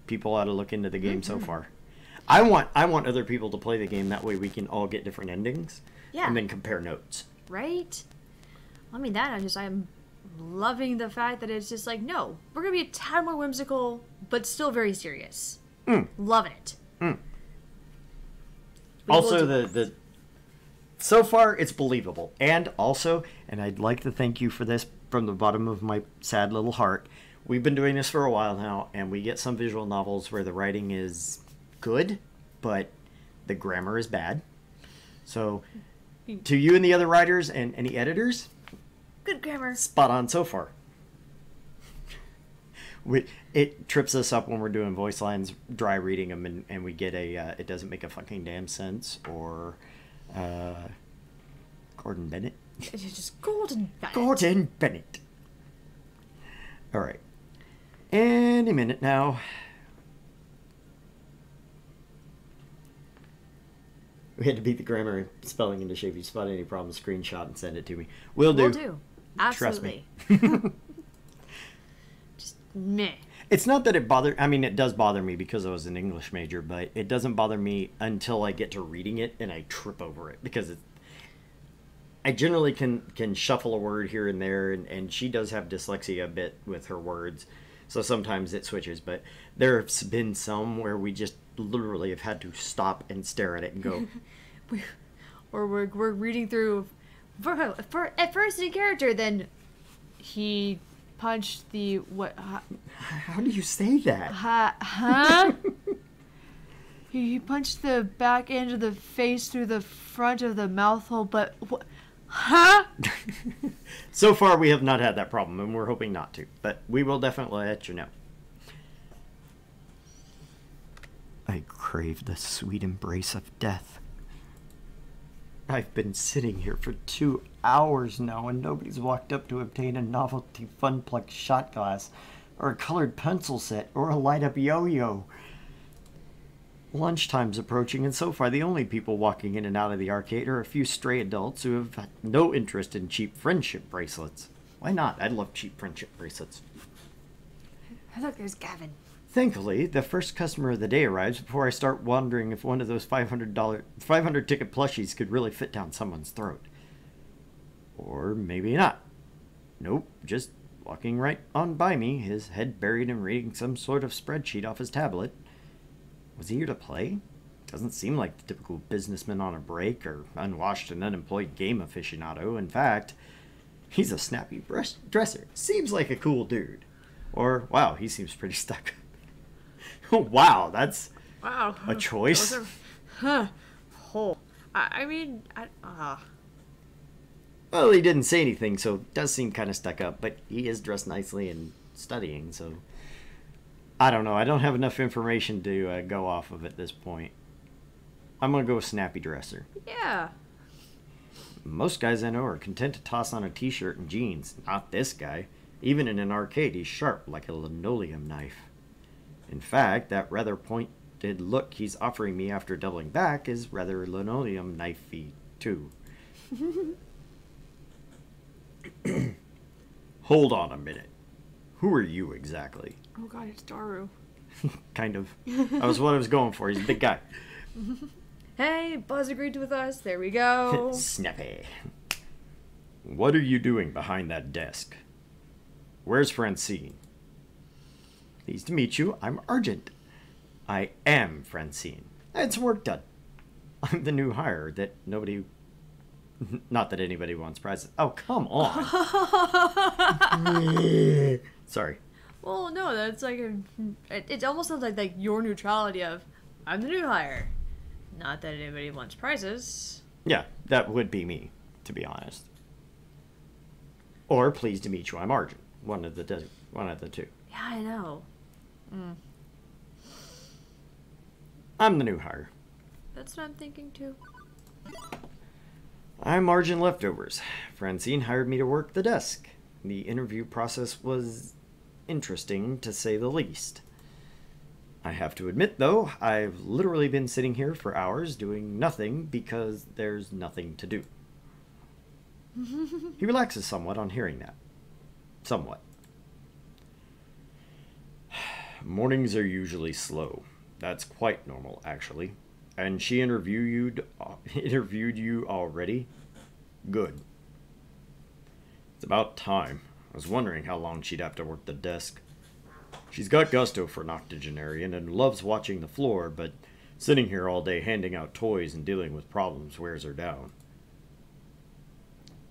Speaker 2: People ought to look into the game so far. I want other people to play the game. That way we can all get different endings.
Speaker 1: Yeah.
Speaker 2: And then compare notes.
Speaker 1: Right? I mean, I'm loving the fact that it's just like, no, we're going to be a tad more whimsical, but still very serious. Loving it. We
Speaker 2: Also,
Speaker 1: will do
Speaker 2: the so far it's believable. And also, and I'd like to thank you for this from the bottom of my sad little heart, we've been doing this for a while now, and we get some visual novels where the writing is good, but the grammar is bad. So, to you and the other writers and any editors,
Speaker 1: good grammar.
Speaker 2: spot on so far. It trips us up when we're doing voice lines, dry reading them, and we get it doesn't make a fucking damn sense, or Gordon Bennett.
Speaker 1: It's just Gordon Bennett.
Speaker 2: Gordon Bennett. All right. Any minute now. We had to beat the grammar and spelling into shape. If you spot any problem, screenshot and send it to me. Will do.
Speaker 1: Will do. Absolutely.
Speaker 2: Trust me.
Speaker 1: Just meh.
Speaker 2: It's not that it does bother me because I was an English major, but it doesn't bother me until I get to reading it and I trip over it because I generally can shuffle a word here and there, and she does have dyslexia a bit with her words, so sometimes it switches, but there's been some where we just literally have had to stop and stare at it and go.
Speaker 1: We're reading through, for at first in character, then he punched the, what,
Speaker 2: How do you say that?
Speaker 1: huh? He punched the back end of the face through the front of the mouth hole, but what? Huh?
Speaker 2: So far, we have not had that problem, and we're hoping not to. But we will definitely let you know. I crave the sweet embrace of death. I've been sitting here for 2 hours now, and nobody's walked up to obtain a novelty Funplex shot glass, or a colored pencil set, or a light-up yo-yo. Lunchtime's approaching, and so far the only people walking in and out of the arcade are a few stray adults who have no interest in cheap friendship bracelets. Why not? I'd love cheap friendship bracelets.
Speaker 1: Look, there's Gavin.
Speaker 2: Thankfully, the first customer of the day arrives before I start wondering if one of those $500 ticket plushies could really fit down someone's throat. Or maybe not. Nope, just walking right on by me, his head buried in reading some sort of spreadsheet off his tablet. Was he here to play? Doesn't seem like the typical businessman on a break or unwashed and unemployed game aficionado. In fact, he's a snappy dresser. Seems like a cool dude. Or, wow, he seems pretty stuck up. Wow, that's
Speaker 1: Wow.
Speaker 2: a choice. Well, he didn't say anything, so it does seem kind of stuck up, but he is dressed nicely and studying, so... I don't know. I don't have enough information to go off of at this point. I'm going to go with snappy dresser.
Speaker 1: Yeah.
Speaker 2: Most guys I know are content to toss on a t-shirt and jeans. Not this guy. Even in an arcade, he's sharp like a linoleum knife. In fact, that rather pointed look he's offering me after doubling back is rather linoleum knifey, too. Hold on a minute. Who are you exactly?
Speaker 1: Oh god, it's Daru.
Speaker 2: Kind of. That was what I was going for. He's a big guy.
Speaker 1: Hey, Buzz agreed with us. There we go.
Speaker 2: Snappy. What are you doing behind that desk? Where's Francine? Pleased to meet you. I'm Argent. I am Francine. I had some work done. I'm the new hire that nobody... Not that anybody wants prizes. Oh, come on. Sorry.
Speaker 1: Well, no, that's like it almost sounds like your neutrality of I'm the new hire. Not that anybody wants prizes.
Speaker 2: Yeah, that would be me, to be honest. Or pleased to meet you. I'm Argent. One of the two.
Speaker 1: Yeah, I know.
Speaker 2: I'm the new hire.
Speaker 1: That's what I'm thinking too.
Speaker 2: I'm Argent Leftovers. Francine hired me to work the desk. The interview process was interesting, to say the least. I have to admit, though, I've literally been sitting here for hours doing nothing because there's nothing to do. He relaxes somewhat on hearing that. Somewhat. Mornings are usually slow. That's quite normal, actually. And she interviewed you already? Good. It's about time. I was wondering how long she'd have to work the desk. She's got gusto for an octogenarian and loves watching the floor, but sitting here all day handing out toys and dealing with problems wears her down.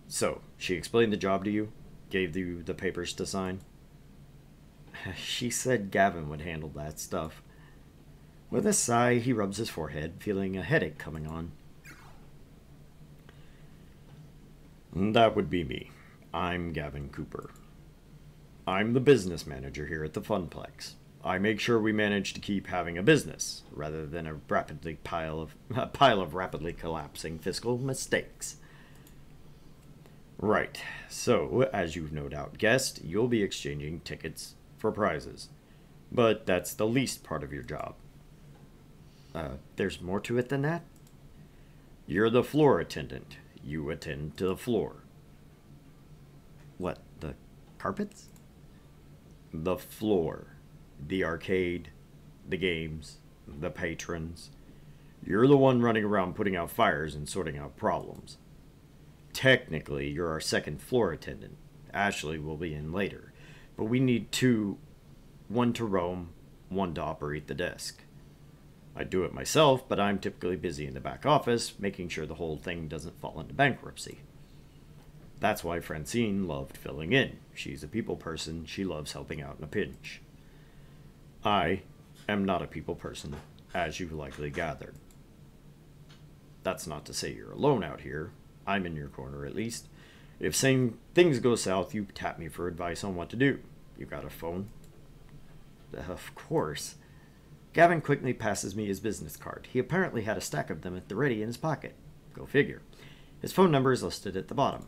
Speaker 2: So, she explained the job to you? Gave you the papers to sign? She said Gavin would handle that stuff. With a sigh, he rubs his forehead, feeling a headache coming on. That would be me. I'm Gavin Cooper. I'm the business manager here at the Funplex. I make sure we manage to keep having a business, rather than a pile of rapidly collapsing fiscal mistakes. Right, so, as you've no doubt guessed, you'll be exchanging tickets for prizes. But that's the least part of your job. There's more to it than that? You're the floor attendant. You attend to the floor. What, the carpets? The floor. The arcade. The games. The patrons. You're the one running around putting out fires and sorting out problems. Technically, you're our second floor attendant. Ashley will be in later. But we need two. One to roam, one to operate the desk. I do it myself, but I'm typically busy in the back office, making sure the whole thing doesn't fall into bankruptcy. That's why Francine loved filling in. She's a people person. She loves helping out in a pinch. I am not a people person, as you've likely gathered. That's not to say you're alone out here. I'm in your corner, at least. If things go south, you tap me for advice on what to do. You got a phone? Of course. Gavin quickly passes me his business card. He apparently had a stack of them at the ready in his pocket. Go figure. His phone number is listed at the bottom.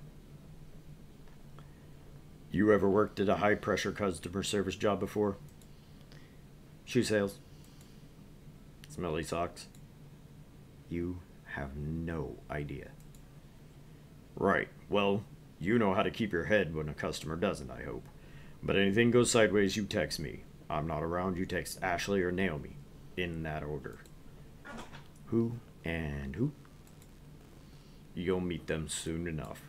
Speaker 2: You ever worked at a high-pressure customer service job before? Shoe sales. Smelly socks. You have no idea. Right. Well, you know how to keep your head when a customer doesn't, I hope. But anything goes sideways, you text me. I'm not around, you text Ashley or Naomi. In that order. Who and who? You'll meet them soon enough.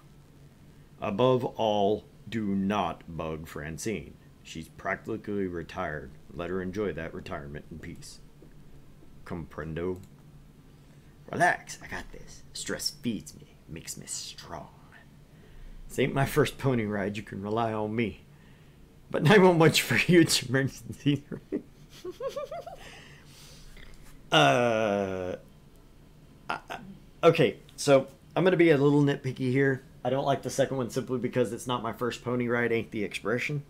Speaker 2: Above all, do not bug Francine. She's practically retired. Let her enjoy that retirement in peace. Comprendo? Relax, I got this. Stress feeds me, makes me strong. This ain't my first pony ride, you can rely on me. But 911's for huge emergencies. Okay, so I'm going to be a little nitpicky here. I don't like the second one simply because it's not my first pony ride, ain't the expression.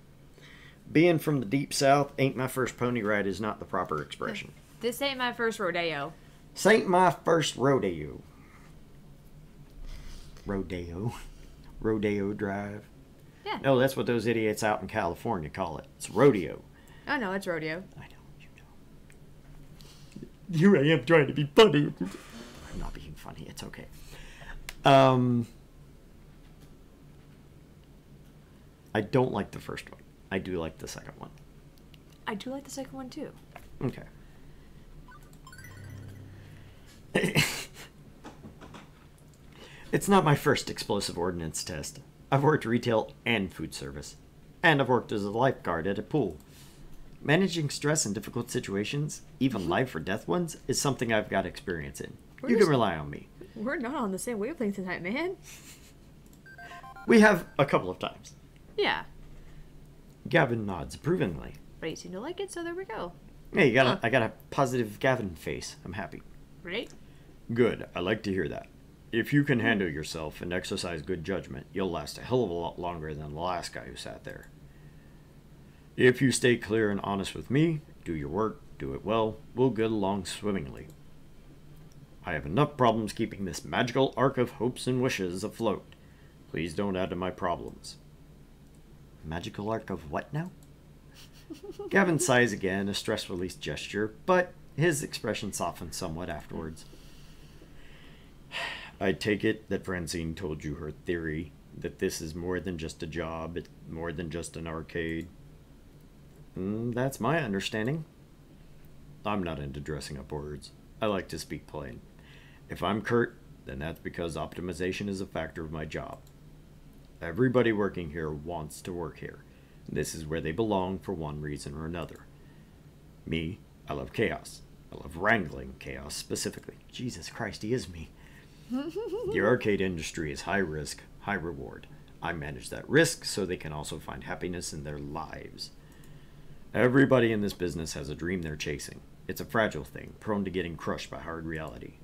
Speaker 2: being from the deep south, ain't my first pony ride is not the proper expression.
Speaker 1: This ain't my first rodeo.
Speaker 2: This ain't my first rodeo. Rodeo Drive.
Speaker 1: Yeah.
Speaker 2: No, that's what those idiots out in California call it. It's rodeo.
Speaker 1: Oh no, it's rodeo.
Speaker 2: I know, you know. Here I am trying to be funny. I'm not being funny. It's okay. I don't like the first one. I do like the second one.
Speaker 1: I do like the second one too.
Speaker 2: Okay. It's not my first explosive ordnance test. I've worked retail and food service. And I've worked as a lifeguard at a pool. Managing stress in difficult situations, even life or death ones, is something I've got experience in. You can rely on me.
Speaker 1: We're not on the same wavelength tonight, man.
Speaker 2: We have a couple of times.
Speaker 1: Yeah.
Speaker 2: Gavin nods approvingly.
Speaker 1: But you seem to like it, so there we go.
Speaker 2: Hey, I got a positive Gavin face. I'm happy.
Speaker 1: Right?
Speaker 2: Good. I like to hear that. If you can handle yourself and exercise good judgment, you'll last a hell of a lot longer than the last guy who sat there. If you stay clear and honest with me, do your work, do it well, we'll get along swimmingly. I have enough problems keeping this magical ark of hopes and wishes afloat. Please don't add to my problems. Magical ark of what now? Gavin sighs again, a stress-release gesture, but his expression softens somewhat afterwards. I take it that Francine told you her theory, that this is more than just a job, it's more than just an arcade. That's my understanding. I'm not into dressing up words. I like to speak plain. If I'm curt, then that's because optimization is a factor of my job. Everybody working here wants to work here. This is where they belong for one reason or another. Me, I love chaos. I love wrangling chaos specifically. Jesus Christ, he is me. The arcade industry is high risk, high reward. I manage that risk so they can also find happiness in their lives. Everybody in this business has a dream they're chasing. It's a fragile thing, prone to getting crushed by hard reality.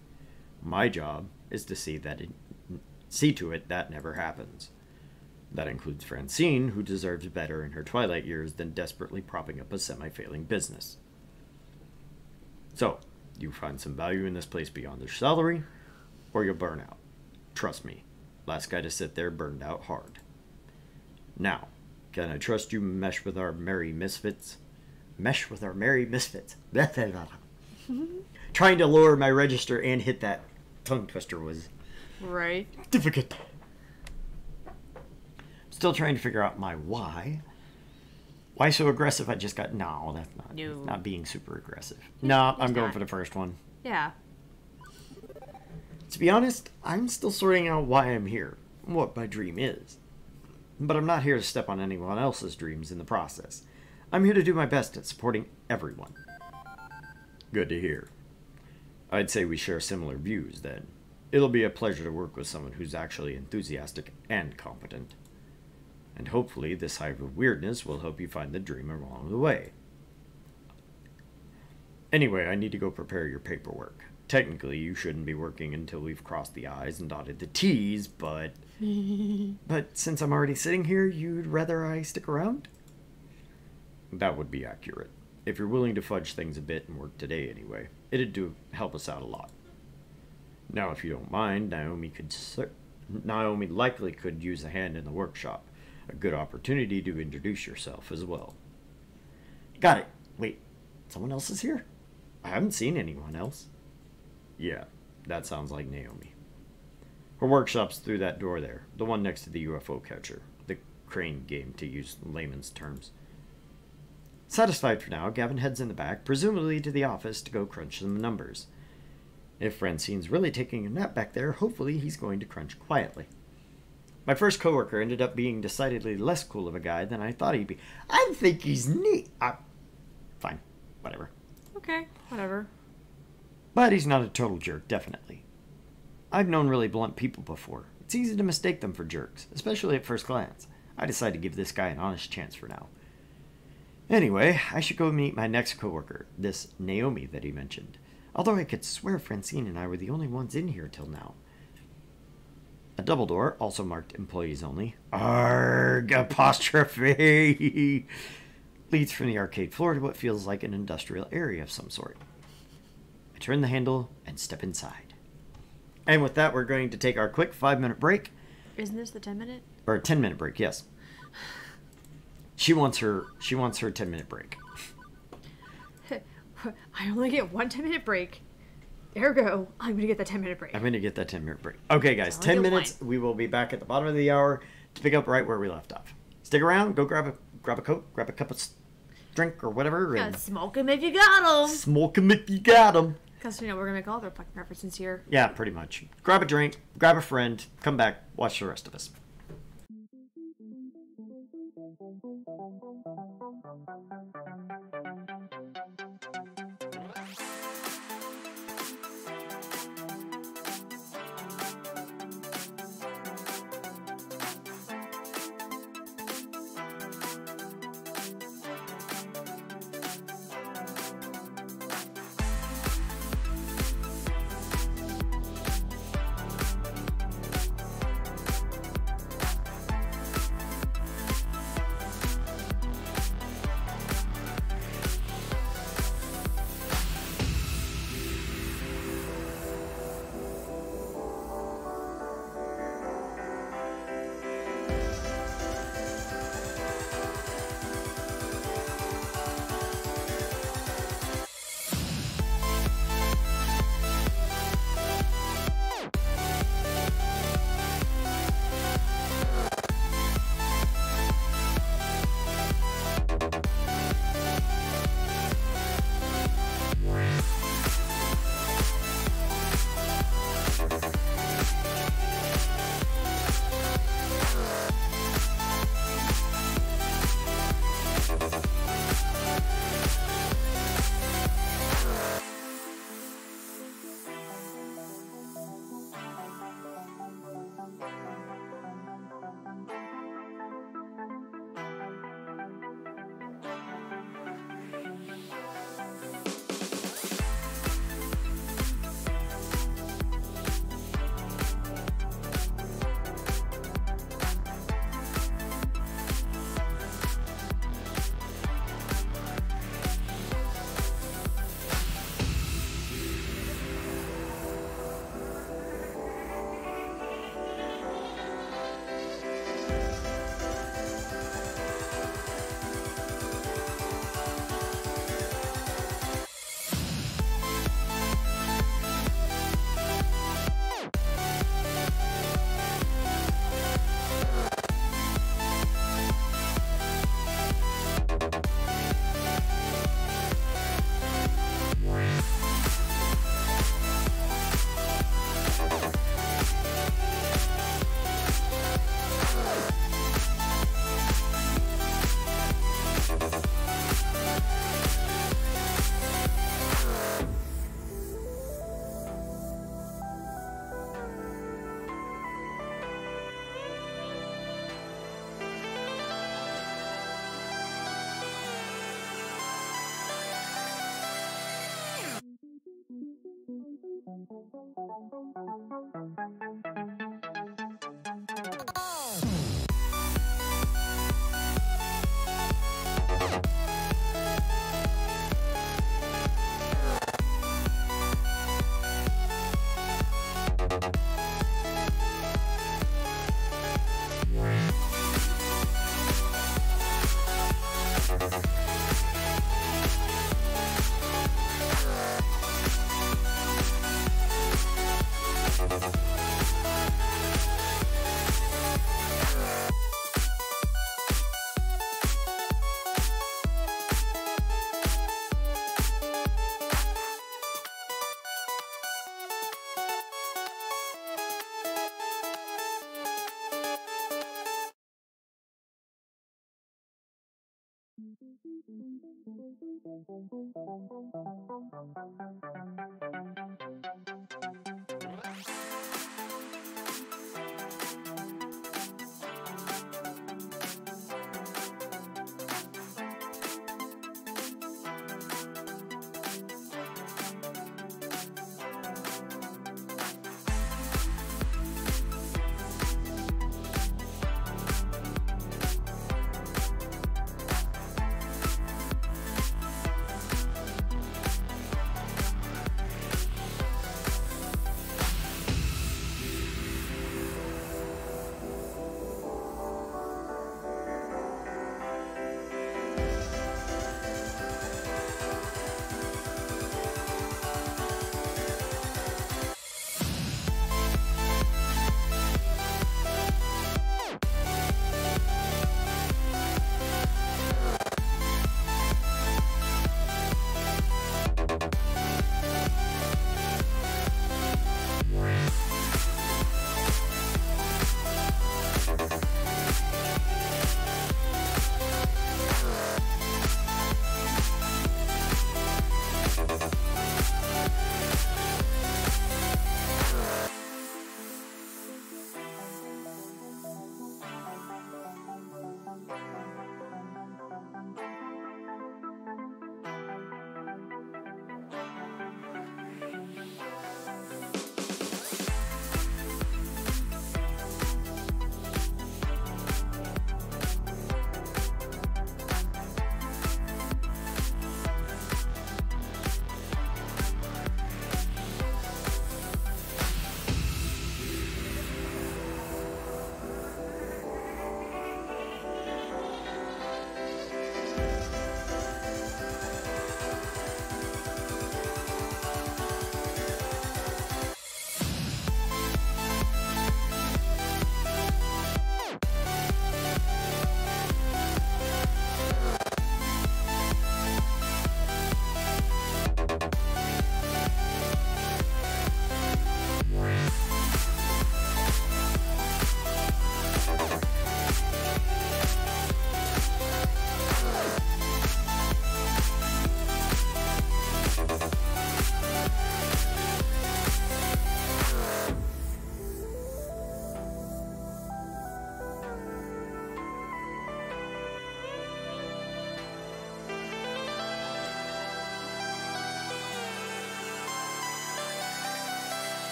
Speaker 2: My job is to see to it that never happens. That includes Francine, who deserves better in her twilight years than desperately propping up a semi-failing business. So, you find some value in this place beyond their salary, or you'll burn out. Trust me, last guy to sit there burned out hard. Now, can I trust you mesh with our merry misfits? Mesh with our merry misfits. Trying to lower my register and hit that tongue twister was
Speaker 1: Right.
Speaker 2: difficult. Still trying to figure out my why. Why so aggressive? I just got... No, that's not...
Speaker 1: No.
Speaker 2: Not being super aggressive. No, I'm going
Speaker 1: not.
Speaker 2: for the first one.
Speaker 1: Yeah.
Speaker 2: To be honest, I'm still sorting out why I'm here, what my dream is. But I'm not here to step on anyone else's dreams in the process. I'm here to do my best at supporting everyone. Good to hear. I'd say we share similar views, then. It'll be a pleasure to work with someone who's actually enthusiastic and competent. And hopefully this hive of weirdness will help you find the dream along the way. Anyway, I need to go prepare your paperwork. Technically, you shouldn't be working until we've crossed the I's and dotted the T's, but... But since I'm already sitting here, you'd rather I stick around? That would be accurate. If you're willing to fudge things a bit and work today anyway, it'd help us out a lot. Now, if you don't mind, Naomi likely could use a hand in the workshop. A good opportunity to introduce yourself as well. Got it. Wait, someone else is here? I haven't seen anyone else. Yeah, that sounds like Naomi. Her workshop's through that door there, the one next to the UFO catcher, the crane game to use layman's terms. Satisfied for now, Gavin heads in the back, presumably to the office to go crunch some numbers. If Francine's really taking a nap back there, hopefully he's going to crunch quietly. My first coworker ended up being decidedly less cool of a guy than I thought he'd be. I think he's neat. Fine, whatever.
Speaker 1: Okay, whatever.
Speaker 2: But he's not a total jerk, definitely. I've known really blunt people before. It's easy to mistake them for jerks, especially at first glance. I decided to give this guy an honest chance for now. Anyway, I should go meet my next coworker, this Naomi that he mentioned. Although I could swear Francine and I were the only ones in here till now. A double door, also marked employees only. Arg! Apostrophe! leads from the arcade floor to what feels like an industrial area of some sort. I turn the handle and step inside. And with that, we're going to take our quick 5-minute break.
Speaker 1: Isn't this the 10-minute?
Speaker 2: Or a 10-minute break, yes. She wants her 10-minute break.
Speaker 1: I only get one 10-minute break. Ergo, I'm going to get the 10-minute break.
Speaker 2: I'm going to get that 10-minute break. Okay, guys,
Speaker 1: I'll
Speaker 2: 10
Speaker 1: get
Speaker 2: minutes. We will be back at the bottom of the hour to pick up right where we left off. Stick around. Go grab a Coke, grab a cup of drink or whatever.
Speaker 1: Yeah,
Speaker 2: And
Speaker 1: smoke 'em if you got 'em.
Speaker 2: smoke 'em if you got 'em.
Speaker 1: Because, we're going to make all their fucking references here.
Speaker 2: Yeah, pretty much. Grab a drink, grab a friend, come back, watch the rest of us.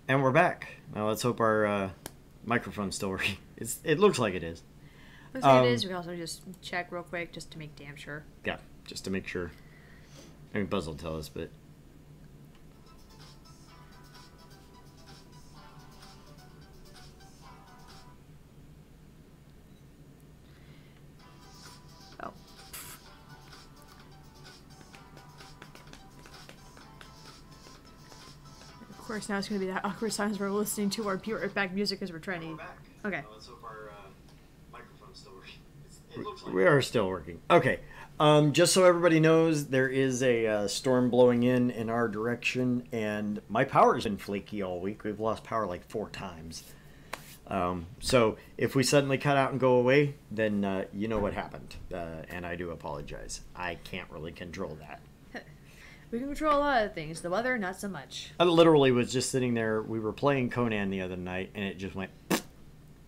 Speaker 2: And we're back. Now let's hope our microphone's still working. It looks like it is.
Speaker 1: Looks like it is. We also just check real quick just to make damn sure.
Speaker 2: Yeah, just to make sure. I mean, Buzz will tell us, but...
Speaker 1: Oh. Of course, now it's going to be that awkward silence where we're listening to our Be Right Back music as we're trying to... Okay.
Speaker 2: Let's hope our microphone's still working. It looks like we are still working. Okay. Just so everybody knows, there is a storm blowing in our direction, and my power's been flaky all week. We've lost power like 4 times. So if we suddenly cut out and go away, then you know what happened, and I do apologize. I can't really control that.
Speaker 1: We can control a lot of things. The weather, not so much.
Speaker 2: I literally was just sitting there. We were playing Conan the other night, and it just went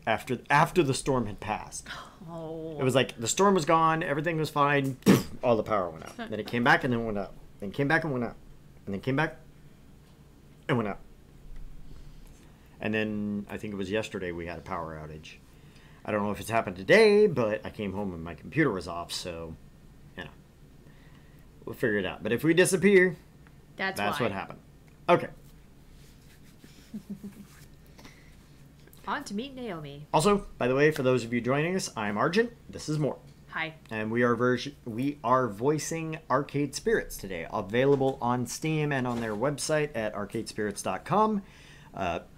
Speaker 2: after the storm had passed.
Speaker 1: Oh.
Speaker 2: It was like the storm was gone, everything was fine, all the power went out. Then it came back and then went up. Then came back and went out. And then came back and went out. And then I think it was yesterday we had a power outage. I don't know if it's happened today, but I came home and my computer was off, so you know. We'll figure it out. But if we disappear, that's
Speaker 1: why.
Speaker 2: what happened. Okay.
Speaker 1: On to meet Naomi.
Speaker 2: Also, by the way, for those of you joining us, I'm Argent. This is Mort.
Speaker 1: Hi.
Speaker 2: And we are voicing Arcade Spirits today, available on Steam and on their website at arcadespirits.com.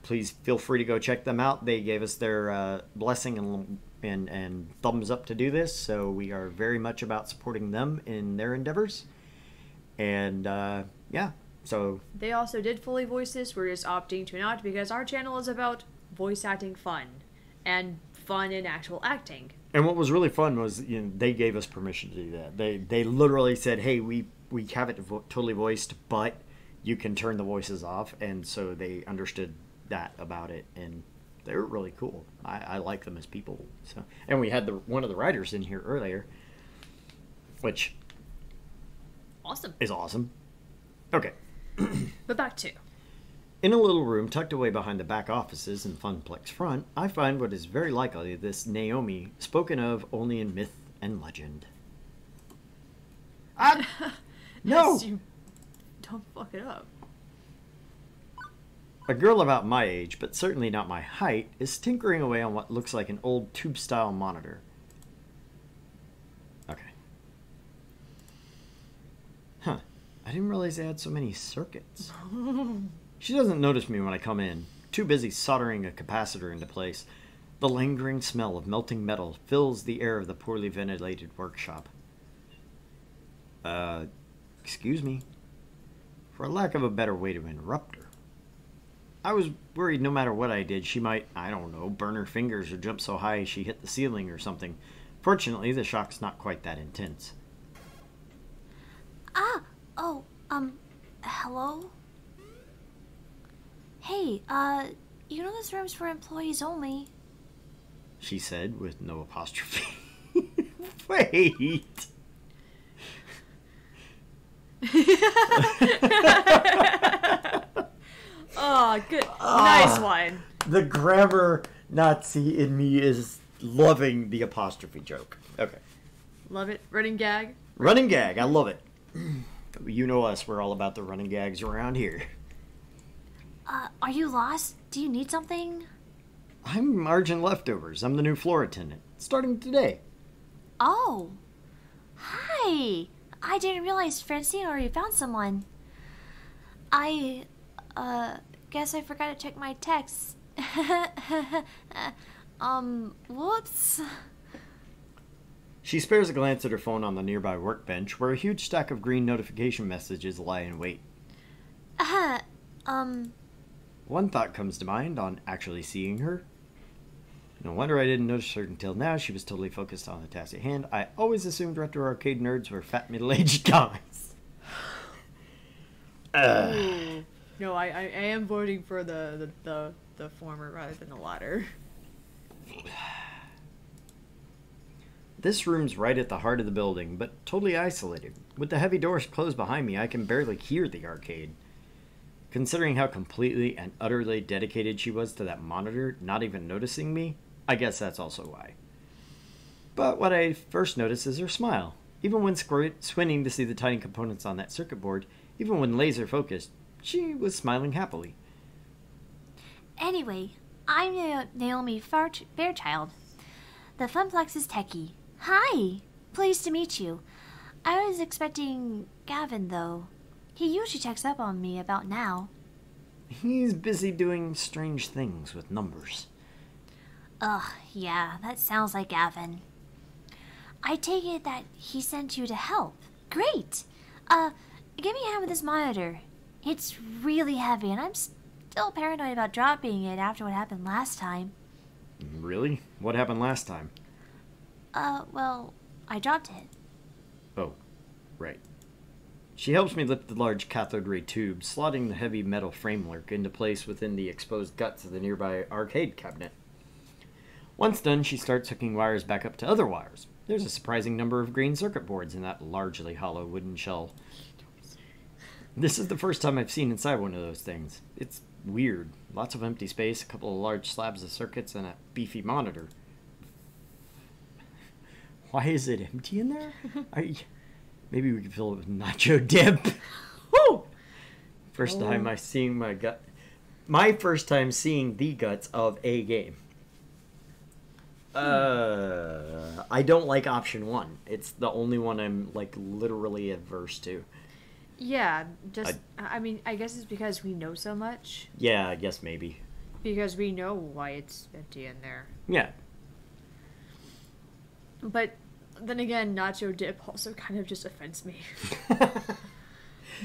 Speaker 2: Please feel free to go check them out. They gave us their blessing and thumbs up to do this, so we are very much about supporting them in their endeavors. And yeah, so
Speaker 1: They also did fully voice this. We're just opting to not because our channel is about voice acting fun and fun in actual acting.
Speaker 2: and what was really fun was, you know, they gave us permission to do that. They literally said, "Hey, we have it totally voiced, but you can turn the voices off," and so they understood that about it, and they were really cool. I like them as people. So, and we had one of the writers in here earlier, which
Speaker 1: Awesome.
Speaker 2: is awesome. Okay.
Speaker 1: But back to.
Speaker 2: In a little room tucked away behind the back offices in Funplex Front, I find what is very likely this Naomi, spoken of only in myth and legend. No!
Speaker 1: Yes, you don't fuck it up.
Speaker 2: A girl about my age, but certainly not my height, is tinkering away on what looks like an old tube-style monitor. Okay. Huh. I didn't realize they had so many circuits. She doesn't notice me when I come in, too busy soldering a capacitor into place. The lingering smell of melting metal fills the air of the poorly ventilated workshop. Excuse me. For lack of a better way to interrupt her. I was worried no matter what I did, she might, I don't know, burn her fingers or jump so high she hit the ceiling or something. Fortunately, the shock's not quite that intense.
Speaker 3: Hello? Hey, you know this room's for employees only.
Speaker 2: She said with no apostrophe. Wait!
Speaker 1: Oh, good. Nice one.
Speaker 2: The grammar Nazi in me is loving the apostrophe joke. Okay.
Speaker 1: Love it. Running gag.
Speaker 2: Running gag, I love it. You know us, we're all about the running gags around here.
Speaker 3: Are you lost? Do you need something?
Speaker 2: I'm Margin Leftovers. I'm the new floor attendant. Starting today.
Speaker 3: Oh. Hi. I didn't realize Francine already found someone. I, guess I forgot to check my texts. Whoops.
Speaker 2: She spares a glance at her phone on the nearby workbench, where a huge stack of green notification messages lie in wait. One thought comes to mind on actually seeing her. No wonder I didn't notice her until now. She was totally focused on the task at hand. I always assumed retro arcade nerds were fat middle-aged guys.
Speaker 1: Ooh. No, I am voting for the former rather than the latter.
Speaker 2: This room's right at the heart of the building, but totally isolated. With the heavy doors closed behind me, I can barely hear the arcade. Considering how completely and utterly dedicated she was to that monitor, not even noticing me, I guess that's also why. But what I first noticed is her smile. Even when squinting to see the tiny components on that circuit board, even when laser focused, she was smiling happily.
Speaker 3: Anyway, I'm Naomi Fairchild, the Funplex's techie. Hi! Pleased to meet you. I was expecting Gavin, though. He usually checks up on me about now.
Speaker 2: He's busy doing strange things with numbers.
Speaker 3: Ugh, yeah, that sounds like Gavin. I take it that he sent you to help. Great! Give me a hand with this monitor. It's really heavy, and I'm still paranoid about dropping it after what happened last time.
Speaker 2: Really? What happened last time?
Speaker 3: Well, I dropped it.
Speaker 2: Oh, right. She helps me lift the large cathode ray tube, slotting the heavy metal framework into place within the exposed guts of the nearby arcade cabinet. Once done, she starts hooking wires back up to other wires. There's a surprising number of green circuit boards in that largely hollow wooden shell. This is the first time I've seen inside one of those things. It's weird. Lots of empty space, a couple of large slabs of circuits, and a beefy monitor. Why is it empty in there? Maybe we could fill it with nacho dip. Woo! First time I seeing my gut. My first time seeing the guts of a game. I don't like option 1. It's the only one I'm like literally averse to.
Speaker 1: Yeah, I mean, I guess it's because we know so much.
Speaker 2: Yeah, I guess maybe.
Speaker 1: Because we know why it's empty in there.
Speaker 2: Yeah.
Speaker 1: But then again, nacho dip also kind of just offends me.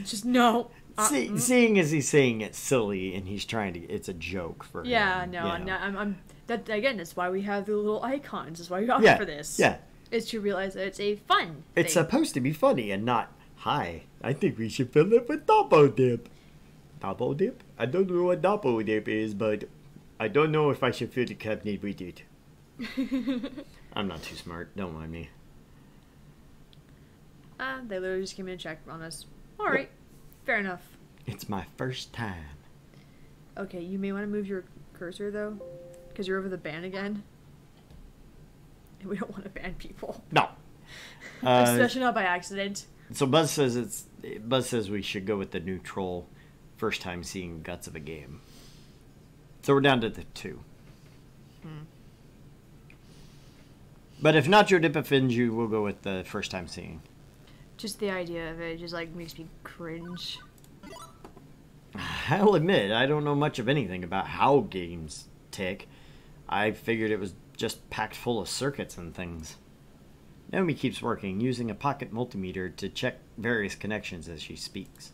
Speaker 1: Just no.
Speaker 2: Seeing as he's saying it's silly and he's trying to, it's a joke for him.
Speaker 1: No, I'm that again. That's why we have the little icons. That's why we opt for this.
Speaker 2: Yeah.
Speaker 1: Is to realize that it's a fun.
Speaker 2: It's
Speaker 1: thing.
Speaker 2: supposed to be funny and not. Hi, I think we should fill it with double dip. Double dip? I don't know what double dip is, but I don't know if I should fill the cabinet with it. I'm not too smart. Don't mind me.
Speaker 1: They literally just came in and checked on us. Alright, fair enough.
Speaker 2: It's my first time.
Speaker 1: Okay, you may want to move your cursor, though, because you're over the ban again. And we don't want to ban people.
Speaker 2: No.
Speaker 1: Especially not by accident.
Speaker 2: So Buzz says we should go with the neutral first time seeing guts of a game. So we're down to the 2. But if Nacho Dip offends you, we'll go with the first time seeing.
Speaker 1: Just the idea of it just like makes me cringe.
Speaker 2: I'll admit, I don't know much of anything about how games tick. I figured it was just packed full of circuits and things. Naomi keeps working, using a pocket multimeter to check various connections as she speaks.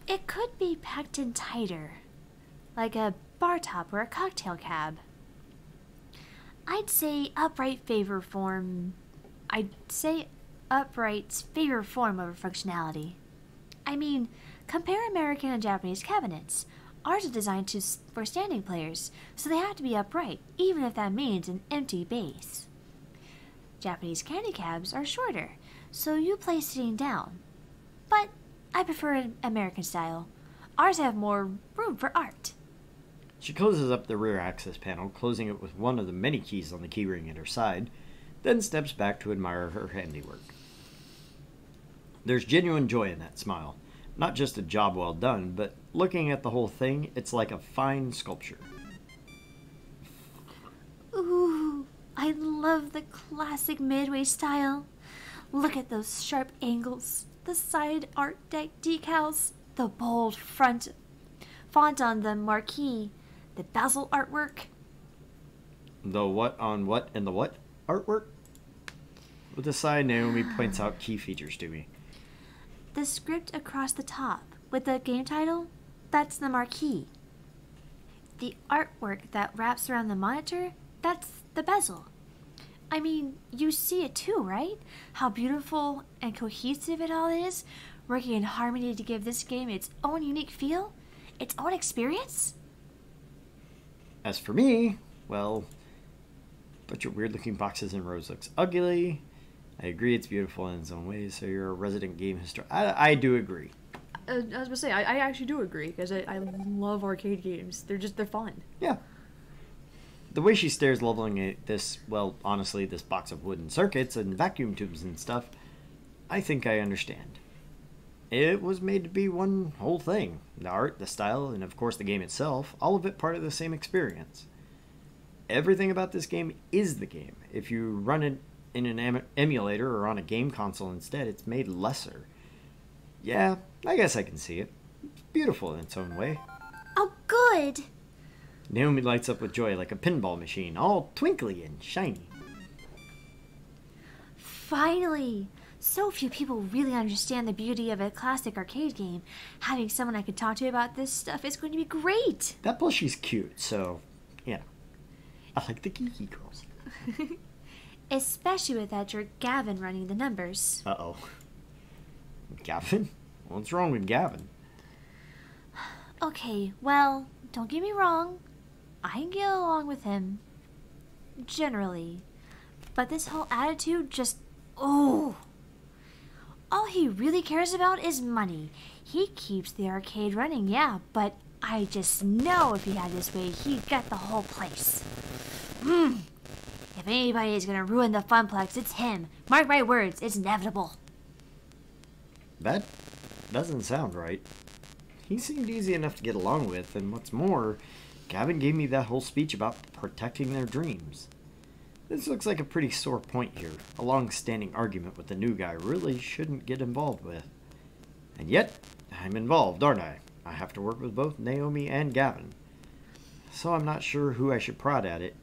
Speaker 3: It could be packed in tighter, like a bar top or a cocktail cab. I'd say upright's favor form over functionality. I mean, compare American and Japanese cabinets. Ours are designed for standing players, so they have to be upright, even if that means an empty base. Japanese candy cabs are shorter, so you play sitting down. But I prefer American style. Ours have more room for art.
Speaker 2: She closes up the rear access panel, closing it with one of the many keys on the keyring at her side, then steps back to admire her handiwork. There's genuine joy in that smile. Not just a job well done, but looking at the whole thing, it's like a fine sculpture.
Speaker 3: Ooh, I love the classic Midway style. Look at those sharp angles, the side art deck decals, the bold front font on the marquee, the bezel artwork.
Speaker 2: The what on what and the what artwork? With a sigh, Naomi points out key features to me.
Speaker 3: The script across the top, with the game title, that's the marquee. The artwork that wraps around the monitor, that's the bezel. I mean, you see it too, right? How beautiful and cohesive it all is, working in harmony to give this game its own unique feel, its own experience.
Speaker 2: As for me, well, but your weird-looking boxes and rows looks ugly. I agree it's beautiful in its own way, so you're a resident game historian. I do agree.
Speaker 1: I was going to say, I actually do agree, because I love arcade games. They're fun.
Speaker 2: Yeah. The way she stares leveling at this, well, honestly, this box of wooden circuits and vacuum tubes and stuff, I think I understand. It was made to be one whole thing. The art, the style, and of course the game itself, all of it part of the same experience. Everything about this game is the game. If you run it in an emulator or on a game console instead, it's made lesser. Yeah, I guess I can see it. It's beautiful in its own way.
Speaker 3: Oh, good!
Speaker 2: Naomi lights up with joy like a pinball machine, all twinkly and shiny.
Speaker 3: Finally! So few people really understand the beauty of a classic arcade game. Having someone I can talk to about this stuff is going to be great.
Speaker 2: That plushie's cute, so, yeah. I like the geeky girls.
Speaker 3: Especially with that jerk Gavin running the numbers.
Speaker 2: Uh-oh. Gavin? What's wrong with Gavin?
Speaker 3: Okay, well, don't get me wrong. I can get along with him. Generally. But this whole attitude just... oh! All he really cares about is money. He keeps the arcade running, yeah, but I just know if he had his way, he'd get the whole place. If anybody is gonna ruin the Funplex, it's him. Mark my words, it's inevitable.
Speaker 2: That doesn't sound right. He seemed easy enough to get along with, and what's more, Gavin gave me that whole speech about protecting their dreams. This looks like a pretty sore point here. A long-standing argument with the new guy really shouldn't get involved with. And yet, I'm involved, aren't I? I have to work with both Naomi and Gavin. So I'm not sure who I should prod at it.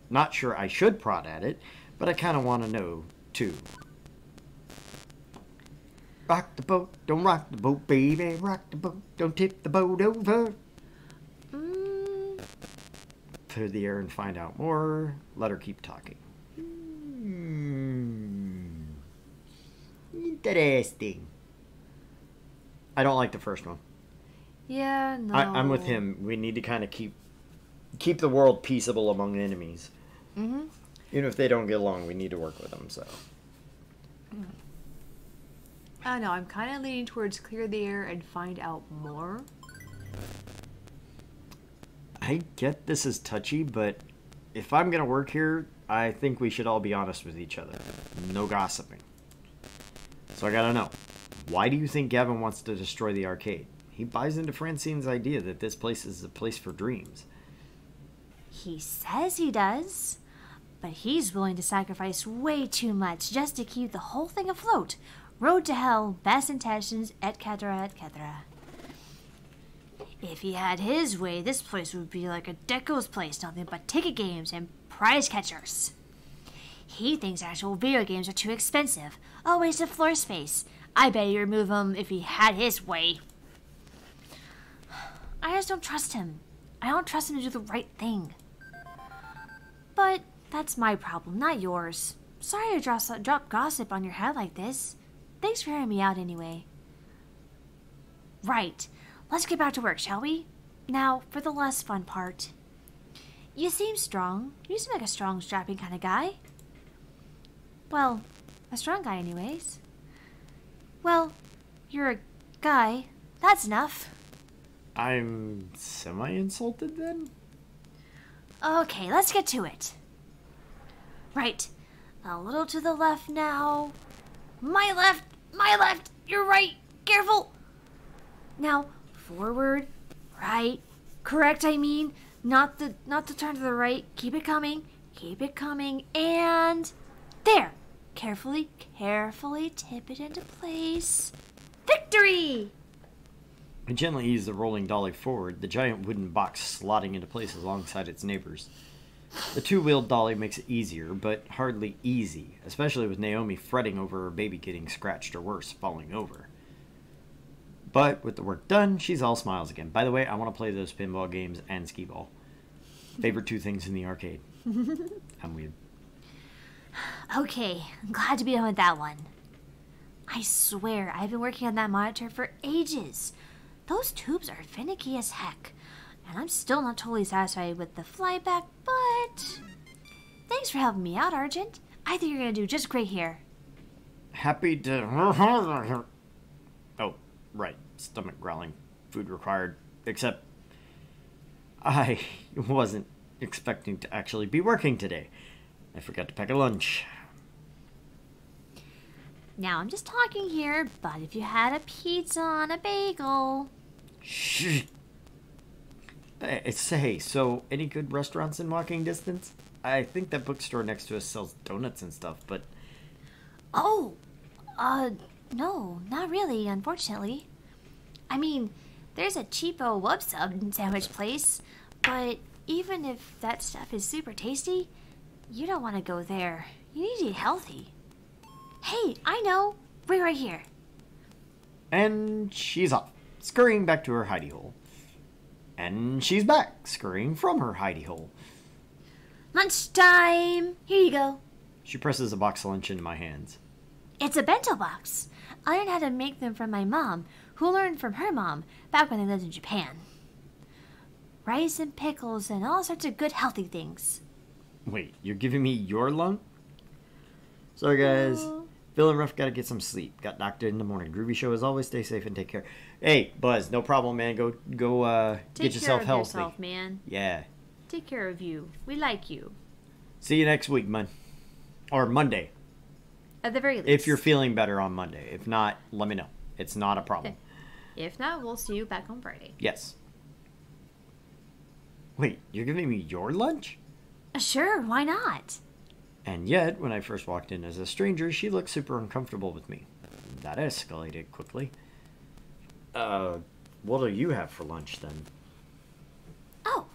Speaker 2: Not sure I should prod at it, but I kind of want to know, too. Rock the boat, don't rock the boat, baby. Rock the boat, don't tip the boat over. Clear the air and find out more. Let her keep talking. Interesting. I don't like the first one.
Speaker 1: Yeah, no.
Speaker 2: I'm with him. We need to kind of keep the world peaceable among enemies.
Speaker 1: Mm-hmm.
Speaker 2: Even if they don't get along, we need to work with them, so.
Speaker 1: I don't know, I'm kind of leaning towards clear the air and find out more.
Speaker 2: I get this is touchy, but if I'm going to work here, I think we should all be honest with each other. No gossiping. So I gotta know, why do you think Gavin wants to destroy the arcade? He buys into Francine's idea that this place is a place for dreams.
Speaker 3: He says he does, but he's willing to sacrifice way too much just to keep the whole thing afloat. Road to hell, best intentions, etc., etc. If he had his way, this place would be like a Deco's place, nothing but ticket games and prize catchers. He thinks actual video games are too expensive, a waste of floor space. I bet he'd remove them if he had his way. I just don't trust him. I don't trust him to do the right thing. But that's my problem, not yours. Sorry to drop gossip on your head like this. Thanks for hearing me out anyway. Right. Let's get back to work, shall we? Now, for the less fun part. You seem strong. You seem like a strong, strapping kind of guy. Well, a strong guy anyways. Well, you're a guy. That's enough.
Speaker 2: I'm semi-insulted then?
Speaker 3: Okay, let's get to it. Right. A little to the left now. My left! My left! You're right! Careful! Now, forward, right, correct, I mean, not to turn to the right, keep it coming, and there! Carefully tip it into place. Victory!
Speaker 2: I gently ease the rolling dolly forward, the giant wooden box slotting into place alongside its neighbors. The two-wheeled dolly makes it easier, but hardly easy, especially with Naomi fretting over her baby getting scratched or worse, falling over. But with the work done, she's all smiles again. By the way, I want to play those pinball games and skee ball. Favorite two things in the arcade. I'm weird.
Speaker 3: Okay, I'm glad to be done with that one. I swear, I've been working on that monitor for ages. Those tubes are finicky as heck. And I'm still not totally satisfied with the flyback, but... Thanks for helping me out, Argent. I think you're going to do just great here.
Speaker 2: Happy to... Oh, right. Stomach growling. Food required. Except... I wasn't expecting to actually be working today. I forgot to pack a lunch.
Speaker 3: Now, I'm just talking here, but if you had a pizza on a bagel...
Speaker 2: Shh. Hey, so any good restaurants in walking distance? I think that bookstore next to us sells donuts and stuff, but...
Speaker 3: Oh! No, not really, unfortunately. I mean, there's a cheapo wub sub sandwich place, but even if that stuff is super tasty, you don't want to go there. You need to eat healthy. Hey, I know. Wait right here.
Speaker 2: And she's off, scurrying back to her hidey hole. And she's back, scurrying from her hidey hole.
Speaker 3: Lunchtime. Here you go.
Speaker 2: She presses a box of lunch into my hands.
Speaker 3: It's a bento box. I learned how to make them from my mom, who learned from her mom back when they lived in Japan. Rice and pickles and all sorts of good healthy things.
Speaker 2: Wait, you're giving me your lunch? Sorry, guys. Feeling rough, gotta get some sleep. Got knocked in the morning. Groovy show as always. Stay safe and take care. Hey, Buzz, no problem, man. Go get yourself healthy.
Speaker 3: Take care of yourself, man.
Speaker 2: Yeah.
Speaker 3: Take care of you. We like you.
Speaker 2: See you next week, man. Or Monday.
Speaker 3: At the very least.
Speaker 2: If you're feeling better on Monday. If not, let me know. It's not a problem.
Speaker 3: If not, we'll see you back on Friday.
Speaker 2: Yes. Wait, you're giving me your lunch?
Speaker 3: Sure, why not?
Speaker 2: And yet, when I first walked in as a stranger, she looked super uncomfortable with me. That escalated quickly. What do you have for lunch then?
Speaker 3: Oh,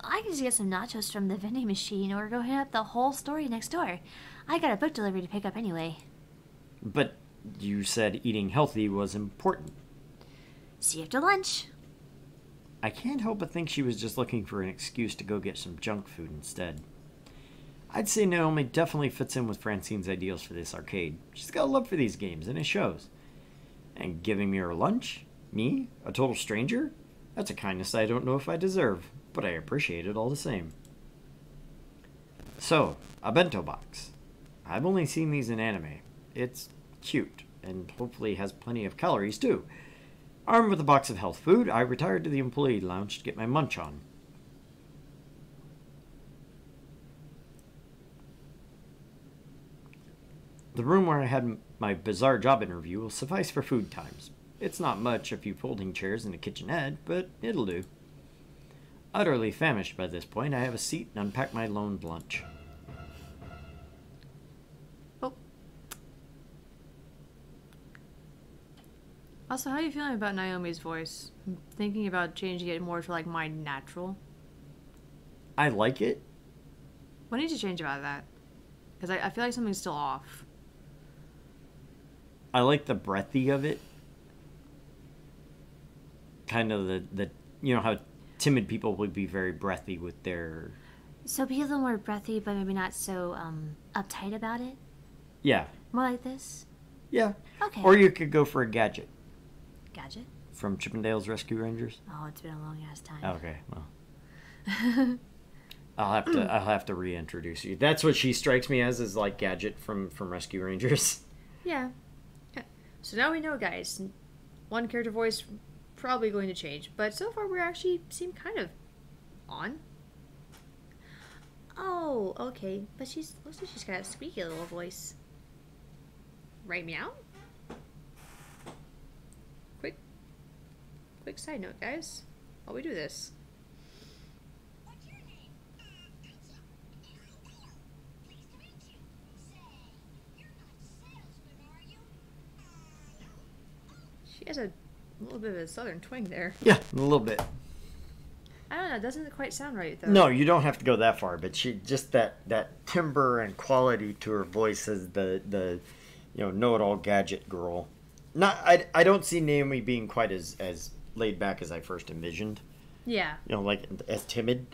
Speaker 3: I can just get some nachos from the vending machine or go hit up the whole story next door. I got a book delivery to pick up anyway.
Speaker 2: But you said eating healthy was important.
Speaker 3: See you after lunch.
Speaker 2: I can't help but think she was just looking for an excuse to go get some junk food instead. I'd say Naomi definitely fits in with Francine's ideals for this arcade. She's got a love for these games, and it shows. And giving me her lunch? Me? A total stranger? That's a kindness I don't know if I deserve, but I appreciate it all the same. So, a bento box. I've only seen these in anime. It's cute, and hopefully has plenty of calories too. Armed with a box of health food, I retired to the employee lounge to get my munch on. The room where I had my bizarre job interview will suffice for food times. It's not much, a few folding chairs and a kitchenette, but it'll do. Utterly famished by this point, I have a seat and unpack my loaned lunch.
Speaker 1: Oh. Also, how are you feeling about Naomi's voice? I'm thinking about changing it more to like my natural.
Speaker 2: I like it.
Speaker 1: What do you need to change about that? Because I feel like something's still off.
Speaker 2: I like the breathy of it. Kind of the you know how timid people would be very breathy with their...
Speaker 3: So be a little more breathy, but maybe not so uptight about it?
Speaker 2: Yeah.
Speaker 3: More like this?
Speaker 2: Yeah.
Speaker 3: Okay.
Speaker 2: Or you could go for a gadget.
Speaker 3: Gadget?
Speaker 2: From Chippendale's Rescue Rangers.
Speaker 3: Oh, it's been a long ass time.
Speaker 2: Okay, well. I'll have to reintroduce you. That's what she strikes me as, is like Gadget from Rescue Rangers.
Speaker 1: Yeah. So now we know, guys. One character voice probably going to change, but so far we actually seem kind of on. Oh, okay. But looks like she's got a squeaky little voice. Right, meow? Quick side note, guys. While we do this.
Speaker 4: What's your name? Elsa. Pleased to meet you. Say, you're not a salesman, are you?
Speaker 1: She has a little bit of a southern twang there.
Speaker 2: Yeah, a little bit.
Speaker 1: I don't know, it doesn't quite sound right though.
Speaker 2: No, you don't have to go that far, but she just that timbre and quality to her voice as the know-it-all gadget girl. I don't see Naomi being quite as laid back as I first envisioned.
Speaker 1: Yeah.
Speaker 2: Like as timid.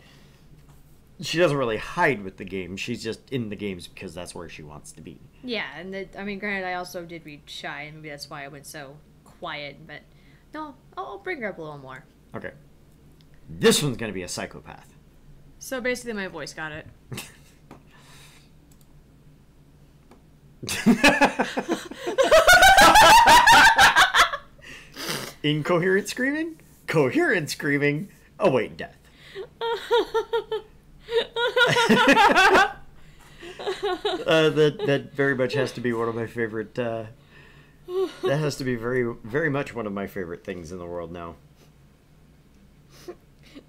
Speaker 2: She doesn't really hide with the game. She's just in the games because that's where she wants to be.
Speaker 1: Yeah, and granted, I also did read Shy, and maybe that's why I went so quiet, but no, I'll bring her up a little more.
Speaker 2: Okay. This one's gonna be a psychopath.
Speaker 1: So basically, my voice got it.
Speaker 2: Incoherent screaming? Coherent screaming? Await death. That very much has to be one of my favorite. That has to be very, very much one of my favorite things in the world now.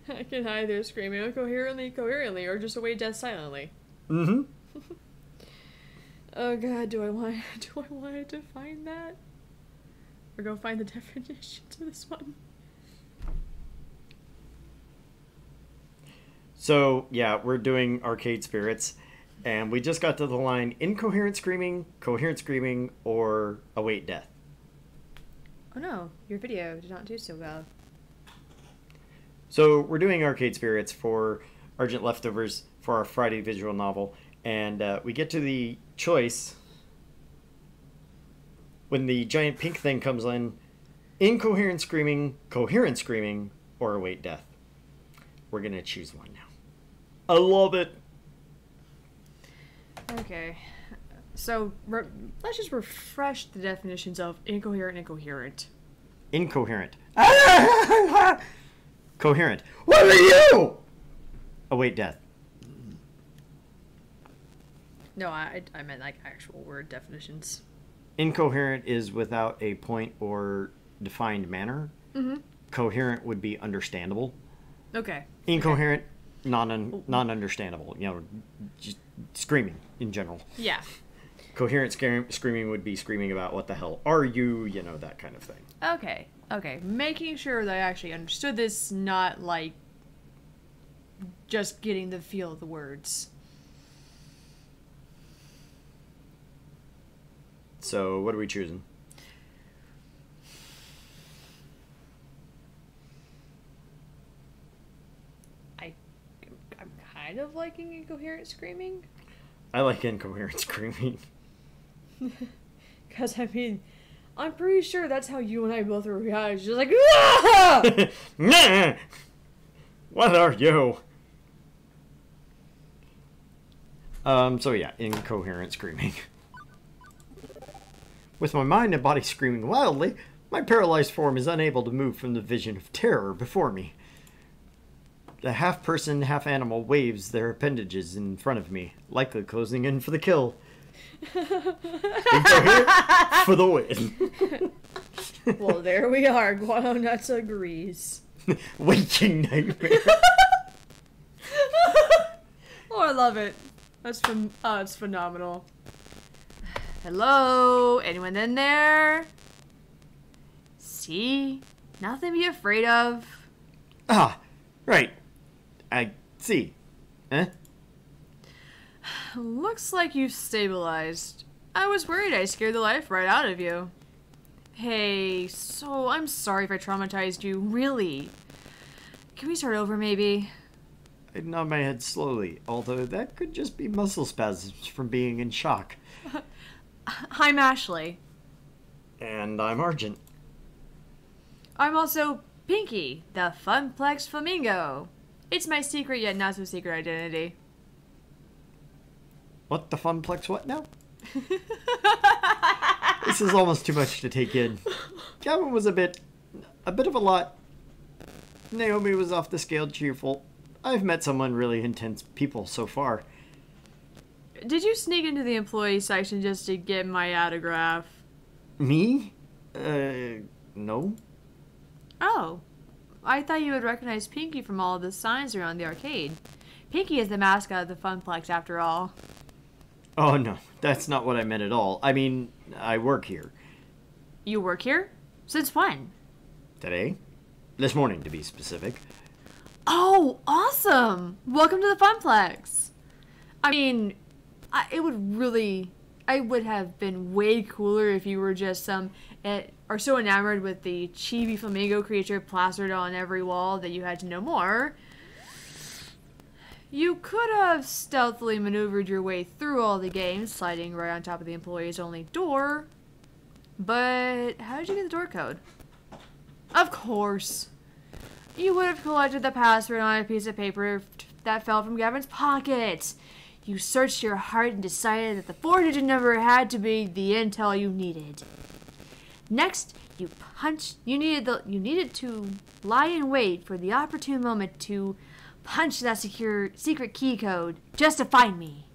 Speaker 1: I can either scream coherently, or just await death silently.
Speaker 2: Mm-hmm.
Speaker 1: Oh god, do I want to find that? Or go find the definition to this one?
Speaker 2: So, yeah, we're doing Arcade Spirits. And we just got to the line incoherent screaming, coherent screaming, or await death.
Speaker 1: Oh no, your video did not do so well.
Speaker 2: So we're doing Arcade Spirits for Argent Leftovers for our Friday visual novel. And we get to the choice when the giant pink thing comes in, incoherent screaming, coherent screaming, or await death. We're going to choose one now. I love it.
Speaker 1: Okay. So, let's just refresh the definitions of incoherent and coherent.
Speaker 2: Incoherent. Coherent. What are you? Await death.
Speaker 1: No, I meant like actual word definitions.
Speaker 2: Incoherent is without a point or defined manner.
Speaker 1: Mm-hmm.
Speaker 2: Coherent would be understandable.
Speaker 1: Okay.
Speaker 2: Incoherent, non-understandable. You know, just screaming in general.
Speaker 1: Yeah.
Speaker 2: Coherent screaming would be screaming about what the hell are you, you know, that kind of thing.
Speaker 1: Okay. Okay. Making sure that I actually understood this, not like just getting the feel of the words.
Speaker 2: So, what are we choosing?
Speaker 1: I'm kind of liking incoherent screaming.
Speaker 2: I like incoherent screaming.
Speaker 1: Because, I mean, I'm pretty sure that's how you and I both were reacting. Just like, ah!
Speaker 2: Nah! What are you? So yeah, incoherent screaming. With my mind and body screaming wildly, my paralyzed form is unable to move from the vision of terror before me. The half-person, half-animal waves their appendages in front of me, likely closing in for the kill. Incoherent for the win.
Speaker 1: Well, there we are. Guano Nuts agrees.
Speaker 2: Waking nightmare.
Speaker 1: Oh, I love it. It's phenomenal. Hello? Anyone in there? See? Nothing to be afraid of.
Speaker 2: Ah, right. I see. Eh?
Speaker 1: Looks like you've stabilized. I was worried I scared the life right out of you. Hey, so I'm sorry if I traumatized you. Really? Can we start over, maybe?
Speaker 2: I nod my head slowly, although that could just be muscle spasms from being in shock.
Speaker 1: I'm Ashley.
Speaker 2: And I'm Argent.
Speaker 1: I'm also Pinky, the Funplex Flamingo. It's my secret yet not so secret identity.
Speaker 2: What the funplex what now? This is almost too much to take in. Gavin was a bit of a lot. Naomi was off the scale cheerful. I've met some really intense people so far.
Speaker 1: Did you sneak into the employee section just to get my autograph?
Speaker 2: Me? No.
Speaker 1: Oh. I thought you would recognize Pinky from all of the signs around the arcade. Pinky is the mascot of the Funplex, after all.
Speaker 2: Oh no, that's not what I meant at all. I mean, I work here.
Speaker 1: You work here? Since when?
Speaker 2: Today? This morning, to be specific.
Speaker 1: Oh, awesome! Welcome to the Funplex! I mean, I would have been way cooler if you were just are so enamored with the chibi flamingo creature plastered on every wall that you had to know more. You could have stealthily maneuvered your way through all the games, sliding right on top of the employees only door. But how did you get the door code? Of course. You would have collected the password on a piece of paper that fell from Gavin's pocket. You searched your heart and decided that the 4-digit number had to be the intel you needed. Next, you needed to lie in wait for the opportune moment to punch that secret key code just to find me.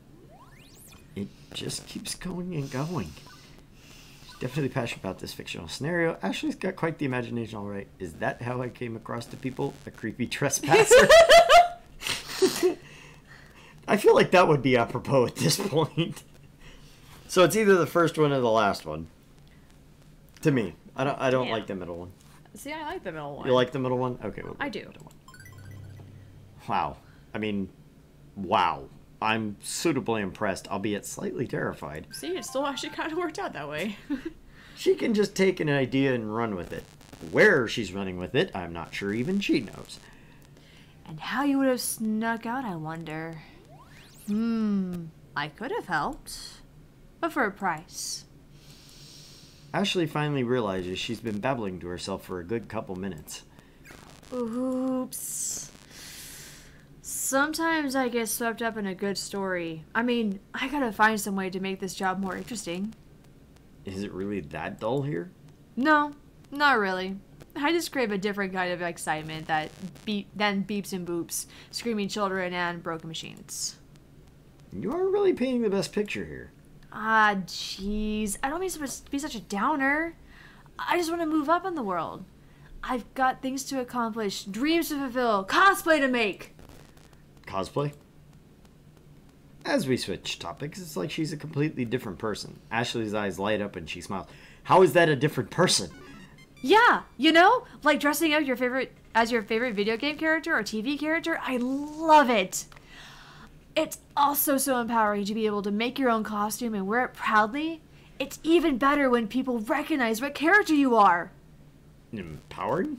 Speaker 2: It just keeps going and going. She's definitely passionate about this fictional scenario. Ashley's got quite the imagination, all right. Is that how I came across the people? A creepy trespasser? I feel like that would be apropos at this point. So it's either the first one or the last one. To me. I don't like the middle one.
Speaker 1: See, I like the middle one.
Speaker 2: You like the middle one? Okay.
Speaker 1: I do.
Speaker 2: Wow. I mean, wow. I'm suitably impressed, albeit slightly terrified.
Speaker 1: See, it still actually kind of worked out that way.
Speaker 2: She can just take an idea and run with it. Where she's running with it, I'm not sure even she knows.
Speaker 1: And how you would have snuck out, I wonder. I could have helped. But for a price.
Speaker 2: Ashley finally realizes she's been babbling to herself for a good couple minutes.
Speaker 1: Oops. Sometimes I get swept up in a good story. I mean, I gotta find some way to make this job more interesting.
Speaker 2: Is it really that dull here?
Speaker 1: No, not really. I just crave a different kind of excitement than beeps and boops, screaming children, and broken machines.
Speaker 2: You are really painting the best picture here.
Speaker 1: Ah, jeez. I don't mean to be such a downer. I just want to move up in the world. I've got things to accomplish, dreams to fulfill, cosplay to make.
Speaker 2: Cosplay? As we switch topics, it's like she's a completely different person. Ashley's eyes light up and she smiles. How is that a different person?
Speaker 1: Yeah, you know, like dressing up as your favorite video game character or TV character. I love it. It's also so empowering to be able to make your own costume and wear it proudly. It's even better when people recognize what character you are.
Speaker 2: Empowered?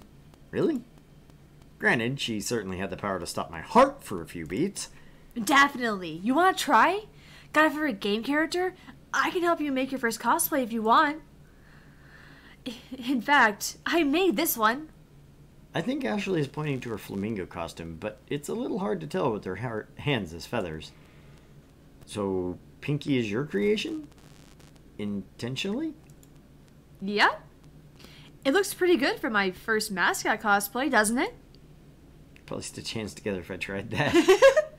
Speaker 2: Really? Granted, she certainly had the power to stop my heart for a few beats.
Speaker 1: Definitely. You want to try? Got a favorite game character? I can help you make your first cosplay if you want. In fact, I made this one.
Speaker 2: I think Ashley is pointing to her flamingo costume, but it's a little hard to tell with her hands as feathers. So, Pinky is your creation? Intentionally?
Speaker 1: Yeah. It looks pretty good for my first mascot cosplay, doesn't it?
Speaker 2: Probably stitch hands together if I tried that.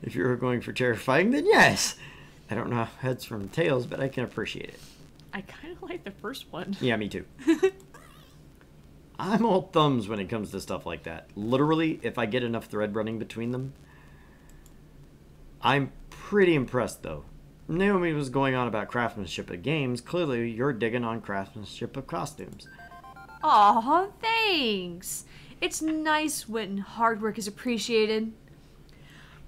Speaker 2: If you were going for terrifying, then yes. I don't know heads from tails, but I can appreciate it.
Speaker 1: I kind of like the first one.
Speaker 2: Yeah, me too. I'm all thumbs when it comes to stuff like that. Literally, if I get enough thread running between them. I'm pretty impressed, though. Naomi was going on about craftsmanship of games. Clearly, you're digging on craftsmanship of costumes.
Speaker 1: Aw, thanks. It's nice when hard work is appreciated.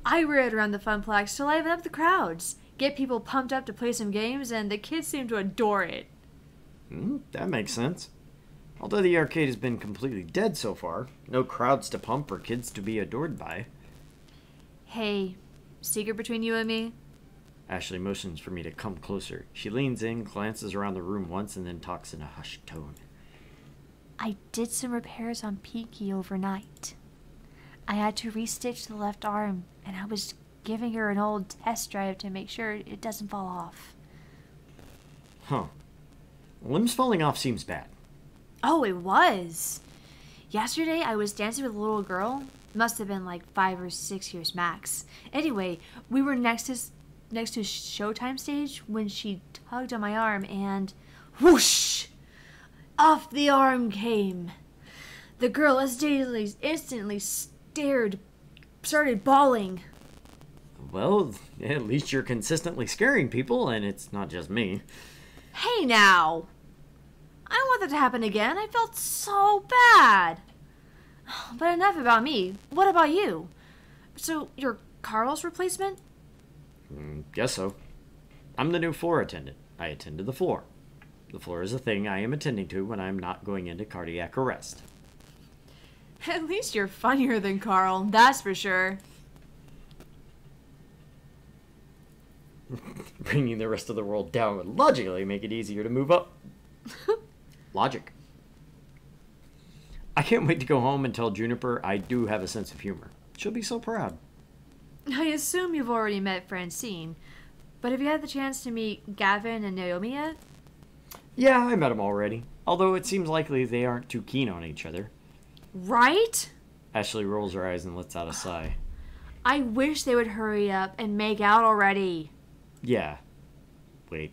Speaker 1: I wear it around the Funplex to liven up the crowds, get people pumped up to play some games, and the kids seem to adore it.
Speaker 2: That makes sense. Although the arcade has been completely dead so far, no crowds to pump or kids to be adored by.
Speaker 1: Hey, secret between you and me?
Speaker 2: Ashley motions for me to come closer. She leans in, glances around the room once, and then talks in a hushed tone.
Speaker 3: I did some repairs on Pinky overnight. I had to restitch the left arm, and I was giving her an old test drive to make sure it doesn't fall off.
Speaker 2: Huh. Limbs falling off seems bad.
Speaker 1: Oh, it was. Yesterday, I was dancing with a little girl. Must have been like 5 or 6 years max. Anyway, we were next to Showtime stage when she tugged on my arm and whoosh! Off the arm came. The girl instantly started bawling.
Speaker 2: Well, at least you're consistently scaring people, and it's not just me.
Speaker 1: Hey now! I don't want that to happen again. I felt so bad. But enough about me. What about you? So, you're Carl's replacement?
Speaker 2: Guess so. I'm the new floor attendant. I attend to the floor. The floor is a thing I am attending to when I'm not going into cardiac arrest.
Speaker 1: At least you're funnier than Carl, that's for sure.
Speaker 2: Bringing the rest of the world down would logically make it easier to move up. Logic. I can't wait to go home and tell Juniper I do have a sense of humor. She'll be so proud.
Speaker 1: I assume you've already met Francine, but have you had the chance to meet Gavin and Naomi yet?
Speaker 2: Yeah, I met them already. Although it seems likely they aren't too keen on each other.
Speaker 1: Right?
Speaker 2: Ashley rolls her eyes and lets out a sigh.
Speaker 1: I wish they would hurry up and make out already.
Speaker 2: Yeah. Wait.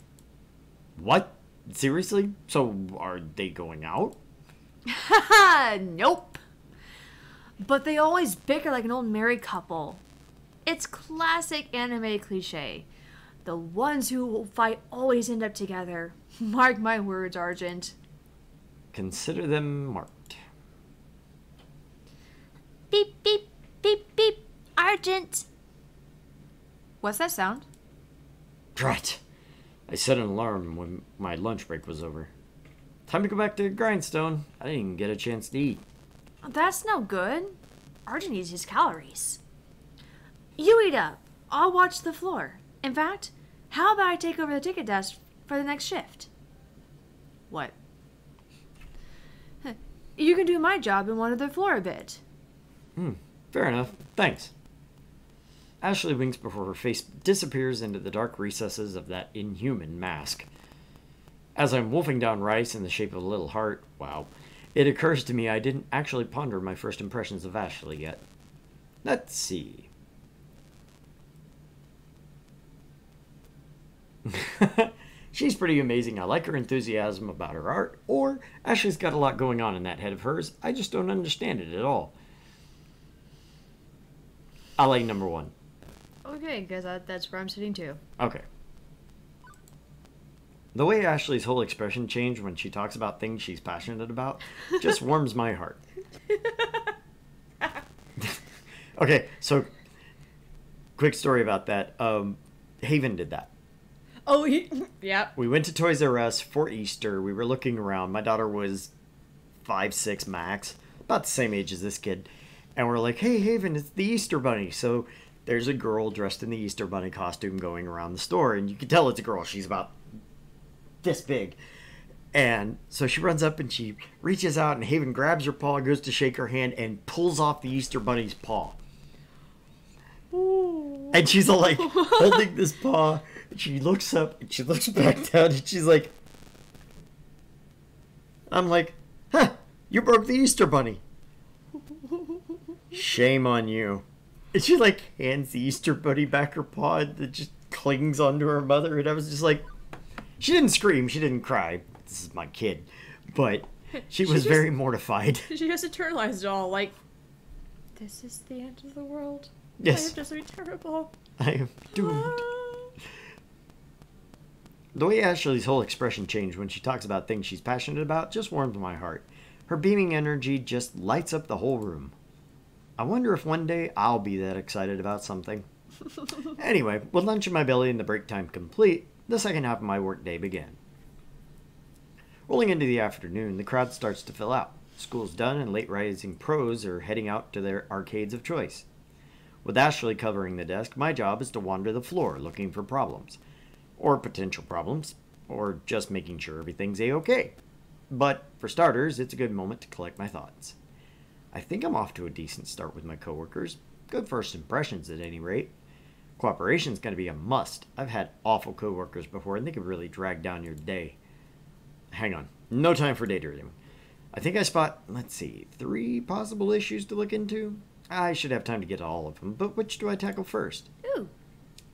Speaker 2: What? Seriously? So are they going out?
Speaker 1: Haha, nope. But they always bicker like an old married couple. It's classic anime cliche. The ones who will fight always end up together. Mark my words, Argent.
Speaker 2: Consider them marked.
Speaker 3: Beep, beep, beep, beep. Argent.
Speaker 1: What's that sound?
Speaker 2: Drat. I set an alarm when my lunch break was over. Time to go back to Grindstone. I didn't even get a chance to eat.
Speaker 1: That's no good. Arjun needs his calories. You eat up. I'll watch the floor. In fact, how about I take over the ticket desk for the next shift? What? You can do my job and wander the floor a bit.
Speaker 2: Fair enough. Thanks. Ashley winks before her face disappears into the dark recesses of that inhuman mask. As I'm wolfing down rice in the shape of a little heart, wow, it occurs to me I didn't actually ponder my first impressions of Ashley yet. Let's see. She's pretty amazing. I like her enthusiasm about her art, or Ashley's got a lot going on in that head of hers. I just don't understand it at all. I like number one.
Speaker 1: Okay, because that's where I'm sitting too.
Speaker 2: Okay. The way Ashley's whole expression changed when she talks about things she's passionate about just warms my heart. Okay, so quick story about that. Haven did that.
Speaker 1: Oh, yeah.
Speaker 2: We went to Toys R Us for Easter. We were looking around. My daughter was 5, 6 max, about the same age as this kid. And we're like, hey, Haven, it's the Easter Bunny. So there's a girl dressed in the Easter Bunny costume going around the store. And you can tell it's a girl. She's about this big. And so she runs up and she reaches out and Haven grabs her paw, goes to shake her hand, and pulls off the Easter Bunny's paw.
Speaker 1: Ooh.
Speaker 2: And she's all like holding this paw. And she looks up and she looks back down and she's like, I'm like, huh, you broke the Easter Bunny. Shame on you. And she like hands the Easter Bunny back her paw that just clings onto her mother. And I was just like, she didn't scream, she didn't cry. This is my kid. But she was very mortified.
Speaker 1: She just internalized it all, like, this is the end of the world.
Speaker 2: Yes.
Speaker 1: I am just so terrible.
Speaker 2: I am doomed. The way Ashley's whole expression changed when she talks about things she's passionate about just warms my heart. Her beaming energy just lights up the whole room. I wonder if one day I'll be that excited about something. Anyway, with lunch in my belly and the break time complete, the second half of my workday began. Rolling into the afternoon, the crowd starts to fill out. School's done and late rising pros are heading out to their arcades of choice. With Ashley covering the desk, my job is to wander the floor looking for problems. Or potential problems. Or just making sure everything's a-okay. But, for starters, it's a good moment to collect my thoughts. I think I'm off to a decent start with my coworkers. Good first impressions at any rate. Cooperation's going to be a must. I've had awful coworkers before and they could really drag down your day. Hang on. No time for daydreaming. I think I spot, 3 possible issues to look into. I should have time to get to all of them, but which do I tackle first?
Speaker 1: Ooh.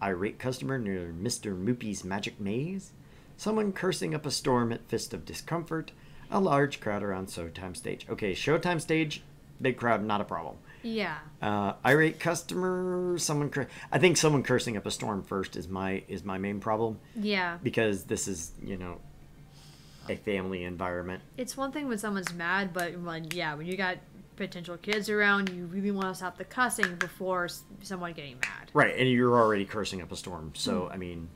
Speaker 2: Irate customer near Mr. Moopy's Magic Maze, someone cursing up a storm at Fist of Discomfort, a large crowd around Showtime Stage. Okay, Showtime Stage, big crowd, not a problem.
Speaker 1: Yeah.
Speaker 2: Irate customer, I think someone cursing up a storm first is my main problem,
Speaker 1: Yeah.
Speaker 2: because this is, a family environment.
Speaker 1: It's one thing when someone's mad, but when you got potential kids around, you really want to stop the cussing before someone getting mad.
Speaker 2: Right, and you're already cursing up a storm, so, I mean,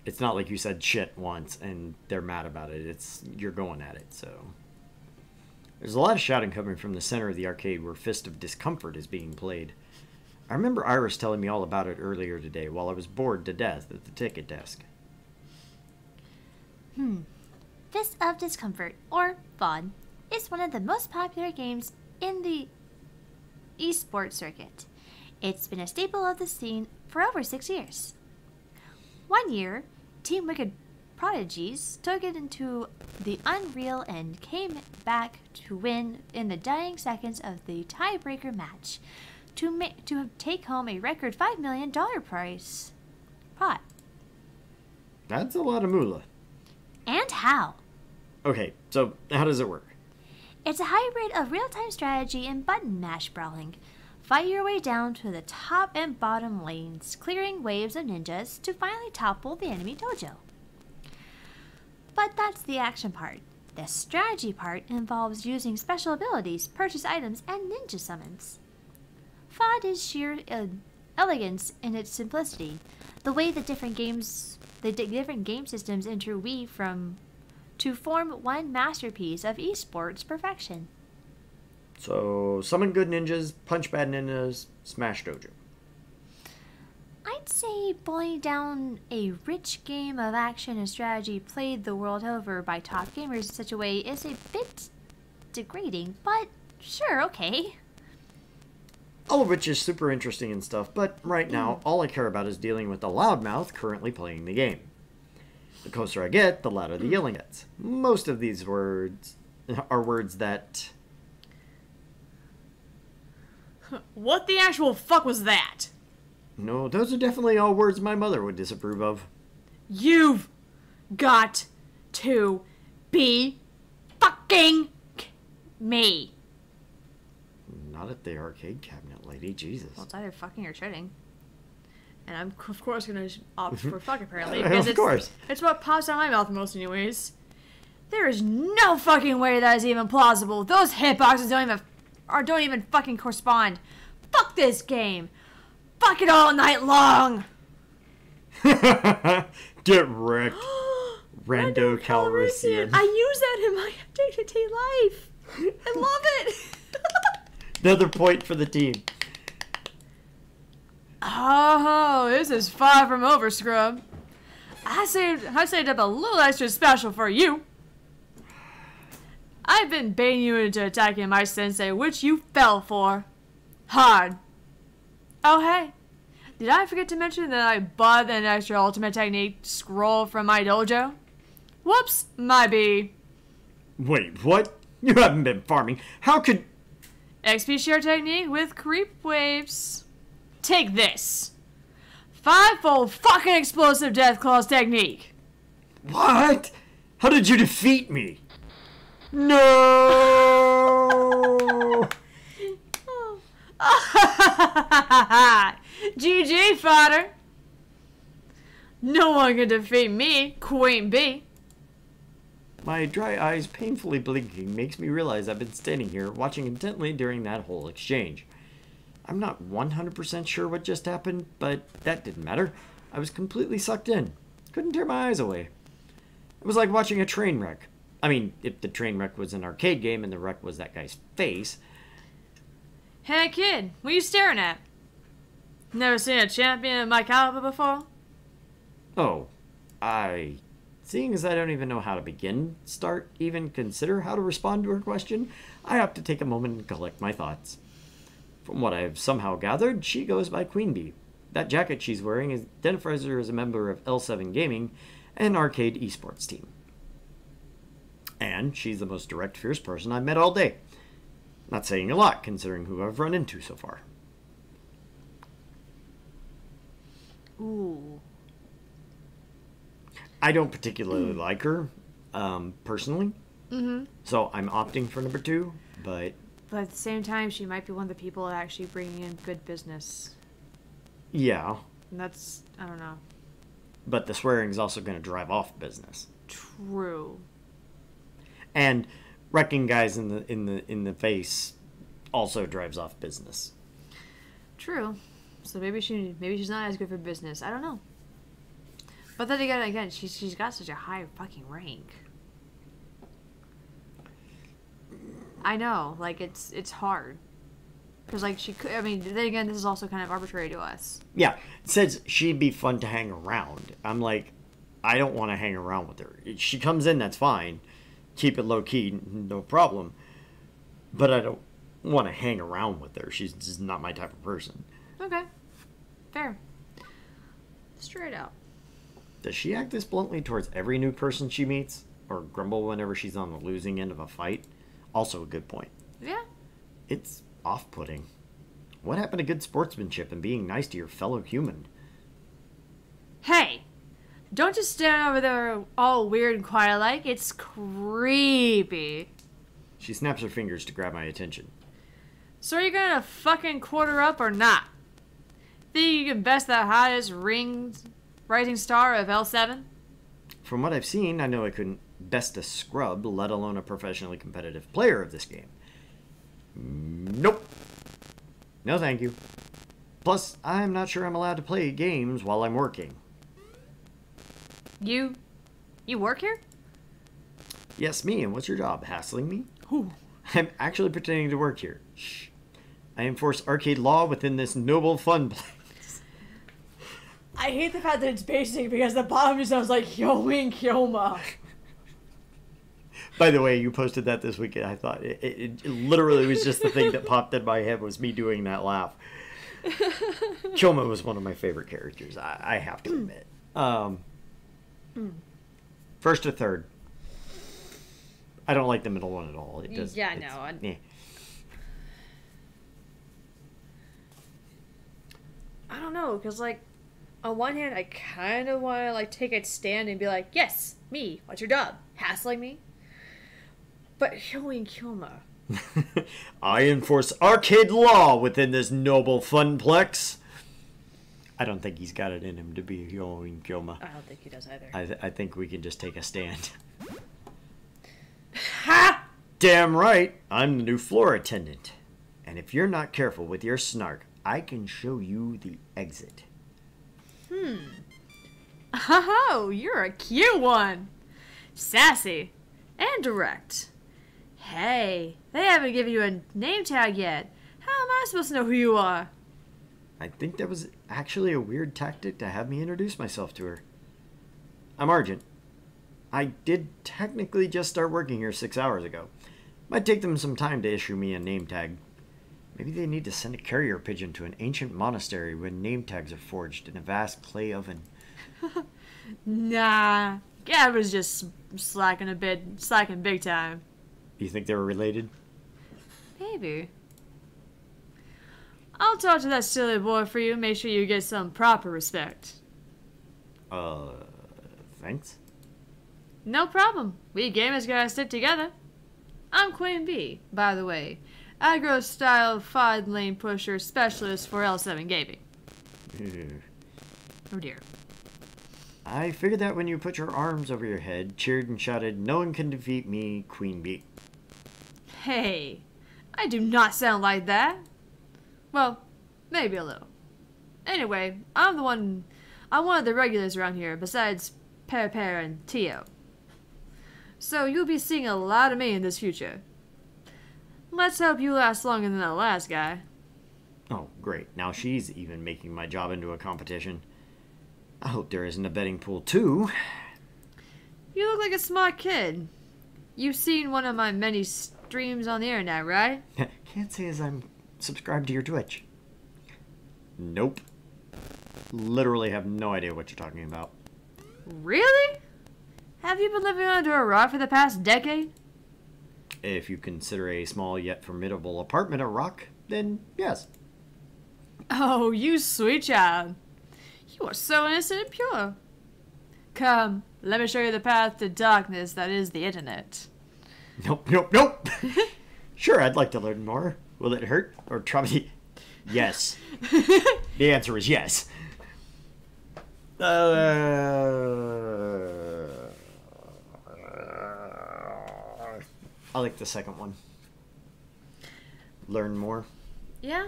Speaker 2: it's not like you said shit once and they're mad about it. You're going at it, so. There's a lot of shouting coming from the center of the arcade where Fist of Discomfort is being played. I remember Iris telling me all about it earlier today while I was bored to death at the ticket desk.
Speaker 3: Fist of Discomfort, or FOD, is one of the most popular games in the esports circuit. It's been a staple of the scene for over 6 years. One year, Team Wicked Prodigies took it into the Unreal and came back to win in the dying seconds of the tiebreaker match to take home a record $5 million prize pot.
Speaker 2: That's a lot of moolah.
Speaker 3: And how?
Speaker 2: Okay, so how does it work?
Speaker 3: It's a hybrid of real-time strategy and button mash brawling. Fight your way down to the top and bottom lanes, clearing waves of ninjas to finally topple the enemy dojo. But that's the action part. The strategy part involves using special abilities, purchase items, and ninja summons. FOD is sheer elegance in its simplicity. The way that different game systems interweave to form one masterpiece of esports perfection.
Speaker 2: So, Summon Good Ninjas, Punch Bad Ninjas, Smash Dojo.
Speaker 3: I'd say boiling down a rich game of action and strategy played the world over by top gamers in such a way is a bit degrading, but sure, okay.
Speaker 2: All of which is super interesting and stuff, but right now, all I care about is dealing with the loudmouth currently playing the game. The closer I get, the louder the yelling gets. Most of these words are words that...
Speaker 1: What the actual fuck was that?
Speaker 2: No, those are definitely all words my mother would disapprove of.
Speaker 1: You've got to be fucking me.
Speaker 2: Not at the arcade cabinet, lady. Jesus.
Speaker 1: Well, it's either fucking or shitting. And I'm, of course, going to opt for fuck, apparently.
Speaker 2: Of course.
Speaker 1: It's what pops out of my mouth most, anyways. There is no fucking way that is even plausible. Those hitboxes don't even fucking correspond. Fuck this game. Fuck it all night long.
Speaker 2: Get wrecked. Rando Calrissian.
Speaker 1: I use that in my day-to-day life. I love it.
Speaker 2: Another point for the team.
Speaker 1: Oh, this is far from over, scrub. I saved up a little extra special for you. I've been baiting you into attacking my sensei, which you fell for. Hard. Oh, hey. Did I forget to mention that I bought an extra ultimate technique scroll from my dojo? Whoops, my bee.
Speaker 2: Wait, what? You haven't been farming. How could...
Speaker 1: XP share technique with creep waves. Take this. 5-fold fucking explosive death claws technique.
Speaker 2: What? How did you defeat me? No!
Speaker 1: GG, fodder. No one can defeat me, Queen Bee.
Speaker 2: My dry eyes painfully blinking makes me realize I've been standing here watching intently during that whole exchange. I'm not 100% sure what just happened, but that didn't matter. I was completely sucked in. Couldn't tear my eyes away. It was like watching a train wreck. I mean, if the train wreck was an arcade game and the wreck was that guy's face.
Speaker 1: Hey kid, what are you staring at? Never seen a champion of my caliber before?
Speaker 2: Oh, seeing as I don't even know how to even consider how to respond to her question, I have to take a moment and collect my thoughts. From what I have somehow gathered, she goes by Queen Bee. That jacket she's wearing identifies her as a member of L7 Gaming, an arcade esports team. And she's the most direct, fierce person I've met all day. Not saying a lot, considering who I've run into so far.
Speaker 1: Ooh.
Speaker 2: I don't particularly like her, personally.
Speaker 1: Mm-hmm.
Speaker 2: So I'm opting for number 2, but...
Speaker 1: But at the same time, she might be one of the people actually bringing in good business.
Speaker 2: Yeah.
Speaker 1: And that's, I don't know.
Speaker 2: But the swearing is also going to drive off business.
Speaker 1: True.
Speaker 2: And wrecking guys in the face also drives off business.
Speaker 1: True. So maybe she's not as good for business. I don't know. But then again, she's got such a high fucking rank. I know, like it's hard. Because like she could, I mean, then again, this is also kind of arbitrary to us.
Speaker 2: Yeah, it says she'd be fun to hang around. I'm like, I don't want to hang around with her. If she comes in, that's fine. Keep it low key, no problem. But I don't want to hang around with her. She's just not my type of person.
Speaker 1: Okay. Fair. Straight out.
Speaker 2: Does she act this bluntly towards every new person she meets? Or grumble whenever she's on the losing end of a fight? Also a good point.
Speaker 1: Yeah.
Speaker 2: It's off-putting. What happened to good sportsmanship and being nice to your fellow human?
Speaker 1: Hey! Don't just stand over there all weird and quiet like. It's creepy.
Speaker 2: She snaps her fingers to grab my attention.
Speaker 1: So are you gonna fucking quarter up or not? Think you can best the hottest rising star of L7?
Speaker 2: From what I've seen, I know I couldn't best a scrub, let alone a professionally competitive player of this game. Nope. No thank you. Plus, I'm not sure I'm allowed to play games while I'm working.
Speaker 1: You work here?
Speaker 2: Yes, me, and what's your job? Hassling me?
Speaker 1: Ooh.
Speaker 2: I'm actually pretending to work here. Shh. I enforce arcade law within this noble fun place.
Speaker 1: I hate the fact that it's basic because the bottom just sounds like Yoing Kyoma.
Speaker 2: By the way, you posted that this weekend. I thought it literally was just the thing that popped in my head was me doing that laugh. Kyoma was one of my favorite characters, I have to admit. First or third? I don't like the middle one at all. It does.
Speaker 1: Yeah, no.
Speaker 2: Yeah.
Speaker 1: I don't know, because, like, on one hand, I kind of want to, like, take a stand and be like, yes, me, what's your job? Hassling me? But Yoing Kyoma.
Speaker 2: I enforce arcade law within this noble funplex. I don't think he's got it in him to be Yoing Kyoma.
Speaker 1: I don't think he does either.
Speaker 2: I think we can just take a stand.
Speaker 1: Ha!
Speaker 2: Damn right, I'm the new floor attendant. And if you're not careful with your snark, I can show you the exit.
Speaker 1: Oh, you're a cute one. Sassy. And direct. Hey, they haven't given you a name tag yet. How am I supposed to know who you are?
Speaker 2: I think that was actually a weird tactic to have me introduce myself to her. I'm Argent. I did technically just start working here 6 hours ago. Might take them some time to issue me a name tag. Maybe they need to send a carrier pigeon to an ancient monastery where name tags are forged in a vast clay oven.
Speaker 1: Nah, Gab was just slacking big time.
Speaker 2: You think they were related?
Speaker 1: Maybe. I'll talk to that silly boy for you, make sure you get some proper respect.
Speaker 2: Thanks?
Speaker 1: No problem. We gamers gotta stick together. I'm Queen Bee, by the way. Aggro-style 5-lane pusher specialist for L7 Gaming. Oh dear.
Speaker 2: I figured that when you put your arms over your head, cheered and shouted, "No one can defeat me, Queen Bee."
Speaker 1: Hey, I do not sound like that. Well, maybe a little. Anyway, I'm one of the regulars around here, besides Pear and Tio. So you'll be seeing a lot of me in this future. Let's hope you last longer than that last guy.
Speaker 2: Oh, great. Now she's even making my job into a competition. I hope there isn't a betting pool, too.
Speaker 1: You look like a smart kid. You've seen one of my many streams on the internet, right?
Speaker 2: Can't say as I'm subscribed to your Twitch. Nope. Literally have no idea what you're talking about.
Speaker 1: Really? Have you been living under a rock for the past decade?
Speaker 2: If you consider a small yet formidable apartment a rock, then yes.
Speaker 1: Oh, you sweet child. You are so innocent and pure. Come, let me show you the path to darkness that is the internet.
Speaker 2: Nope. Sure, I'd like to learn more. Will it hurt or trouble you? Yes. The answer is yes. I like the second one. Learn more.
Speaker 1: Yeah?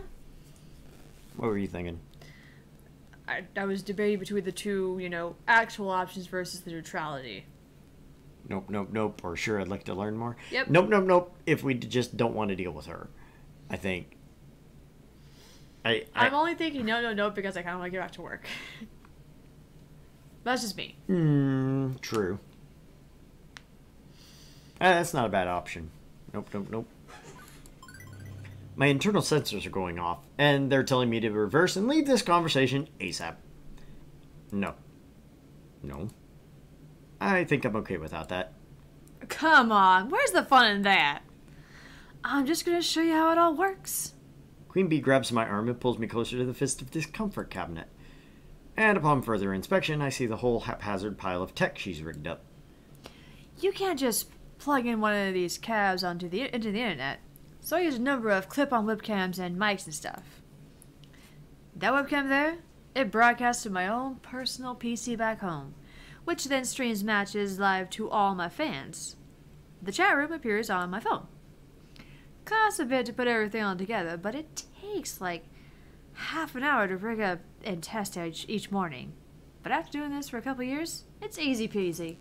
Speaker 2: What were you thinking?
Speaker 1: I was debating between the two, actual options versus the neutrality.
Speaker 2: Nope. Or sure, I'd like to learn more.
Speaker 1: Yep.
Speaker 2: Nope. If we just don't want to deal with her, I think.
Speaker 1: I'm only thinking no because I kind of want to get back to work. That's just me.
Speaker 2: True. That's not a bad option. Nope. My internal sensors are going off, and they're telling me to reverse and leave this conversation ASAP. No. I think I'm okay without that.
Speaker 1: Come on, where's the fun in that? I'm just gonna show you how it all works.
Speaker 2: Queen Bee grabs my arm and pulls me closer to the Fist of Discomfort cabinet. And upon further inspection, I see the whole haphazard pile of tech she's rigged up.
Speaker 1: You can't just plug in one of these cabs into the internet. So I use a number of clip-on webcams and mics and stuff. That webcam there, it broadcasts to my own personal PC back home, which then streams matches live to all my fans. The chat room appears on my phone. Costs a bit to put everything all together, but it takes like half an hour to rig up and test each morning. But after doing this for a couple years, it's easy peasy.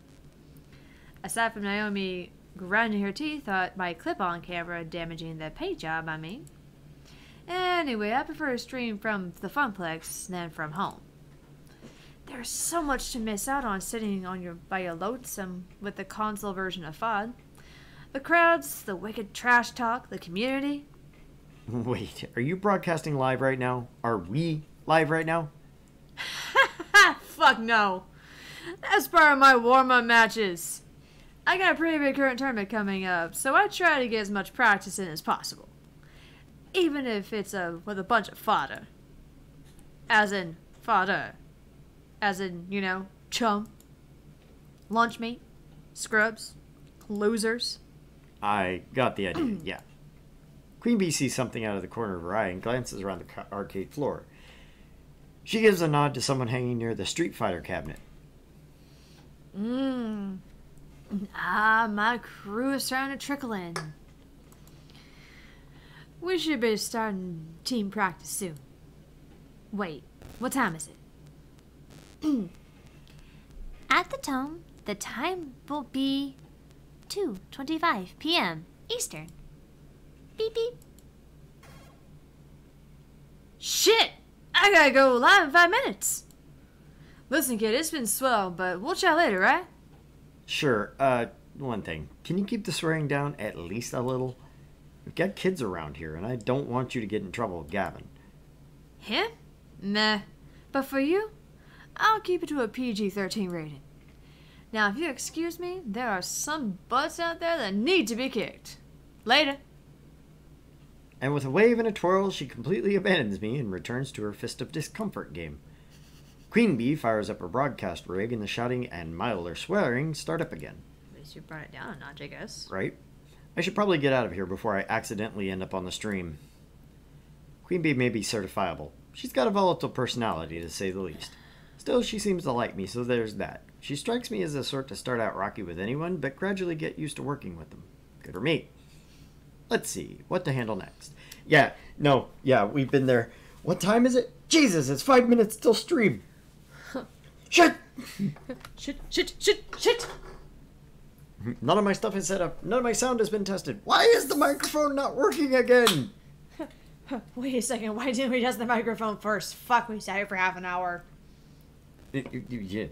Speaker 1: Aside from Naomi grinding her teeth at my clip-on camera damaging the paint job, I mean. Anyway, I prefer to stream from the Funplex than from home. There's so much to miss out on sitting by your lonesome with the console version of FOD. The crowds, the wicked trash talk, the community.
Speaker 2: Wait, are you broadcasting live right now? Are we live right now?
Speaker 1: Ha! Fuck no! That's part of my warm-up matches. I got a pretty big current tournament coming up, so I try to get as much practice in as possible. Even if it's with a bunch of fodder. As in, fodder. As in, you know, chum. Lunch meat. Scrubs. Losers.
Speaker 2: I got the idea, yeah. Queen Bee sees something out of the corner of her eye and glances around the arcade floor. She gives a nod to someone hanging near the Street Fighter cabinet.
Speaker 1: My crew is starting to trickle in. We should be starting team practice soon. Wait, what time is it?
Speaker 3: At the tone, the time will be 2:25 p.m. Eastern. Beep beep.
Speaker 1: Shit! I gotta go live in 5 minutes. Listen, kid, it's been swell, but we'll chat later, right?
Speaker 2: Sure, one thing. Can you keep the swearing down at least a little? We've got kids around here, and I don't want you to get in trouble with Gavin.
Speaker 1: Him? Meh. But for you, I'll keep it to a PG-13 rating. Now, if you excuse me, there are some butts out there that need to be kicked. Later.
Speaker 2: And with a wave and a twirl, she completely abandons me and returns to her Fist of Discomfort game. Queen Bee fires up her broadcast rig, and the shouting and milder swearing start up again.
Speaker 1: At least you brought it down a notch, I guess.
Speaker 2: Right? I should probably get out of here before I accidentally end up on the stream. Queen Bee may be certifiable. She's got a volatile personality, to say the least. Still, she seems to like me, so there's that. She strikes me as the sort to start out rocky with anyone, but gradually get used to working with them. Good for me. Let's see, what to handle next. Yeah, we've been there. What time is it? Jesus, it's 5 minutes till stream. Shit!
Speaker 1: Shit!
Speaker 2: None of my stuff is set up. None of my sound has been tested. Why is the microphone not working again?
Speaker 1: Wait a second, why didn't we test the microphone first? Fuck, we sat here for half an hour.
Speaker 2: It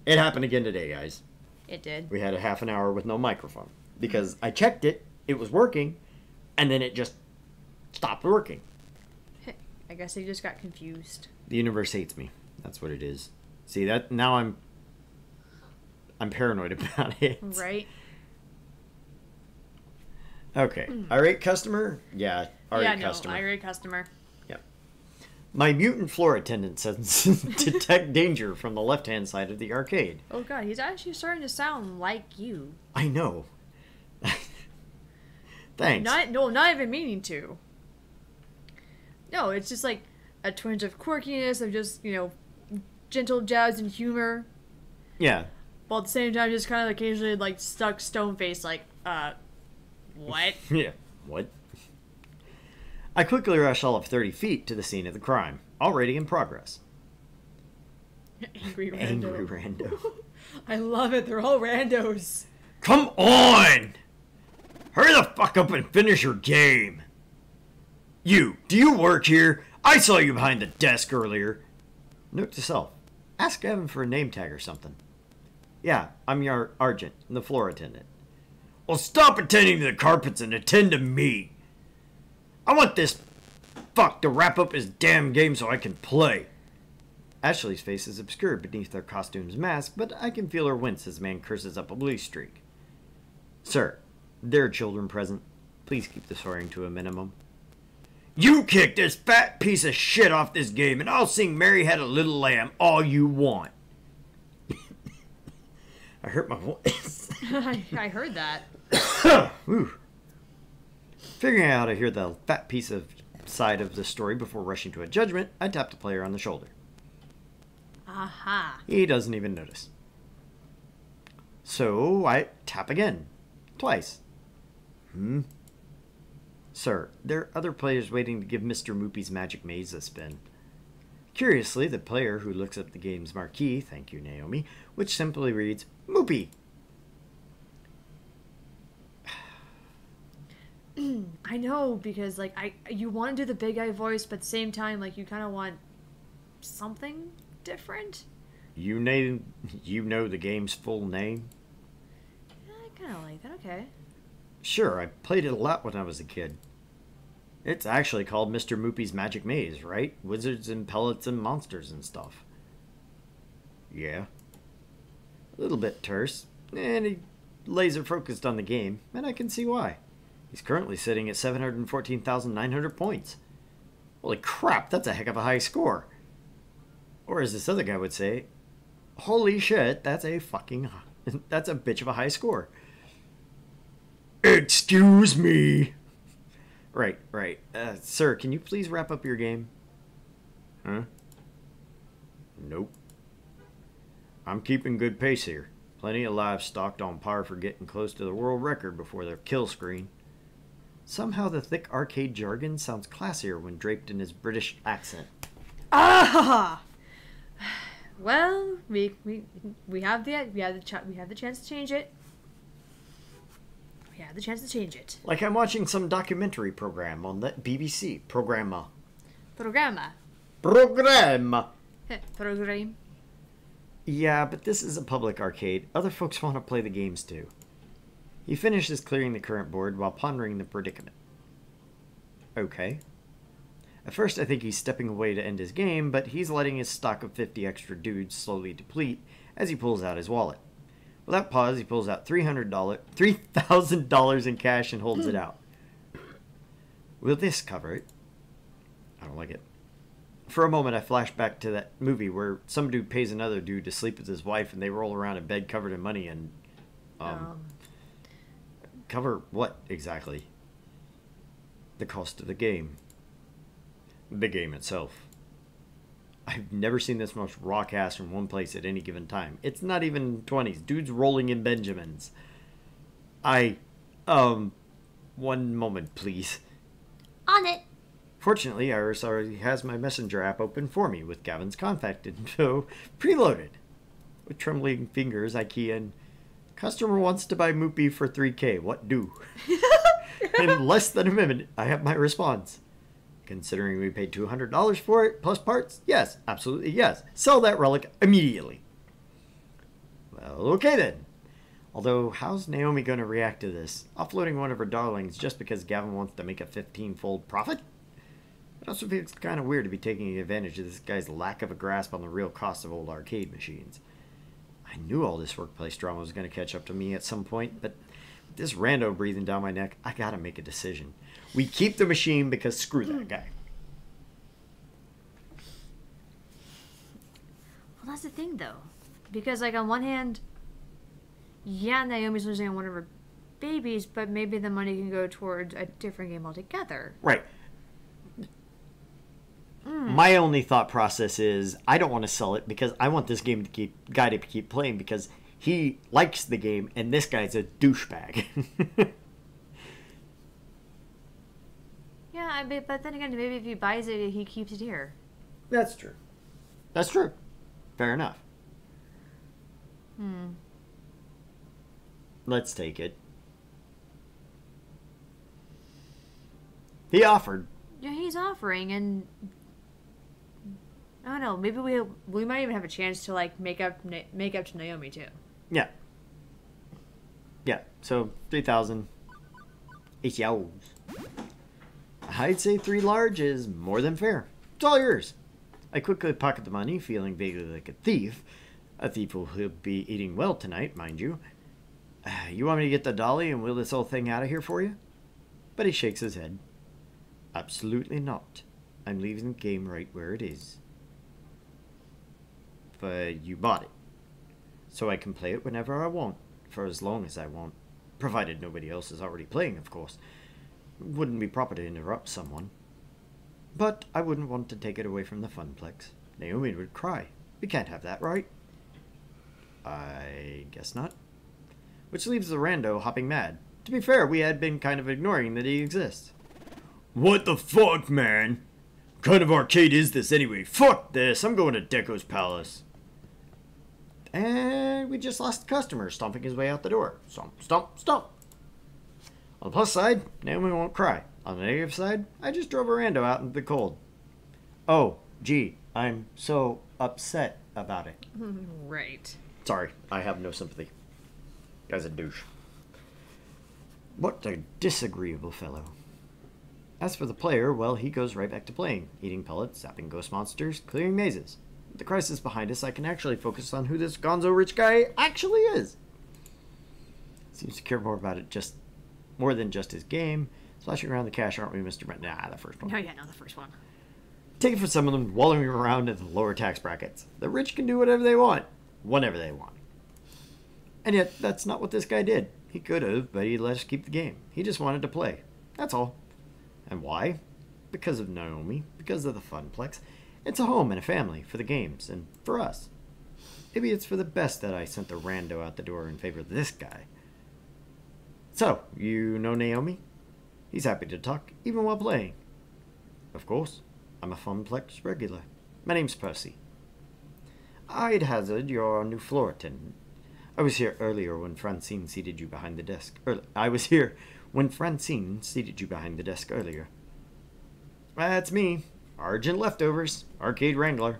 Speaker 2: happened again today, guys.
Speaker 1: It did.
Speaker 2: We had a half an hour with no microphone. Because I checked it, it was working, and then it just stopped working.
Speaker 1: I guess they just got confused.
Speaker 2: The universe hates me. That's what it is. See, that now I'm paranoid about it.
Speaker 1: Right?
Speaker 2: Okay. Irate customer? Yeah, irate customer.
Speaker 1: irate customer.
Speaker 2: Yep. My mutant floor attendant says detect danger from the left-hand side of the arcade.
Speaker 1: Oh god, he's actually starting to sound like you.
Speaker 2: I know. Thanks.
Speaker 1: Not even meaning to. No, it's just like a twinge of quirkiness, of just, gentle jabs and humor.
Speaker 2: Yeah.
Speaker 1: While at the same time just kind of occasionally like stuck stone face like, what?
Speaker 2: Yeah. What? I quickly rush all of 30 feet to the scene of the crime, already in progress.
Speaker 1: Angry rando.
Speaker 2: Angry rando.
Speaker 1: I love it, they're all randos.
Speaker 2: Come on! Hurry the fuck up and finish your game! Do you work here? I saw you behind the desk earlier. Note to self, ask Gavin for a name tag or something. Yeah, I'm your Argent, the floor attendant. Well, stop attending to the carpets and attend to me. I want this fuck to wrap up his damn game so I can play. Ashley's face is obscured beneath their costume's mask, but I can feel her wince as the man curses up a blue streak. Sir, there are children present. Please keep the swearing to a minimum. You kick this fat piece of shit off this game, and I'll sing Mary Had a Little Lamb all you want. I hurt my voice.
Speaker 1: I heard that.
Speaker 2: Whew. Figuring out how to hear the fat piece of side of the story before rushing to a judgment, I tap the player on the shoulder.
Speaker 1: Aha.
Speaker 2: He doesn't even notice. So I tap again. Twice. Sir, there are other players waiting to give Mr. Moopy's Magic Maze a spin. Curiously, the player who looks up the game's marquee, thank you, Naomi, which simply reads, Moopy.
Speaker 1: I know, because like you want to do the big guy voice, but at the same time, like you kind of want something different.
Speaker 2: You know the game's full name?
Speaker 1: I kind of like that. Okay.
Speaker 2: Sure, I played it a lot when I was a kid. It's actually called Mr. Moopy's Magic Maze, right? Wizards and pellets and monsters and stuff. Yeah. A little bit terse, and he laser focused on the game, and I can see why. He's currently sitting at 714,900 points. Holy crap, that's a heck of a high score. Or as this other guy would say, holy shit, that's a bitch of a high score. Excuse me. Right. Sir, can you please wrap up your game? Huh? Nope. I'm keeping good pace here. Plenty of lives stocked on par for getting close to the world record before their kill screen. Somehow the thick arcade jargon sounds classier when draped in his British accent.
Speaker 1: Ah! Well, we have the chance to change it. We have the chance to change it.
Speaker 2: Like I'm watching some documentary program on that BBC. Programma.
Speaker 1: Programma. Program.
Speaker 2: Yeah, but this is a public arcade. Other folks want to play the games too. He finishes clearing the current board while pondering the predicament. Okay. At first I think he's stepping away to end his game, but he's letting his stock of 50 extra dudes slowly deplete as he pulls out his wallet. Without pause, he pulls out $3,000 in cash and holds it out. Will this cover it? I don't like it. For a moment, I flash back to that movie where some dude pays another dude to sleep with his wife and they roll around in bed covered in money and... Cover what, exactly? The cost of the game. The game itself. I've never seen this much raw cast from one place at any given time. It's not even 20s. Dude's rolling in Benjamins. One moment, please.
Speaker 3: On it.
Speaker 2: Fortunately, Iris already has my messenger app open for me with Gavin's contact info preloaded. With trembling fingers, I key in, customer wants to buy Moopy for $3K. What do? In less than a minute, I have my response. Considering we paid $200 for it, plus parts? Yes, absolutely yes. Sell that relic immediately. Well, okay then. Although, how's Naomi going to react to this? Offloading one of her darlings just because Gavin wants to make a 15-fold profit? It also feels kind of weird to be taking advantage of this guy's lack of a grasp on the real cost of old arcade machines. I knew all this workplace drama was going to catch up to me at some point, but with this rando breathing down my neck, I gotta make a decision. We keep the machine because screw that guy.
Speaker 1: Well, that's the thing, though. Because, like, on one hand, yeah, Naomi's losing on one of her babies, but maybe the money can go towards a different game altogether.
Speaker 2: Right. My only thought process is I don't want to sell it because I want this game to keep playing because he likes the game and this guy's a douchebag.
Speaker 1: Yeah, but then again, maybe if he buys it, he keeps it here.
Speaker 2: That's true. That's true. Fair enough. Let's take it. He offered.
Speaker 1: Yeah, he's offering, and I don't know. Maybe we might even have a chance to like make up to Naomi too.
Speaker 2: Yeah. Yeah. So 3,000. It's yours. I'd say 3 large is more than fair. It's all yours. I quickly pocket the money, feeling vaguely like a thief. A thief who'll be eating well tonight, mind you. You want me to get the dolly and wheel this whole thing out of here for you? But he shakes his head. Absolutely not. I'm leaving the game right where it is. But you bought it. So I can play it whenever I want, for as long as I want. Provided nobody else is already playing, of course. Wouldn't be proper to interrupt someone. But I wouldn't want to take it away from the Funplex. Naomi would cry. We can't have that, right? I guess not. Which leaves the rando hopping mad. To be fair, we had been kind of ignoring that he exists. What the fuck, man? What kind of arcade is this anyway? Fuck this. I'm going to Deco's Palace. And we just lost a customer stomping his way out the door. Stomp, stomp, stomp. On the plus side, Naomi won't cry. On the negative side, I just drove a rando out into the cold. Oh, gee, I'm so upset about it.
Speaker 1: Right.
Speaker 2: Sorry, I have no sympathy. Guy's a douche. What a disagreeable fellow. As for the player, well, he goes right back to playing, eating pellets, zapping ghost monsters, clearing mazes. With the crisis behind us, I can actually focus on who this gonzo rich guy actually is. Seems to care more about it more than just his game. Splashing around the cash, aren't we, Mr. Nah, the first one.
Speaker 1: No, yeah, no, the first one.
Speaker 2: Take it from some of them wallowing around in the lower tax brackets. The rich can do whatever they want, whenever they want. And yet, that's not what this guy did. He could have, but he let us keep the game. He just wanted to play. That's all. And why? Because of Naomi, because of the Funplex. It's a home and a family for the games, and for us. Maybe it's for the best that I sent the rando out the door in favor of this guy. So, you know Naomi? He's happy to talk, even while playing. Of course, I'm a Funplex regular. My name's Percy. I'd hazard you're a new floor attendant. I was here earlier when Francine seated you behind the desk. I was here when Francine seated you behind the desk earlier. That's me, Argent Leftovers, Arcade Wrangler.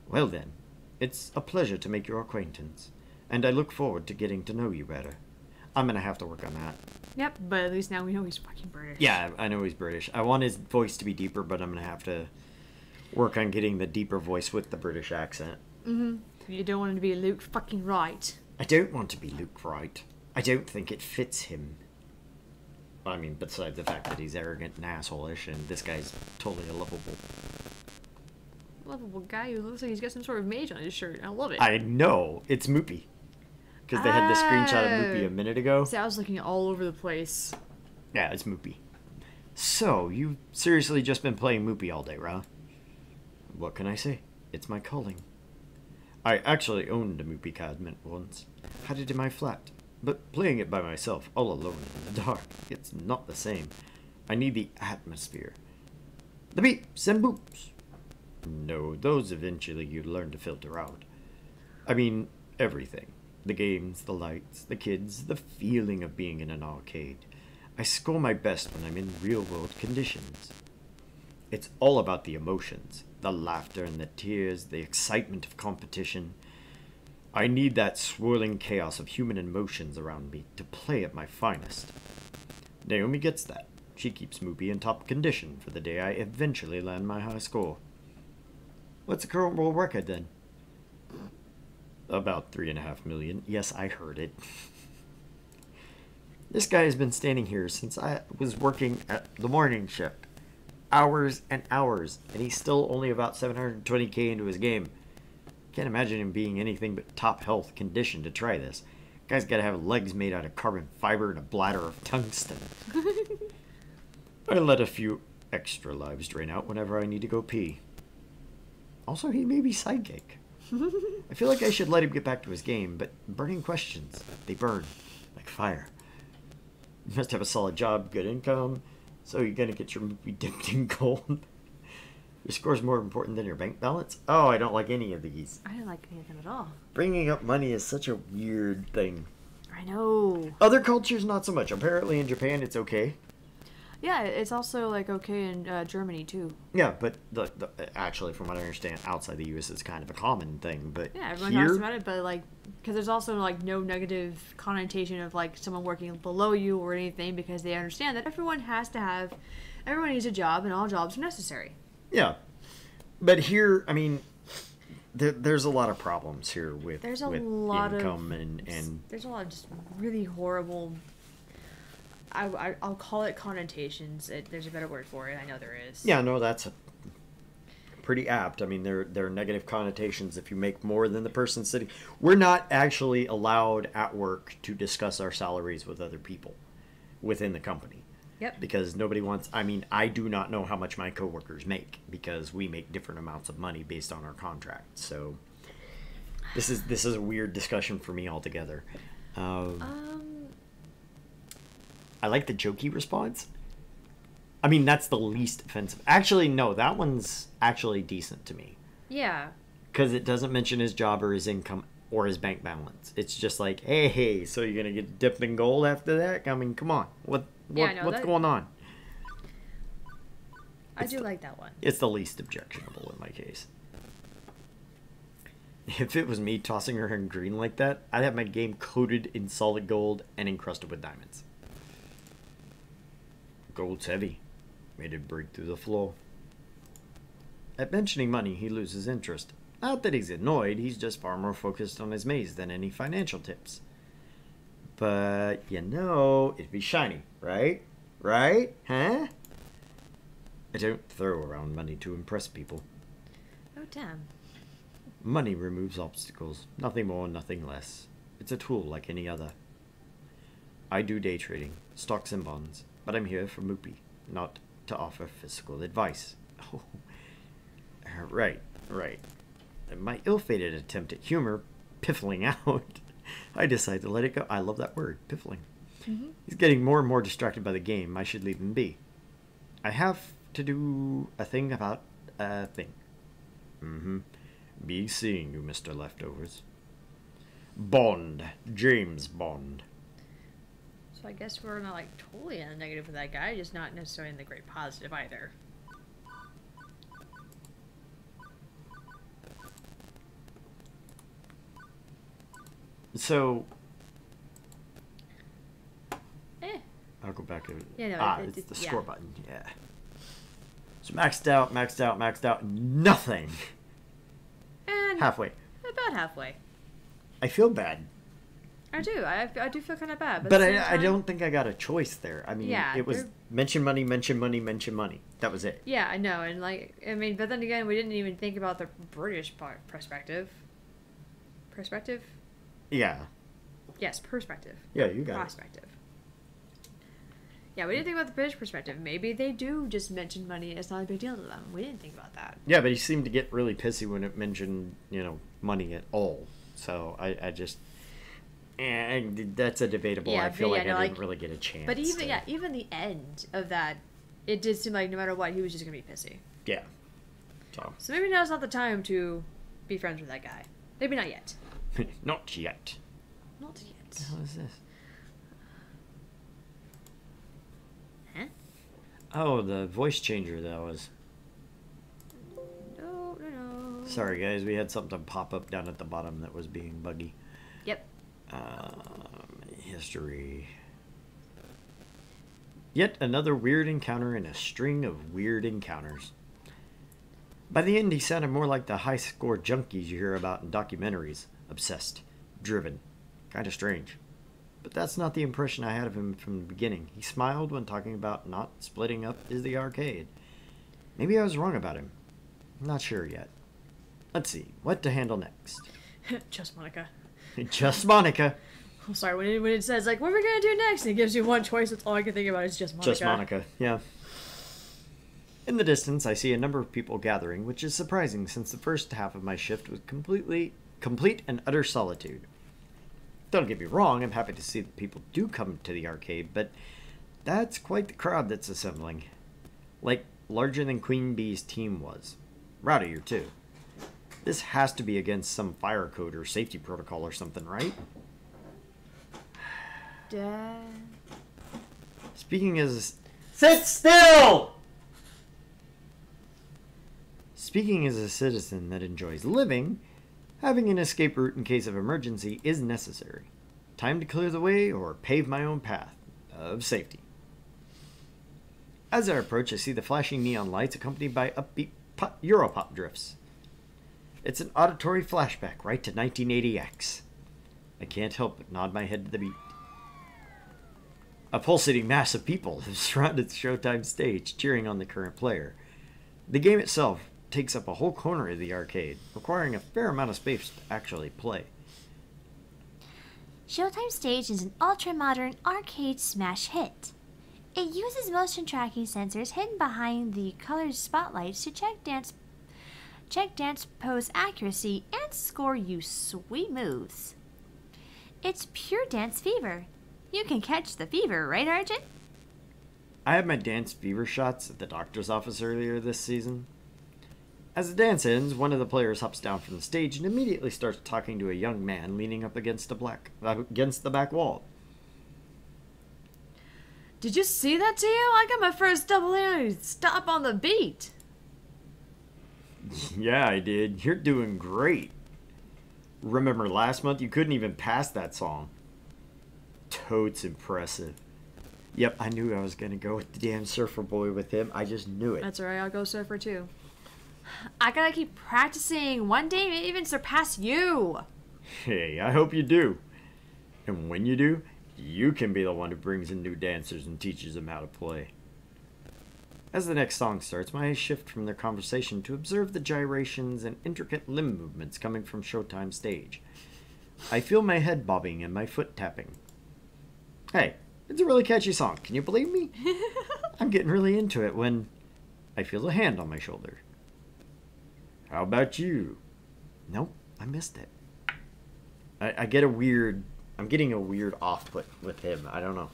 Speaker 2: Well then, it's a pleasure to make your acquaintance, and I look forward to getting to know you better. I'm gonna have to work on that.
Speaker 1: Yep, but at least now we know he's fucking British.
Speaker 2: Yeah, I know he's British. I want his voice to be deeper, but I'm gonna have to work on getting the deeper voice with the British accent.
Speaker 1: Mm-hmm. You don't want him to be Luke fucking right.
Speaker 2: I don't want to be Luke Wright. I don't think it fits him. I mean, besides the fact that he's arrogant and asshole-ish, and this guy's totally lovable.
Speaker 1: Lovable guy who looks like he's got some sort of mage on his shirt. I love it.
Speaker 2: I know! It's Moopy. Because they had the screenshot of Moopy a minute ago.
Speaker 1: See, I was looking all over the place.
Speaker 2: Yeah, it's Moopy. So, you've seriously just been playing Moopy all day, Ra? What can I say? It's my calling. I actually owned a Moopy cabinet once. Had it in my flat. But playing it by myself, all alone in the dark, it's not the same. I need the atmosphere. The beeps and boops. No, those eventually you learn to filter out. I mean, everything. The games, the lights, the kids, the feeling of being in an arcade. I score my best when I'm in real-world conditions. It's all about the emotions, the laughter and the tears, the excitement of competition. I need that swirling chaos of human emotions around me to play at my finest. Naomi gets that. She keeps Moopy in top condition for the day I eventually land my high score. What's the current world record then? About 3.5 million. Yes, I heard it. This guy has been standing here since I was working at the morning shift. Hours and hours, and he's still only about 720k into his game. Can't imagine him being anything but top health condition to try this. Guy's gotta have legs made out of carbon fiber and a bladder of tungsten. I let a few extra lives drain out whenever I need to go pee. Also, he may be psychic. I feel like I should let him get back to his game, but burning questions, they burn like fire. You must have a solid job, good income, so you're gonna get your movie dipped in gold. Your score's more important than your bank balance? Oh, I don't like any of these.
Speaker 1: I didn't like any of them at all.
Speaker 2: Bringing up money is such a weird thing.
Speaker 1: I know.
Speaker 2: Other cultures, not so much. Apparently in Japan, it's okay.
Speaker 1: Yeah, it's also like okay in Germany too.
Speaker 2: Yeah, but actually, from what I understand, outside the U.S., it's kind of a common thing. But
Speaker 1: Yeah, everyone
Speaker 2: here,
Speaker 1: talks about it, but like, because there's also like no negative connotation of like someone working below you or anything, because they understand that everyone needs a job, and all jobs are necessary.
Speaker 2: yeah. But here, I mean, there's a lot of problems here with
Speaker 1: There's a
Speaker 2: with
Speaker 1: lot
Speaker 2: income
Speaker 1: of
Speaker 2: and
Speaker 1: there's a lot of just really horrible. I'll call it connotations. There's a better word for it. I know there is.
Speaker 2: yeah, no, that's pretty apt. I mean, there are negative connotations if you make more than the person sitting. We're not actually allowed at work to discuss our salaries with other people within the company.
Speaker 1: Yep.
Speaker 2: Because nobody wants. I mean, I do not know how much my coworkers make because we make different amounts of money based on our contract. So this is a weird discussion for me altogether. I like the jokey response. I mean, that's the least offensive. Actually, no, that one's actually decent to me.
Speaker 1: Yeah.
Speaker 2: Because it doesn't mention his job or his income or his bank balance. It's just like, hey, so you're going to get dipped in gold after that? I mean, come on. What's going on?
Speaker 1: I do like that one.
Speaker 2: It's the least objectionable in my case. If it was me tossing her in green like that, I'd have my game coated in solid gold and encrusted with diamonds. Gold's heavy. Made it break through the floor. At mentioning money, he loses interest. Not that he's annoyed, he's just far more focused on his maze than any financial tips. But, it'd be shiny, right? Right? Huh? I don't throw around money to impress people.
Speaker 1: Oh, damn.
Speaker 2: Money removes obstacles. Nothing more, nothing less. It's a tool like any other. I do day trading, stocks and bonds, but I'm here for Moopy, not to offer physical advice. Oh, right. My ill-fated attempt at humor, piffling out, I decide to let it go. I love that word, piffling.
Speaker 1: Mm-hmm.
Speaker 2: He's getting more and more distracted by the game. I should leave him be. I have to do a thing about a thing. Be seeing you, Mr. Leftovers. Bond. James Bond.
Speaker 1: So I guess we're not, totally in the negative with that guy, just not necessarily in the great positive either.
Speaker 2: So...
Speaker 1: I'll
Speaker 2: go back and...
Speaker 1: Yeah,
Speaker 2: it's the score button, yeah. So maxed out, nothing.
Speaker 1: And
Speaker 2: halfway.
Speaker 1: About halfway.
Speaker 2: I feel bad.
Speaker 1: I do. I do feel kind of bad.
Speaker 2: But I don't think I got a choice there. I mean,
Speaker 1: Yeah,
Speaker 2: it was mention money. That was it.
Speaker 1: Yeah, I know. And but then again, we didn't even think about the British perspective. Perspective?
Speaker 2: Yeah.
Speaker 1: Yes, perspective.
Speaker 2: Yeah, you got
Speaker 1: Prospective. Yeah, we didn't think about the British perspective. Maybe they do just mention money. It's not a big deal to them. We didn't think about that.
Speaker 2: Yeah, but he seemed to get really pissy when it mentioned, money at all. So I just... that's a debatable.
Speaker 1: Yeah,
Speaker 2: I feel
Speaker 1: I
Speaker 2: didn't really get a chance.
Speaker 1: But even the end of that, it did seem like no matter what, he was just going to be pissy.
Speaker 2: Yeah.
Speaker 1: So maybe now's not the time to be friends with that guy. Maybe not yet.
Speaker 2: Not yet.
Speaker 1: Not yet.
Speaker 2: What the hell is this?
Speaker 1: Huh?
Speaker 2: Oh, the voice changer that was...
Speaker 1: No.
Speaker 2: Sorry, guys. We had something pop up down at the bottom that was being buggy.
Speaker 1: Yep.
Speaker 2: History. Yet another weird encounter in a string of weird encounters. By the end, he sounded more like the high-score junkies you hear about in documentaries. Obsessed. Driven. Kinda strange. But that's not the impression I had of him from the beginning. He smiled when talking about not splitting up the arcade. Maybe I was wrong about him. I'm not sure yet. Let's see. What to handle next?
Speaker 1: Just Monica.
Speaker 2: Just Monica.
Speaker 1: I'm sorry, when it says, what are we going to do next? And it gives you one choice, that's all I can think about is just Monica.
Speaker 2: Just Monica, yeah. In the distance, I see a number of people gathering, which is surprising since the first half of my shift was complete and utter solitude. Don't get me wrong, I'm happy to see that people do come to the arcade, but that's quite the crowd that's assembling. Larger than Queen Bee's team was. Rowdier, too. This has to be against some fire code or safety protocol or something, right?
Speaker 1: Dad.
Speaker 2: Sit still! Speaking as a citizen that enjoys living, having an escape route in case of emergency is necessary. Time to clear the way or pave my own path of safety. As I approach, I see the flashing neon lights accompanied by upbeat Europop drifts. It's an auditory flashback right to 1980X. I can't help but nod my head to the beat. A pulsating mass of people have surrounded the Showtime stage, cheering on the current player. The game itself takes up a whole corner of the arcade, requiring a fair amount of space to actually play.
Speaker 3: Showtime Stage is an ultra-modern arcade smash hit. It uses motion tracking sensors hidden behind the colored spotlights to check dance pose accuracy and score you sweet moves. It's pure dance fever. You can catch the fever, right, Arjun?
Speaker 2: I had my dance fever shots at the doctor's office earlier this season. As the dance ends, one of the players hops down from the stage and immediately starts talking to a young man leaning up against the back wall.
Speaker 1: Did you see that, Teo? I got my first double A stop on the beat.
Speaker 2: Yeah, I did. You're doing great. Remember last month you couldn't even pass that song. Totes impressive. Yep, I knew I was gonna go with the damn surfer boy with him. I just knew it.
Speaker 1: That's alright, I'll go surfer too.
Speaker 3: I gotta keep practicing. One day, maybe even surpass you.
Speaker 2: Hey, I hope you do. And when you do, you can be the one who brings in new dancers and teaches them how to play. As the next song starts, my eyes shift from their conversation to observe the gyrations and intricate limb movements coming from Showtime stage. I feel my head bobbing and my foot tapping. Hey, it's a really catchy song. Can you believe me? I'm getting really into it when I feel a hand on my shoulder. How about you? Nope, I missed it. I get a weird... I'm getting a weird off-put with him. I don't know.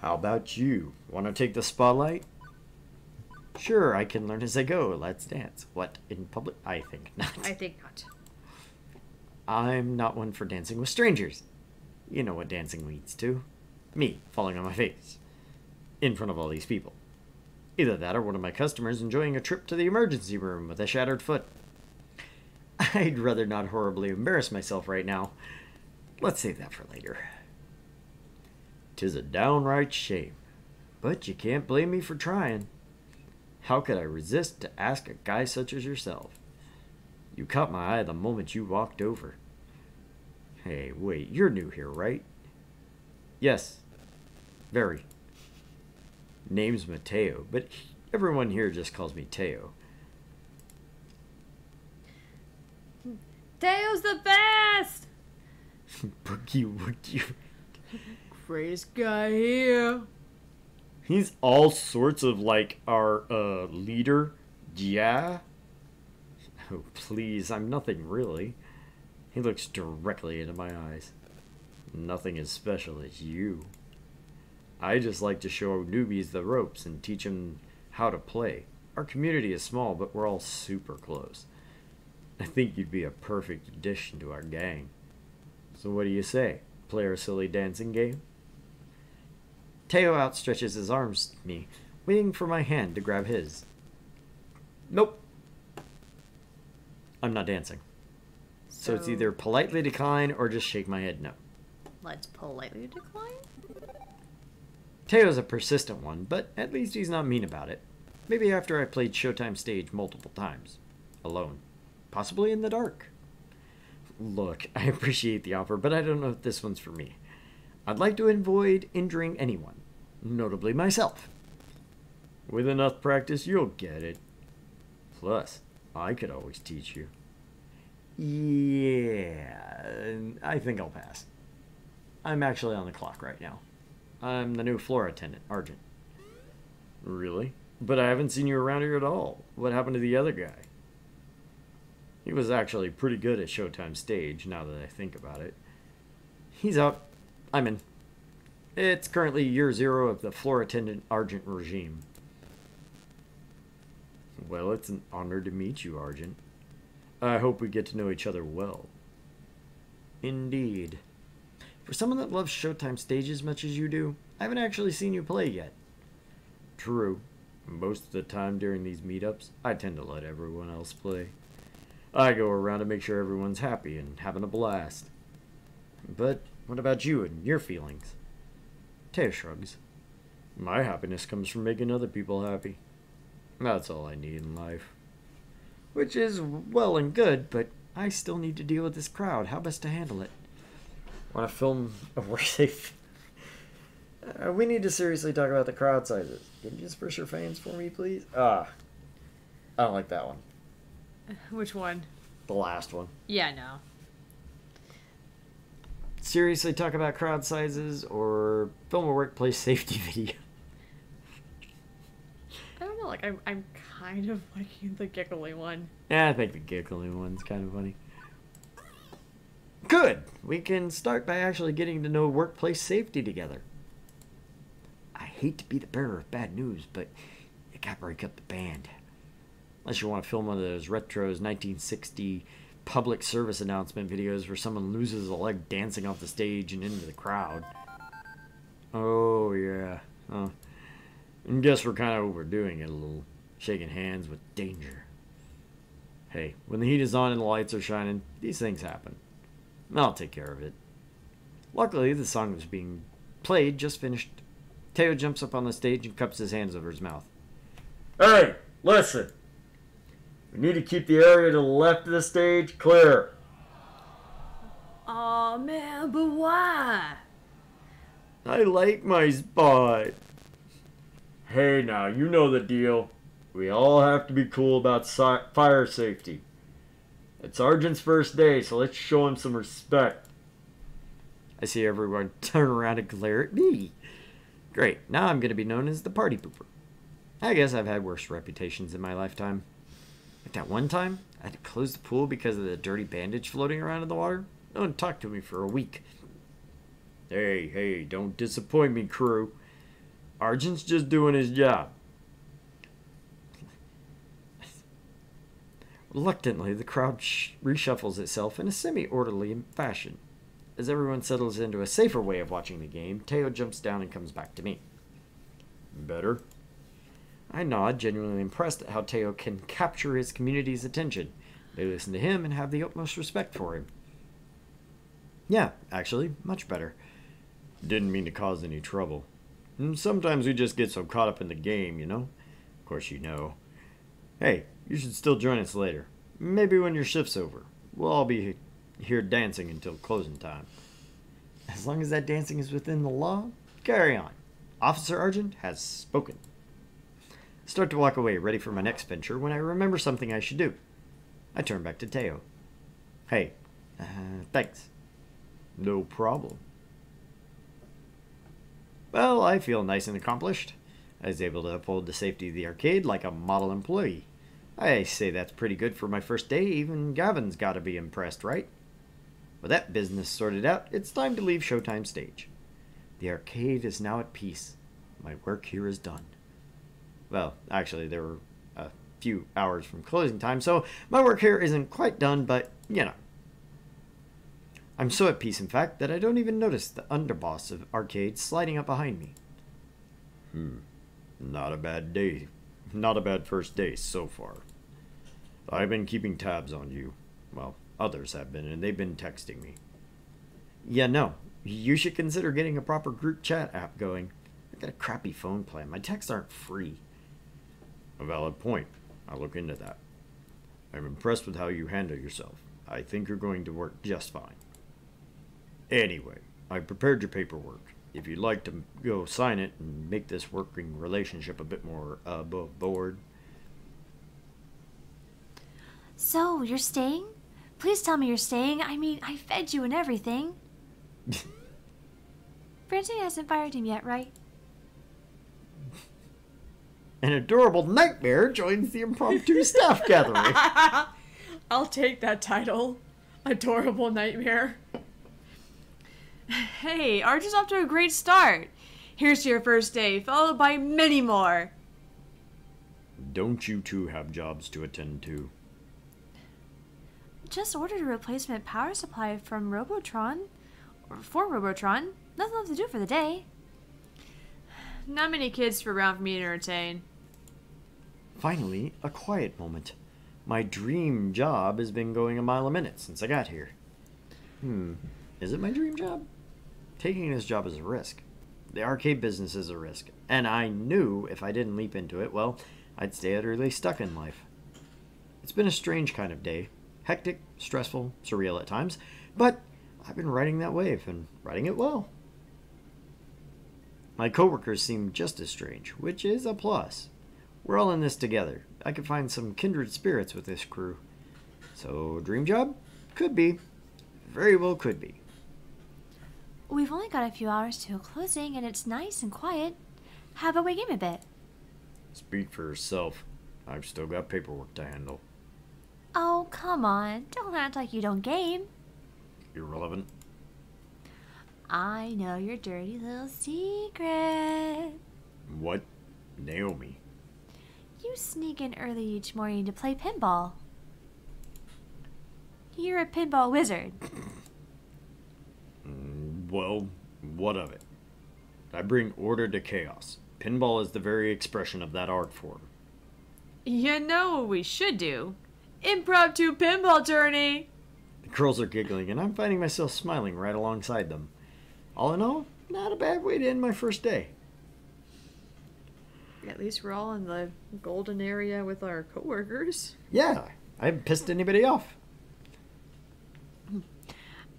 Speaker 2: How about you? Want to take the spotlight? Sure, I can learn as I go. Let's dance. What, in public? I think not.
Speaker 1: I think not.
Speaker 2: I'm not one for dancing with strangers. You know what dancing leads to. Me falling on my face. In front of all these people. Either that or one of my customers enjoying a trip to the emergency room with a shattered foot. I'd rather not horribly embarrass myself right now. Let's save that for later. 'Tis a downright shame, but you can't blame me for trying. How could I resist to ask a guy such as yourself? You caught my eye the moment you walked over. Hey, wait, you're new here, right? Yes, very. Name's Mateo, but everyone here just calls me Teo.
Speaker 1: Teo's the best!
Speaker 2: Boogie Woogie.
Speaker 1: Greatest guy here.
Speaker 2: He's all sorts of like our leader. Yeah? Oh, please, I'm nothing really. He looks directly into my eyes. Nothing as special as you. I just like to show newbies the ropes and teach them how to play. Our community is small, but we're all super close. I think you'd be a perfect addition to our gang. So what do you say? Play our silly dancing game? Teo outstretches his arms to me, waiting for my hand to grab his. Nope. I'm not dancing. So it's either politely decline or just shake my head no.
Speaker 1: Let's politely decline.
Speaker 2: Teo's a persistent one, but at least he's not mean about it. Maybe after I played Showtime stage multiple times. Alone. Possibly in the dark. Look, I appreciate the offer, but I don't know if this one's for me. I'd like to avoid injuring anyone, notably myself. With enough practice, you'll get it. Plus, I could always teach you. Yeah, I think I'll pass. I'm actually on the clock right now. I'm the new floor attendant, Argent. Really? But I haven't seen you around here at all. What happened to the other guy? He was actually pretty good at Showtime stage, now that I think about it. He's out. I'm in. It's currently year 0 of the floor attendant Argent regime. Well, it's an honor to meet you, Argent. I hope we get to know each other well. Indeed. For someone that loves Showtime stage as much as you do, I haven't actually seen you play yet. True. Most of the time during these meetups, I tend to let everyone else play. I go around to make sure everyone's happy and having a blast. But what about you and your feelings? Teo shrugs. My happiness comes from making other people happy. That's all I need in life. Which is well and good, but I still need to deal with this crowd. How best to handle it? Want to film a work safe? We need to seriously talk about the crowd sizes. Can you disperse your fans for me, please? I don't like that one.
Speaker 1: Which one?
Speaker 2: The last one.
Speaker 1: Yeah, no.
Speaker 2: Seriously talk about crowd sizes or film a workplace safety video?
Speaker 1: I don't know, like, I'm kind of liking the giggly one.
Speaker 2: Yeah, I think the giggling one's kind of funny. Good! We can start by actually getting to know workplace safety together. I hate to be the bearer of bad news, but you gotta break up the band. Unless you want to film one of those retros 1960 public service announcement videos where someone loses a leg dancing off the stage and into the crowd. Oh, yeah. I guess we're kind of overdoing it a little, shaking hands with danger. Hey, when the heat is on and the lights are shining, these things happen. I'll take care of it. Luckily, the song that's being played just finished. Teo jumps up on the stage and cups his hands over his mouth. Hey, listen! We need to keep the area to the left of the stage clear.
Speaker 1: Aw, man, but why?
Speaker 2: I like my spot. Hey now, you know the deal. We all have to be cool about fire safety. It's Argent's first day, so let's show him some respect. I see everyone turn around and glare at me. Great, now I'm going to be known as the party pooper. I guess I've had worse reputations in my lifetime. Like that one time, I had to close the pool because of the dirty bandage floating around in the water. No one talked to me for a week. Hey, don't disappoint me, crew. Argent's just doing his job. Reluctantly, the crowd reshuffles itself in a semi-orderly fashion. As everyone settles into a safer way of watching the game, Teo jumps down and comes back to me. Better? I nod, genuinely impressed at how Teo can capture his community's attention. They listen to him and have the utmost respect for him. Yeah, actually, much better. Didn't mean to cause any trouble. Sometimes we just get so caught up in the game, you know? Of course you know. Hey, you should still join us later. Maybe when your shift's over. We'll all be here dancing until closing time. As long as that dancing is within the law, carry on. Officer Argent has spoken. Start to walk away, ready for my next venture, when I remember something I should do. I turn back to Teo. Hey, thanks. No problem. Well, I feel nice and accomplished. I was able to uphold the safety of the arcade like a model employee. I say that's pretty good for my first day. Even Gavin's got to be impressed, right? With that business sorted out, it's time to leave Showtime stage. The arcade is now at peace. My work here is done. Well, actually, there were a few hours from closing time, so my work here isn't quite done, but, you know. I'm so at peace, in fact, that I don't even notice the underboss of arcade sliding up behind me. Not a bad day. Not a bad first day so far. I've been keeping tabs on you. Well, others have been, and they've been texting me. Yeah, no. You should consider getting a proper group chat app going. I've got a crappy phone plan. My texts aren't free. A valid point. I'll look into that. I'm impressed with how you handle yourself. I think you're going to work just fine. Anyway, I prepared your paperwork. If you'd like to go sign it and make this working relationship a bit more above board.
Speaker 3: So, you're staying? Please tell me you're staying. I mean, I fed you and everything. Francine hasn't fired him yet, right?
Speaker 2: An adorable nightmare joins the impromptu staff gathering.
Speaker 1: I'll take that title. Adorable nightmare. Hey, Arch off to a great start. Here's to your first day, followed by many more.
Speaker 2: Don't you two have jobs to attend to?
Speaker 3: Just ordered a replacement power supply from Robotron. Or for Robotron. Nothing left to do for the day.
Speaker 1: Not many kids around for me to entertain.
Speaker 2: Finally, a quiet moment. My dream job has been going a mile a minute since I got here. Is it my dream job? Taking this job is a risk. The arcade business is a risk, and I knew if I didn't leap into it, well, I'd stay utterly stuck in life. It's been a strange kind of day. Hectic, stressful, surreal at times, but I've been riding that wave and riding it well. My coworkers seem just as strange, which is a plus. We're all in this together. I could find some kindred spirits with this crew. So, dream job? Could be. Very well could be.
Speaker 3: We've only got a few hours till closing, and it's nice and quiet. How about we game a bit?
Speaker 2: Speak for yourself. I've still got paperwork to handle.
Speaker 3: Oh, come on. Don't act like you don't game.
Speaker 2: Irrelevant.
Speaker 3: I know your dirty little secret.
Speaker 2: What? Naomi.
Speaker 3: You sneak in early each morning to play pinball. You're a pinball wizard.
Speaker 2: Well, what of it? I bring order to chaos. Pinball is the very expression of that art form.
Speaker 1: You know what we should do? Impromptu pinball tourney!
Speaker 2: The girls are giggling, and I'm finding myself smiling right alongside them. All in all, not a bad way to end my first day.
Speaker 1: At least we're all in the golden area with our coworkers.
Speaker 2: Yeah, I haven't pissed anybody off.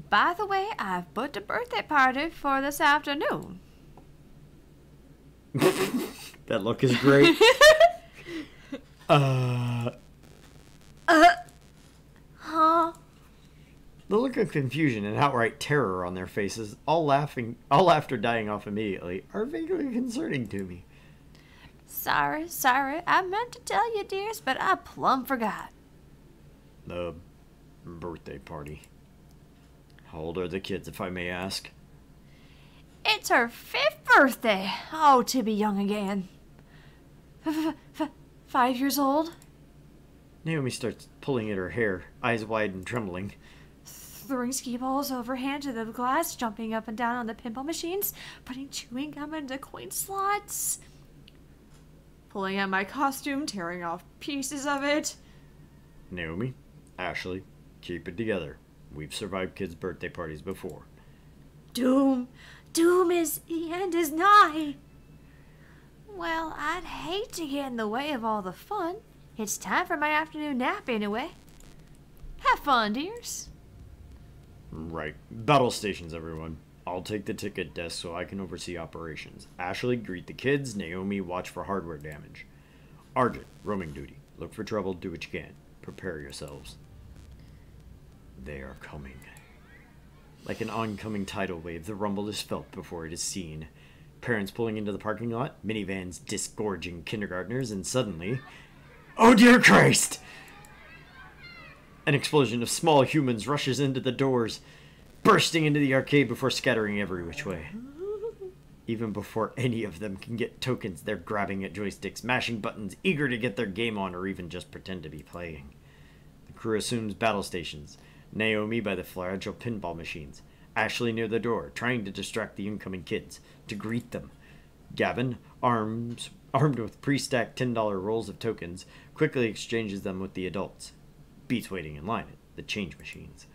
Speaker 3: By the way, I've booked a birthday party for this afternoon.
Speaker 2: That look is great.
Speaker 3: Huh?
Speaker 2: The look of confusion and outright terror on their faces, all laughter dying off immediately, are vaguely concerning to me.
Speaker 3: Sorry. I meant to tell you, dears, but I plumb forgot.
Speaker 2: The birthday party. How old are the kids, if I may ask?
Speaker 3: It's her 5th birthday. Oh, to be young again. 5 years old?
Speaker 2: Naomi starts pulling at her hair, eyes wide and trembling.
Speaker 3: Throwing ski balls overhand to the glass, jumping up and down on the pinball machines, putting chewing gum into coin slots.
Speaker 1: Pulling out my costume, tearing off pieces of it.
Speaker 2: Naomi, Ashley, keep it together. We've survived kids' birthday parties before.
Speaker 3: Doom is, the end is nigh. Well, I'd hate to get in the way of all the fun. It's time for my afternoon nap anyway. Have fun, dears.
Speaker 2: Right. Battle stations, everyone. I'll take the ticket desk so I can oversee operations. Ashley, greet the kids. Naomi, watch for hardware damage. Argent, roaming duty. Look for trouble, do what you can. Prepare yourselves. They are coming. Like an oncoming tidal wave, the rumble is felt before it is seen. Parents pulling into the parking lot, minivans disgorging kindergartners, and suddenly... Oh dear Christ! An explosion of small humans rushes into the doors, bursting into the arcade before scattering every which way. Even before any of them can get tokens, they're grabbing at joysticks, mashing buttons, eager to get their game on or even just pretend to be playing. The crew assumes battle stations. Naomi by the fragile pinball machines. Ashley near the door, trying to distract the incoming kids, to greet them. Gavin, armed with pre-stacked $10 rolls of tokens, quickly exchanges them with the adults. Beats waiting in line at the change machines.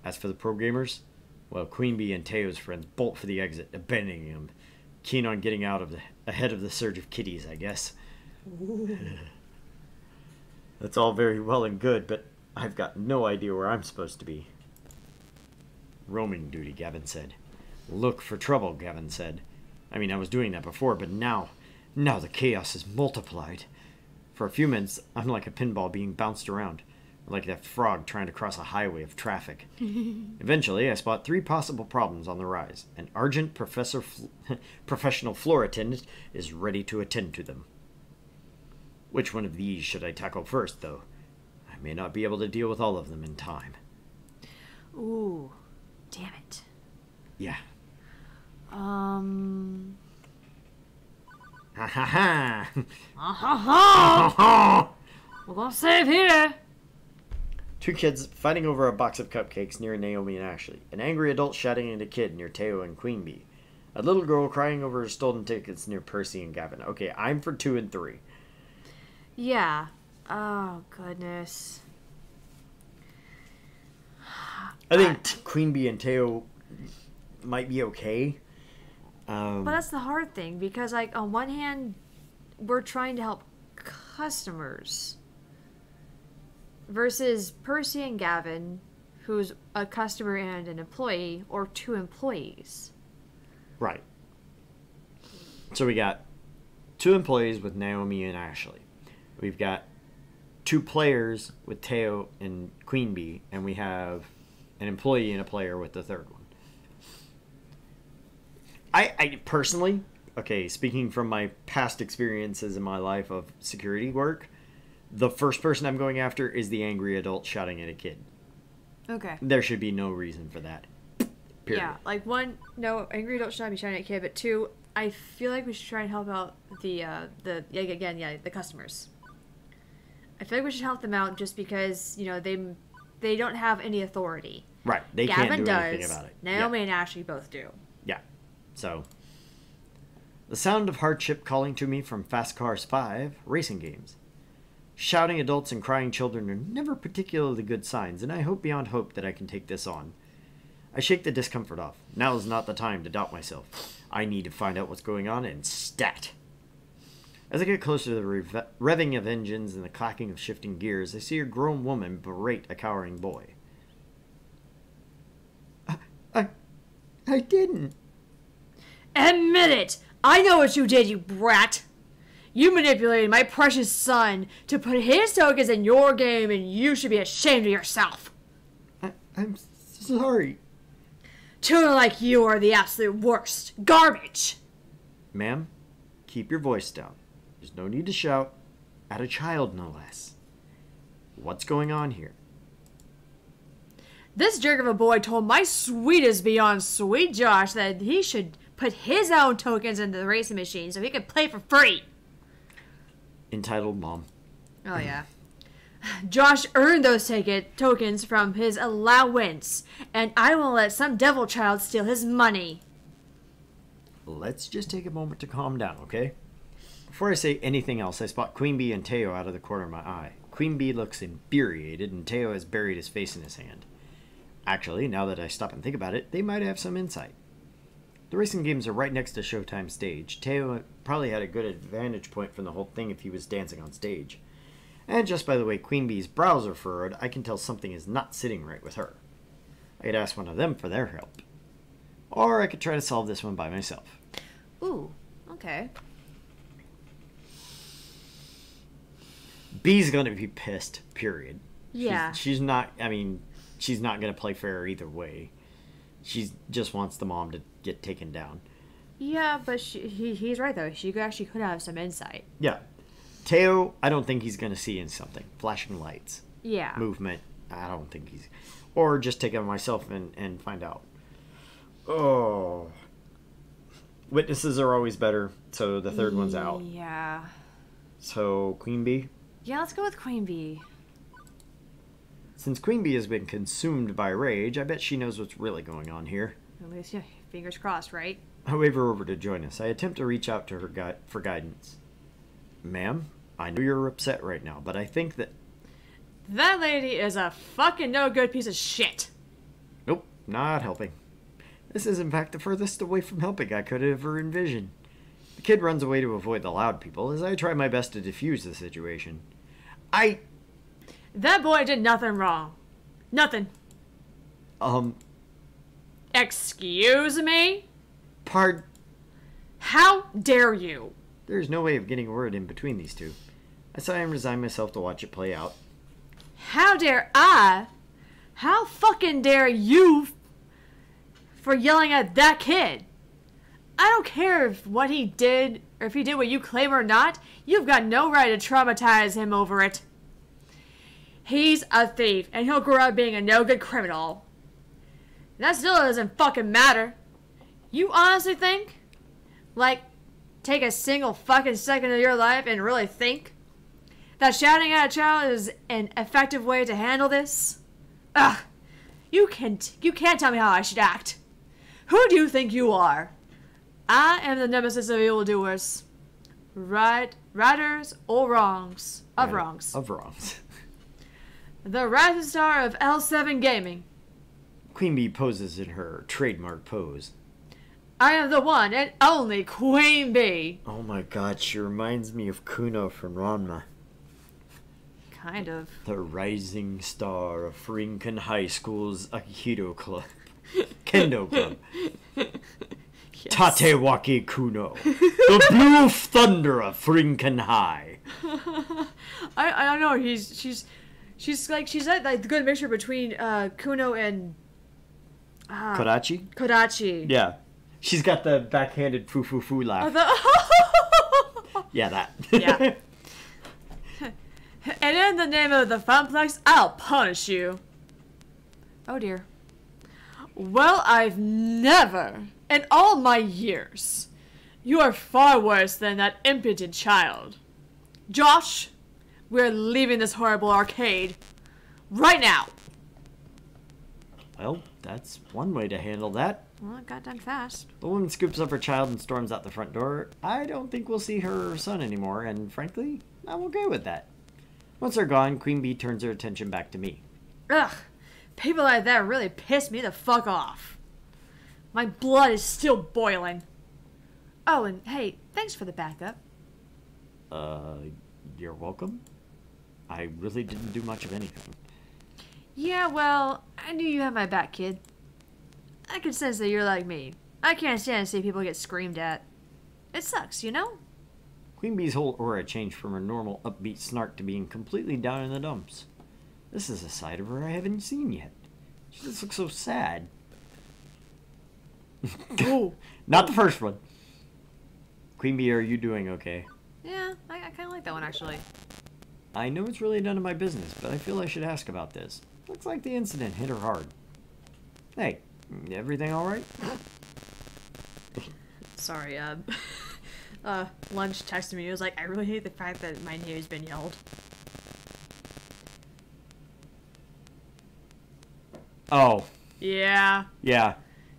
Speaker 2: As for the programmers, well, Queen Bee and Teo's friends bolt for the exit, abandoning them, keen on getting out ahead of the surge of kiddies, I guess. That's all very well and good, but I've got no idea where I'm supposed to be. Roaming duty, Gavin said. Look for trouble, Gavin said. I mean, I was doing that before, but now the chaos is multiplied. For a few minutes, I'm like a pinball being bounced around, like that frog trying to cross a highway of traffic. Eventually, I spot 3 possible problems on the rise. An Argent professional floor attendant is ready to attend to them. Which one of these should I tackle first, though? I may not be able to deal with all of them in time.
Speaker 3: Ooh, damn it.
Speaker 2: Yeah.
Speaker 3: Ha
Speaker 2: Ha ha ha!
Speaker 3: ha ha! We're gonna save here.
Speaker 2: 2 kids fighting over a box of cupcakes near Naomi and Ashley. An angry adult shouting at a kid near Teo and Queen Bee. A little girl crying over her stolen tickets near Percy and Gavin. Okay, I'm for 2 and 3.
Speaker 1: Yeah. Oh, goodness.
Speaker 2: I think Queen Bee and Teo might be okay.
Speaker 1: But that's the hard thing, because, like, on one hand, we're trying to help customers. Versus Percy and Gavin, who's a customer and an employee, or 2 employees.
Speaker 2: Right. So we got 2 employees with Naomi and Ashley. We've got 2 players with Teo and Queen Bee, and we have an employee and a player with the 3rd one. I personally, okay, speaking from my past experiences in my life of security work, the first person I'm going after is the angry adult shouting at a kid.
Speaker 1: Okay.
Speaker 2: There should be no reason for that. Period.
Speaker 1: Yeah, like 1, no, angry adult should not be shouting at a kid, but 2, I feel like we should try and help out the customers. I feel like we should help them out just because, you know, they don't have any authority.
Speaker 2: Right. They
Speaker 1: Gavin
Speaker 2: can't do
Speaker 1: does.
Speaker 2: anything about it.
Speaker 1: Naomi and Ashley both do.
Speaker 2: Yeah. So, the sound of hardship calling to me from Fast Cars 5 racing games. Shouting adults and crying children are never particularly good signs, and I hope beyond hope that I can take this on. I shake the discomfort off. Now is not the time to doubt myself. I need to find out what's going on and stat. As I get closer to the revving of engines and the clacking of shifting gears, I see a grown woman berate a cowering boy. I didn't.
Speaker 1: Admit it! I know what you did, you brat! You manipulated my precious son to put his tokens in your game, and you should be ashamed of yourself!
Speaker 2: I'm sorry.
Speaker 1: Children like you are the absolute worst. Garbage!
Speaker 2: Ma'am, keep your voice down. There's no need to shout. At a child, no less. What's going on here?
Speaker 1: This jerk of a boy told my sweetest beyond sweet Josh that he should put his own tokens into the racing machine so he could play for free.
Speaker 2: Entitled Mom.
Speaker 1: Oh, yeah. Josh earned those tokens from his allowance, and I won't let some devil child steal his money.
Speaker 2: Let's just take a moment to calm down, okay? Before I say anything else, I spot Queen Bee and Teo out of the corner of my eye. Queen Bee looks infuriated, and Teo has buried his face in his hand. Actually, now that I stop and think about it, they might have some insight. The racing games are right next to Showtime stage. Teo probably had a good vantage point from the whole thing if he was dancing on stage. And just by the way Queen Bee's brows are furrowed, I can tell something is not sitting right with her. I could ask one of them for their help. Or I could try to solve this one by myself.
Speaker 1: Ooh, okay.
Speaker 2: Bee's gonna be pissed, period.
Speaker 1: Yeah.
Speaker 2: She's not, I mean, she's not gonna play fair either way. She just wants the mom to get taken down.
Speaker 1: Yeah, but he's right, though. She actually could have some insight.
Speaker 2: Yeah. Teo, I don't think he's gonna see in something. Flashing lights.
Speaker 1: Yeah.
Speaker 2: Movement. I don't think he's... Or just take it on myself and find out. Oh. Witnesses are always better, so the third one's out.
Speaker 1: Yeah.
Speaker 2: So, Queen Bee?
Speaker 1: Yeah, let's go with Queen Bee.
Speaker 2: Since Queen Bee has been consumed by rage, I bet she knows what's really going on here.
Speaker 1: At least, yeah, fingers crossed, right?
Speaker 2: I wave her over to join us. I attempt to reach out to her for guidance. Ma'am, I know you're upset right now, but I think that...
Speaker 1: That lady is a fucking no-good piece of shit.
Speaker 2: Nope, not helping. This is in fact the furthest away from helping I could ever envision. The kid runs away to avoid the loud people as I try my best to defuse the situation.
Speaker 1: That boy did nothing wrong. Nothing. Excuse me?
Speaker 2: Pardon?
Speaker 1: How dare you?
Speaker 2: There's no way of getting a word in between these two. I sigh and resign myself to watch it play out.
Speaker 1: How dare I? How fucking dare you for yelling at that kid? I don't care if what he did, or if he did what you claim or not, you've got no right to traumatize him over it. He's a thief, and he'll grow up being a no-good criminal. That still doesn't fucking matter. You honestly think? Like, take a single fucking second of your life and really think that shouting at a child is an effective way to handle this? Ugh. You can't tell me how I should act. Who do you think you are? I am the nemesis of evildoers. Righters or wrongs. Of wrongs.
Speaker 2: Of wrongs.
Speaker 1: The rising star of L7 Gaming.
Speaker 2: Queen Bee poses in her trademark pose.
Speaker 1: I am the one and only Queen Bee.
Speaker 2: Oh my god, she reminds me of Kuno from Ranma.
Speaker 1: Kind of.
Speaker 2: The rising star of Rinken High School's Aikido Club. Kendo Club.
Speaker 1: Yes.
Speaker 2: Tatewaki Kuno. The blue thunder of Rinken High.
Speaker 1: I don't know. She's like the good mixture between Kuno and
Speaker 2: Kodachi?
Speaker 1: Kodachi.
Speaker 2: Yeah. She's got the backhanded foo laugh. Yeah, that.
Speaker 1: Yeah. And in the name of the Funplex, I'll punish you. Oh dear. Well, I've never, in all my years, You are far worse than that impotent child. Josh, we're leaving this horrible arcade. Right now!
Speaker 2: Well, that's one way to handle that.
Speaker 1: Well, it got done fast.
Speaker 2: The woman scoops up her child and storms out the front door. I don't think we'll see her or her son anymore, and frankly, I'm okay with that. Once they're gone, Queen Bee turns her attention back to me.
Speaker 1: Ugh, people like that really piss me the fuck off. My blood is still boiling. Oh, and hey, thanks for the backup.
Speaker 2: You're welcome? I really didn't do much of anything.
Speaker 1: Yeah, well, I knew you had my back, kid. I can sense that you're like me. I can't stand to see people get screamed at. It sucks, you know?
Speaker 2: Queen Bee's whole aura changed from her normal upbeat snark to being completely down in the dumps. This is a side of her I haven't seen yet. She just looks so sad.
Speaker 1: Ooh.
Speaker 2: Not the first one. Queen Bee, are you doing okay?
Speaker 1: Yeah, I kind of like that one, actually.
Speaker 2: I know it's really none of my business, but I feel I should ask about this. Looks like the incident hit her hard. Hey, everything alright?
Speaker 1: Sorry, Lunch texted me. He was like, I really hate the fact that my name's been yelled.
Speaker 2: Oh,
Speaker 1: Yeah.
Speaker 2: yeah.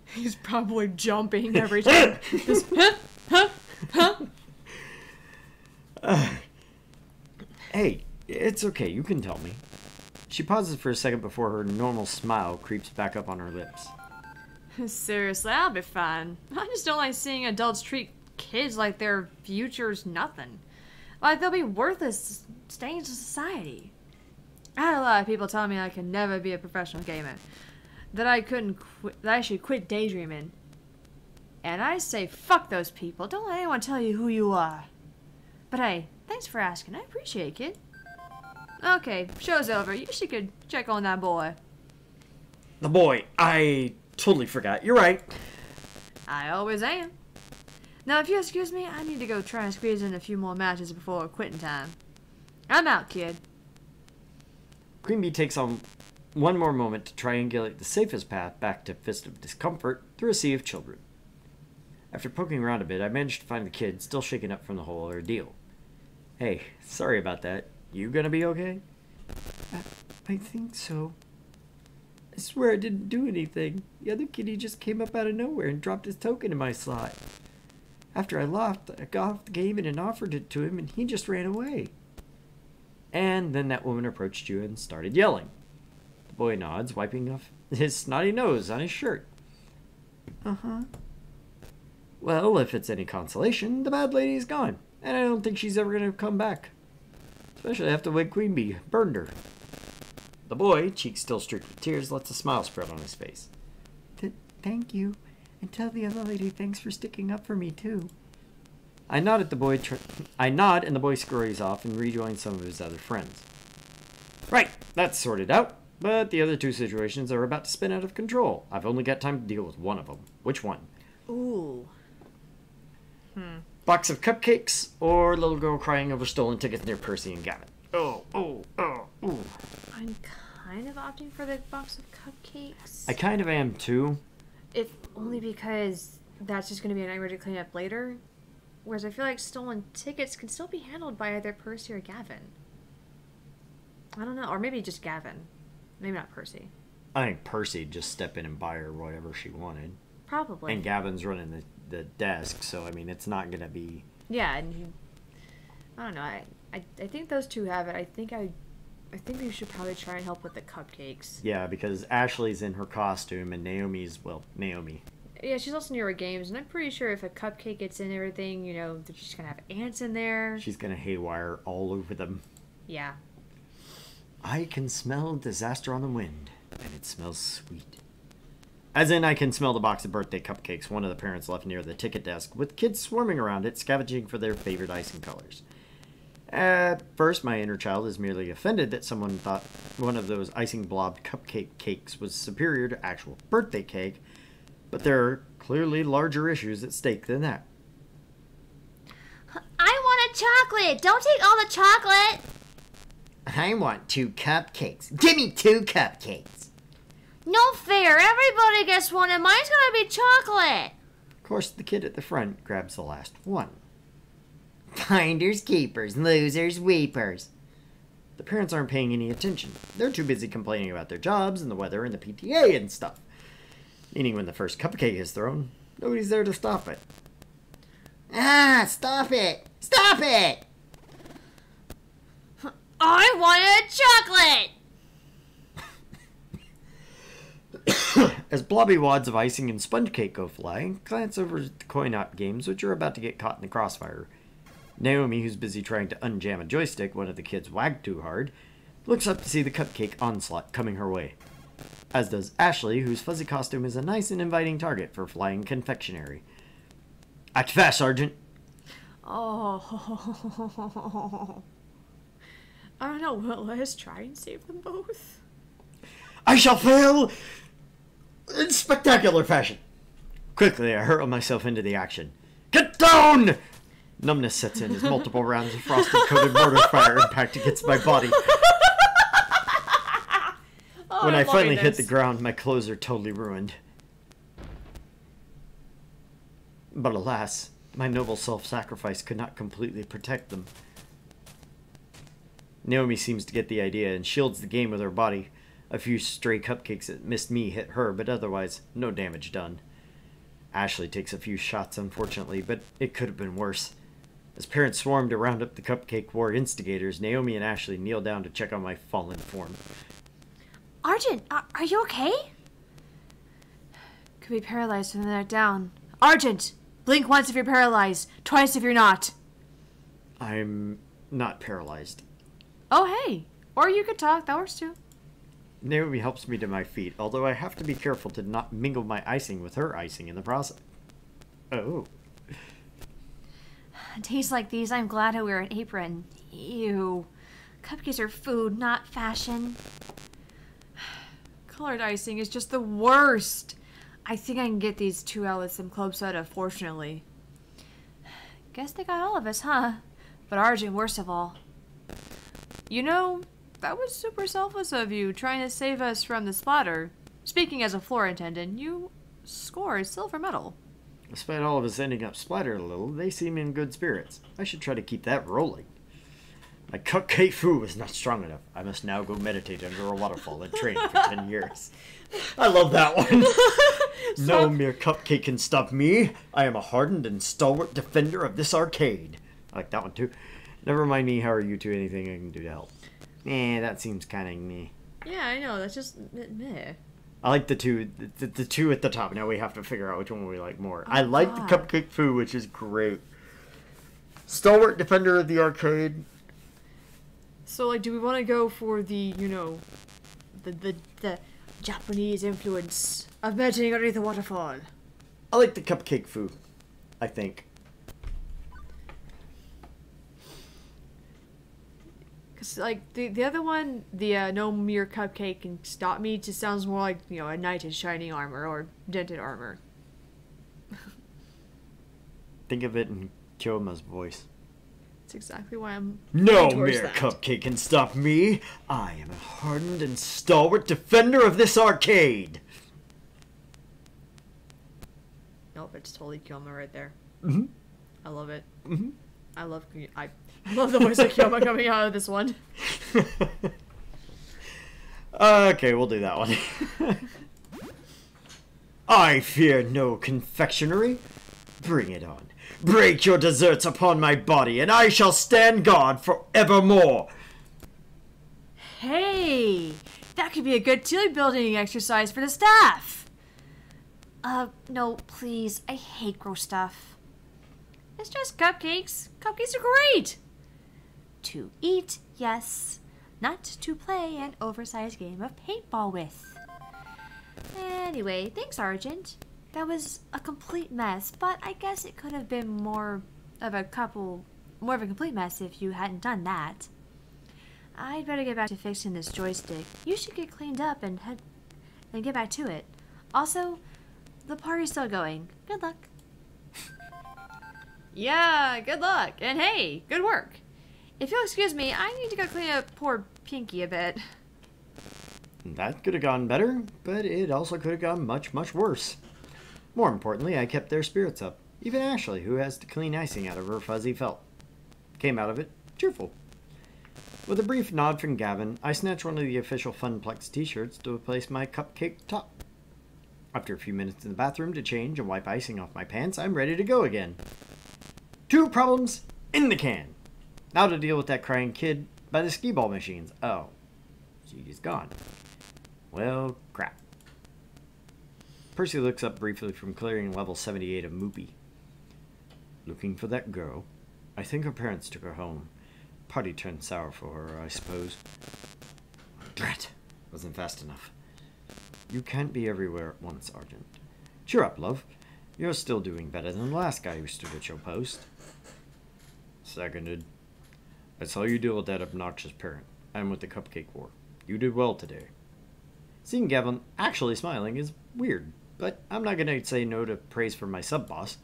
Speaker 1: He's probably jumping every time. This,
Speaker 2: Hey, it's okay, you can tell me. She pauses for a second before her normal smile creeps back up on her lips.
Speaker 1: Seriously, I'll be fine. I just don't like seeing adults treat kids like their future's nothing. Like they'll be worthless stains of society. I had a lot of people tell me I could never be a professional gamer. That I should quit daydreaming. And I say fuck those people. Don't let anyone tell you who you are. But hey, thanks for asking. I appreciate it, kid. Okay, show's over. You should go check on that boy.
Speaker 2: The boy, I totally forgot. You're right.
Speaker 1: I always am. Now, if you excuse me, I need to go try and squeeze in a few more matches before quitting time. I'm out, kid.
Speaker 2: Queen Bee takes on one more moment to triangulate the safest path back to Fist of Discomfort through a sea of children. After poking around a bit, I managed to find the kid still shaken up from the whole ordeal. Hey, sorry about that. You gonna be okay? I think so. I swear I didn't do anything. The other kitty just came up out of nowhere and dropped his token in my slot. After I left, I got off the game and offered it to him, and he just ran away. And then that woman approached you and started yelling. The boy nods, wiping off his snotty nose on his shirt. Uh-huh. Well, if it's any consolation, the bad lady is gone, and I don't think she's ever going to come back. Especially after the way Queen Bee burned her. The boy, cheeks still streaked with tears, lets a smile spread on his face. Thank you, and tell the other lady thanks for sticking up for me, too. I nod at the boy. I nod, and the boy scurries off and rejoins some of his other friends. Right, that's sorted out. But the other two situations are about to spin out of control. I've only got time to deal with one of them. Which one?
Speaker 1: Ooh.
Speaker 2: Box of cupcakes or little girl crying over stolen tickets near Percy and Gavin? Oh.
Speaker 1: I'm kind of opting for the box of cupcakes.
Speaker 2: I kind of am too.
Speaker 1: If only because that's just going to be a nightmare to clean up later. Whereas I feel like stolen tickets can still be handled by either Percy or Gavin. I don't know. Or maybe just Gavin. Maybe not Percy.
Speaker 2: I think Percy'd just step in and buy her whatever she wanted.
Speaker 1: Probably.
Speaker 2: And Gavin's running the desk, so I mean, it's not going to be...
Speaker 1: Yeah, and I don't know. I think those two have it. I think we should probably try and help with the cupcakes.
Speaker 2: Yeah, because Ashley's in her costume and Naomi's, well, Naomi.
Speaker 1: Yeah, she's also newer games, and I'm pretty sure if a cupcake gets in everything, you know, she's gonna have ants in there.
Speaker 2: She's going to haywire all over them.
Speaker 1: Yeah.
Speaker 2: I can smell disaster on the wind, and it smells sweet. As in, I can smell the box of birthday cupcakes one of the parents left near the ticket desk, with kids swarming around it, scavenging for their favorite icing colors. At first, my inner child is merely offended that someone thought one of those icing blob cupcake cakes was superior to actual birthday cake, but there are clearly larger issues at stake than that.
Speaker 3: I want a chocolate. Don't take all the chocolate.
Speaker 2: I want 2 cupcakes. Give me 2 cupcakes.
Speaker 3: No fair. Everybody gets one, and mine's gonna be chocolate.
Speaker 2: course, the kid at the front grabs the last one. Finders keepers, losers weepers. The parents aren't paying any attention. They're too busy complaining about their jobs and the weather and the PTA and stuff. Meaning when the first cupcake is thrown, nobody's there to stop it. Ah, stop it! Stop it!
Speaker 3: I want a chocolate!
Speaker 2: As blobby wads of icing and sponge cake go flying, glance over at the coin-op games, which are about to get caught in the crossfire. Naomi, who's busy trying to unjam a joystick one of the kids wagged too hard, looks up to see the cupcake onslaught coming her way. As does Ashley, whose fuzzy costume is a nice and inviting target for flying confectionery. Act fast, Sergeant!
Speaker 1: Oh. I don't know, well, let's try and save them both.
Speaker 2: I shall fail in spectacular fashion. Quickly, I hurl myself into the action. Get down! Numbness sets in as multiple rounds of frosted-coated mortar fire impact against my body. When I finally hit the ground, my clothes are totally ruined. But alas, my noble self-sacrifice could not completely protect them. Naomi seems to get the idea and shields the game with her body. A few stray cupcakes that missed me hit her, but otherwise, no damage done. Ashley takes a few shots, unfortunately, but it could have been worse. As parents swarm to round up the cupcake war instigators, Naomi and Ashley kneel down to check on my fallen form.
Speaker 3: Argent, are you okay?
Speaker 1: Could be paralyzed from the neck down. Argent! Blink once if you're paralyzed, twice if you're not.
Speaker 2: I'm not paralyzed.
Speaker 1: Oh, hey. Or you could talk, that works too.
Speaker 2: Naomi helps me to my feet, although I have to be careful to not mingle my icing with her icing in the process. Oh.
Speaker 3: Days like these, I'm glad I wear an apron. Ew. Cupcakes are food, not fashion.
Speaker 1: Colored icing is just the worst. I think I can get these 2 out with some club soda, fortunately.
Speaker 3: Guess they got all of us, huh?
Speaker 1: But Arjun, worst of all. You know, that was super selfless of you, trying to save us from the splatter. Speaking as a floor attendant, you score a silver medal.
Speaker 2: Despite all of us ending up splattered a little, they seem in good spirits. I should try to keep that rolling. My cupcake foo is not strong enough. I must now go meditate under a waterfall and train for 10 years. I love that one. No mere cupcake can stop me. I am a hardened and stalwart defender of this arcade. I like that one too. Never mind me, how are you two? Anything I can do to help? That seems kind of meh.
Speaker 1: Yeah, I know, that's just meh.
Speaker 2: I like the two at the top. Now we have to figure out which one we like more. I like the cupcake foo, which is great. Stalwart defender of the arcade.
Speaker 1: So, like, do we want to go for the, you know, the Japanese influence of meditating underneath the waterfall?
Speaker 2: I like the cupcake foo, I think.
Speaker 1: Because, like, the other one, the no mere cupcake can stop me, just sounds more like, you know, a knight in shining armor or dented armor.
Speaker 2: Think of it in Kyoma's voice.
Speaker 1: That's exactly why I'm
Speaker 2: No
Speaker 1: towards
Speaker 2: mere
Speaker 1: that.
Speaker 2: cupcake can stop me. I am a hardened and stalwart defender of this arcade.
Speaker 1: Nope, it's totally Kyoma right there.
Speaker 2: Mm-hmm.
Speaker 1: I love it.
Speaker 2: Mm-hmm.
Speaker 1: I love the voice of Kyoma coming out of this one.
Speaker 2: Okay, we'll do that one. I fear no confectionery. Bring it on. Break your desserts upon my body, and I shall stand guard forevermore.
Speaker 1: Hey, that could be a good team building exercise for the staff.
Speaker 3: No, please. I hate gross stuff. It's just cupcakes. Cupcakes are great. To eat, yes. Not to play an oversized game of paintball with. Anyway, thanks, Argent. That was a complete mess, but I guess it could have been more of a complete mess if you hadn't done that. I'd better get back to fixing this joystick. You should get cleaned up and get back to it. Also, the party's still going. Good luck.
Speaker 1: Yeah, good luck. And hey, good work. If you'll excuse me, I need to go clean up poor Pinky a bit.
Speaker 2: That could have gone better, but it also could have gone much, much worse. More importantly, I kept their spirits up. Even Ashley, who has to clean icing out of her fuzzy felt, came out of it cheerful. With a brief nod from Gavin, I snatched one of the official Funplex t-shirts to replace my cupcake top. After a few minutes in the bathroom to change and wipe icing off my pants, I'm ready to go again. 2 problems in the can. Now to deal with that crying kid by the skee-ball machines. Oh, she's gone. Well, crap. Percy looks up briefly from clearing level 78 of Moopy. Looking for that girl? I think her parents took her home. Party turned sour for her, I suppose. Drat! Wasn't fast enough. You can't be everywhere at once, Argent. Cheer up, love. You're still doing better than the last guy who stood at your post. Seconded. I saw you deal with that obnoxious parent. I'm with the Cupcake War. You did well today. Seeing Gavin actually smiling is weird, but I'm not gonna say no to praise from my sub-boss.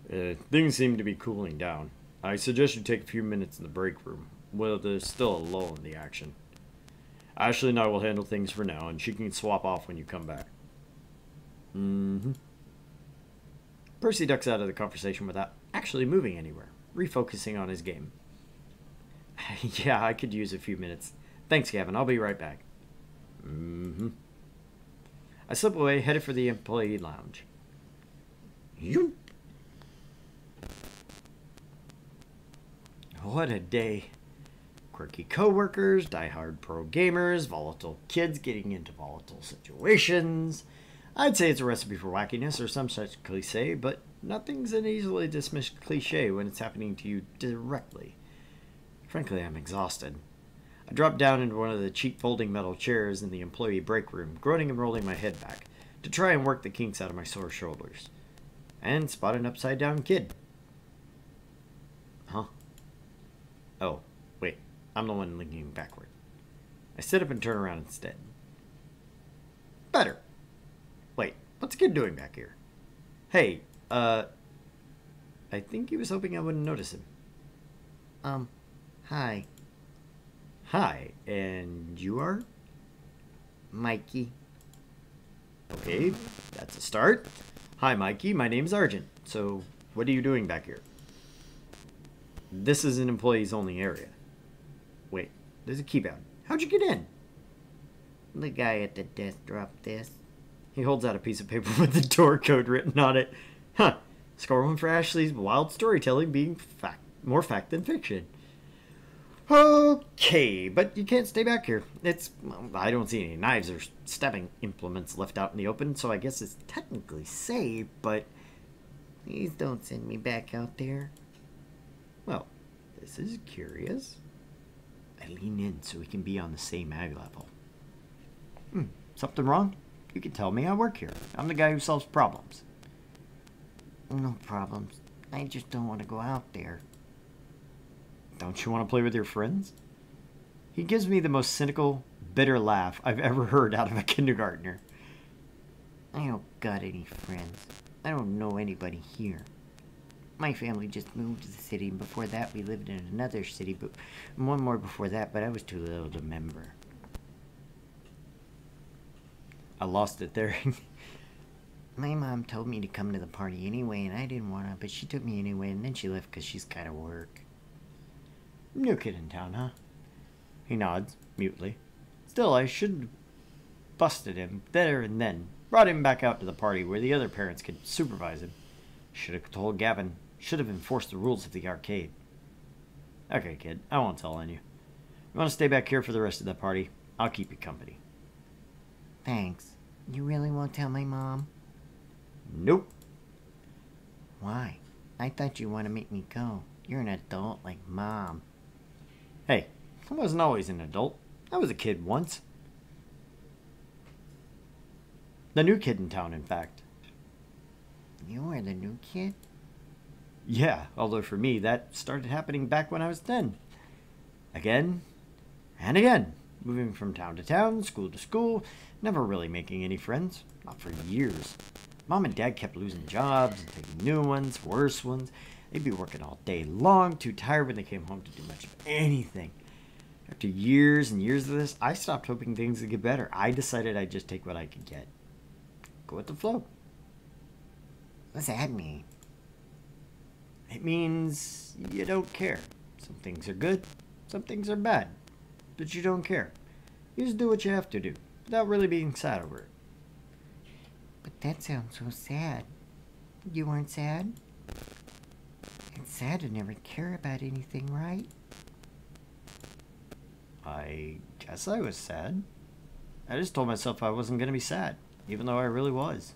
Speaker 2: Things seem to be cooling down. I suggest you take a few minutes in the break room. Well, there's still a lull in the action. Ashley and I will handle things for now, and she can swap off when you come back. Percy ducks out of the conversation without actually moving anywhere, refocusing on his game. Yeah, I could use a few minutes. Thanks, Gavin. I'll be right back. I slip away, headed for the employee lounge. Yoop. What a day. Quirky coworkers, die-hard pro gamers, volatile kids getting into volatile situations. I'd say it's a recipe for wackiness or some such cliche, but nothing's an easily dismissed cliche when it's happening to you directly. Frankly, I'm exhausted. I dropped down into one of the cheap folding metal chairs in the employee break room, groaning and rolling my head back to try and work the kinks out of my sore shoulders. And spot an upside-down kid. Huh? Oh, wait. I'm the one leaning backward. I sit up and turn around instead. Better. Wait, what's the kid doing back here? Hey, I think he was hoping I wouldn't notice him.
Speaker 5: Hi.
Speaker 2: Hi, and you are?
Speaker 5: Mikey.
Speaker 2: Okay, that's a start. Hi, Mikey, my name's Argent. So, what are you doing back here? This is an employees-only area. Wait, there's a keybound. How'd you get in?
Speaker 5: The guy at the desk dropped this.
Speaker 2: He holds out a piece of paper with the door code written on it. Huh. Score 1 for Ashley's wild storytelling being more fact than fiction. Okay, but you can't stay back here. I don't see any knives or stabbing implements left out in the open, so I guess it's technically safe, but...
Speaker 5: Please don't send me back out there.
Speaker 2: Well, this is curious. I lean in so we can be on the same ag level. Something wrong? You can tell me. I work here. I'm the guy who solves problems.
Speaker 5: No problems. I just don't want to go out there.
Speaker 2: Don't you want to play with your friends? He gives me the most cynical, bitter laugh I've ever heard out of a kindergartner.
Speaker 5: I don't got any friends. I don't know anybody here. My family just moved to the city, and before that we lived in another city, but one more before that, but I was too little to remember.
Speaker 2: I lost it there.
Speaker 5: My mom told me to come to the party anyway, and I didn't want to, but she took me anyway, and then she left because she's got to work.
Speaker 2: New kid in town, huh? He nods, mutely. Still, I should have busted him there and then. Brought him back out to the party where the other parents could supervise him. Should have told Gavin. Should have enforced the rules of the arcade. Okay, kid, I won't tell on you. You want to stay back here for the rest of the party? I'll keep you company.
Speaker 5: Thanks. You really won't tell my mom?
Speaker 2: Nope.
Speaker 5: Why? I thought you want to make me go. You're an adult like Mom.
Speaker 2: Hey, I wasn't always an adult. I was a kid once. The new kid in town, in fact.
Speaker 5: You are the new kid?
Speaker 2: Yeah, although for me, that started happening back when I was 10. Again and again. Moving from town to town, school to school, never really making any friends. Not for years. Mom and Dad kept losing jobs and taking new ones, worse ones. They'd be working all day long, too tired when they came home to do much of anything. After years and years of this, I stopped hoping things would get better. I decided I'd just take what I could get. Go with the flow.
Speaker 5: What's that mean?
Speaker 2: It means you don't care. Some things are good, some things are bad, but you don't care. You just do what you have to do, without really being sad over it.
Speaker 5: But that sounds so sad. You weren't sad? It's sad to never care about anything, right?
Speaker 2: I guess I was sad. I just told myself I wasn't going to be sad, even though I really was.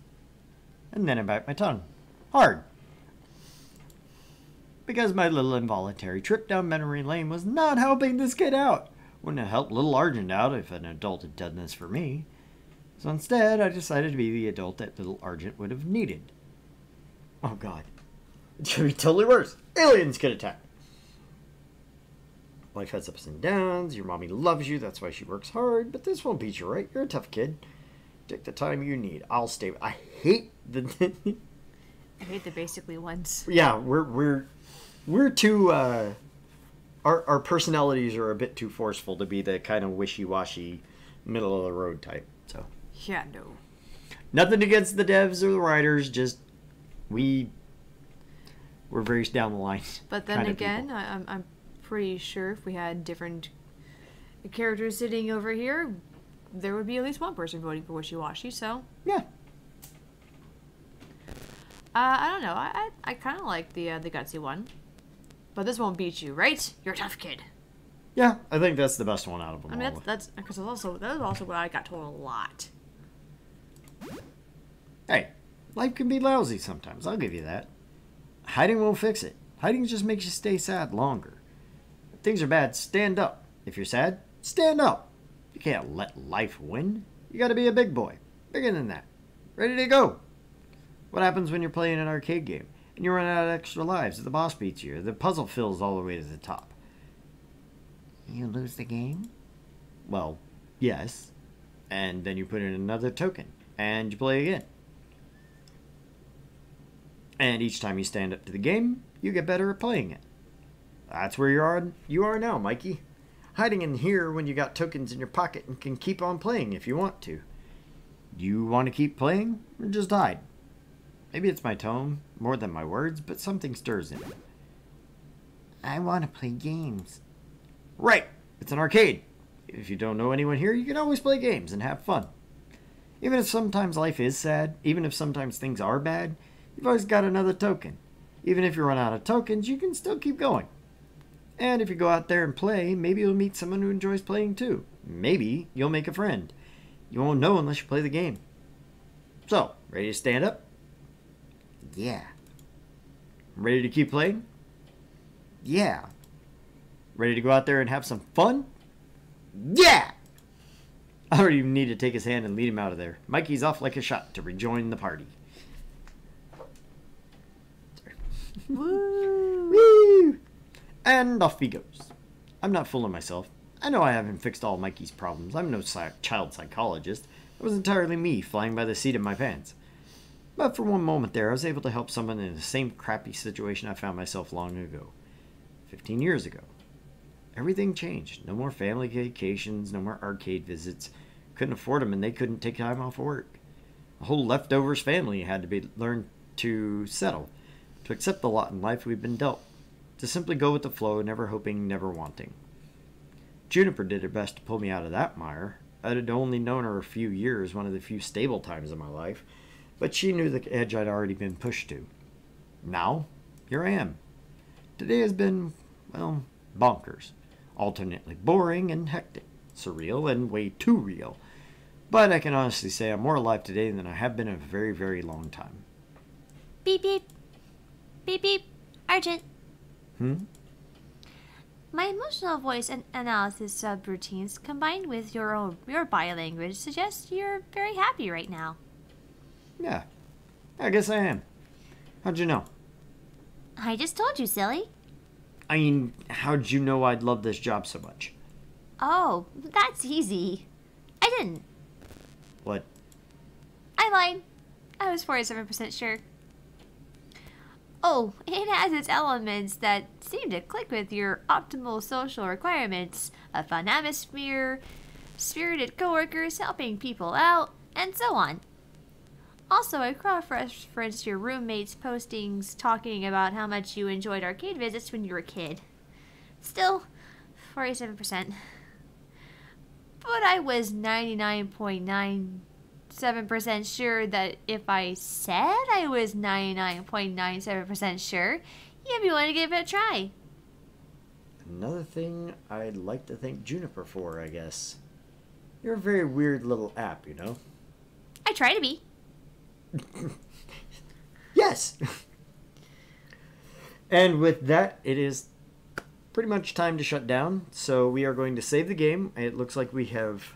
Speaker 2: And then I bite my tongue. Hard. Because my little involuntary trip down memory lane was not helping this kid out. Wouldn't have helped little Argent out if an adult had done this for me. So instead, I decided to be the adult that little Argent would have needed. Oh god. It's gonna be totally worse. Aliens could attack. Life has ups and downs. Your mommy loves you. That's why she works hard. But this won't beat you, right? You're a tough kid. Take the time you need. I'll stay. I hate the.
Speaker 1: I hate the basically ones.
Speaker 2: Yeah, we're too. Our personalities are a bit too forceful to be the kind of wishy-washy, middle of the road type. So
Speaker 1: Yeah, no.
Speaker 2: nothing against the devs or the writers. Just we're very down the line.
Speaker 1: But then
Speaker 2: kind of
Speaker 1: again,
Speaker 2: people.
Speaker 1: I'm pretty sure if we had different characters sitting over here, there would be at least one person voting for Wishy-Washy, so...
Speaker 2: Yeah.
Speaker 1: I don't know. I kind of like the gutsy one. But this won't beat you, right? You're a tough kid.
Speaker 2: Yeah, I think that's the best one out of them
Speaker 1: I mean,
Speaker 2: all.
Speaker 1: that's because that was also what I got told a lot.
Speaker 2: Hey, life can be lousy sometimes. I'll give you that. Hiding won't fix it. Hiding just makes you stay sad longer. If things are bad, stand up. If you're sad, stand up. You can't let life win. You gotta be a big boy. Bigger than that. Ready to go. What happens when you're playing an arcade game and you run out of extra lives, the boss beats you, or the puzzle fills all the way to the top?
Speaker 5: You lose the game?
Speaker 2: Well, yes. And then you put in another token, and you play again. And each time you stand up to the game, you get better at playing it. That's where you are now, Mikey. Hiding in here when you got tokens in your pocket and can keep on playing if you want to. You want to keep playing, or just hide? Maybe it's my tone, more than my words, but something stirs in me.
Speaker 5: I want to play games.
Speaker 2: Right! It's an arcade. If you don't know anyone here, you can always play games and have fun. Even if sometimes life is sad, even if sometimes things are bad, you've always got another token. Even if you run out of tokens, you can still keep going. And if you go out there and play, maybe you'll meet someone who enjoys playing too. Maybe you'll make a friend. You won't know unless you play the game. So, ready to stand up?
Speaker 5: Yeah.
Speaker 2: Ready to keep playing?
Speaker 5: Yeah.
Speaker 2: Ready to go out there and have some fun? Yeah! I don't even need to take his hand and lead him out of there. Mikey's off like a shot to rejoin the party. Sorry.
Speaker 1: Woo!
Speaker 2: Woo! And off he goes. I'm not fooling myself. I know I haven't fixed all Mikey's problems. I'm no child psychologist. It was entirely me flying by the seat of my pants. But for one moment there, I was able to help someone in the same crappy situation I found myself long ago. 15 years ago. Everything changed. No more family vacations, no more arcade visits. Couldn't afford them and they couldn't take time off work. A whole leftovers family had to be learned to settle, to accept the lot in life we've been dealt, to simply go with the flow, never hoping, never wanting. Juniper did her best to pull me out of that mire. I had only known her a few years, one of the few stable times in my life, but she knew the edge I'd already been pushed to. Now, here I am. Today has been, well, bonkers. Alternately boring and hectic, surreal and way too real. But I can honestly say I'm more alive today than I have been in a very, very long time.
Speaker 3: Beep beep. Beep beep. Argent. My emotional voice and analysis subroutines combined with your body language suggest you're very happy right now.
Speaker 2: Yeah, I guess I am. How'd you know?
Speaker 3: I just told you, silly.
Speaker 2: I mean, how'd you know I'd love this job so much?
Speaker 3: Oh, that's easy. I didn't.
Speaker 2: What?
Speaker 3: I lied. I was 47% sure. Oh, it has its elements that seem to click with your optimal social requirements. A fun atmosphere, spirited coworkers helping people out, and so on. Also, I cross-referenced your roommate's postings talking about how much you enjoyed arcade visits when you were a kid. Still, 47%. But I was 99.97% sure that if I said I was 99.97% sure, you'd be willing to give it a try.
Speaker 2: Another thing I'd like to thank Juniper for, I guess. You're a very weird little app, you know?
Speaker 3: I try to be.
Speaker 2: Yes! And with that, it is pretty much time to shut down. So we are going to save the game. It looks like we have...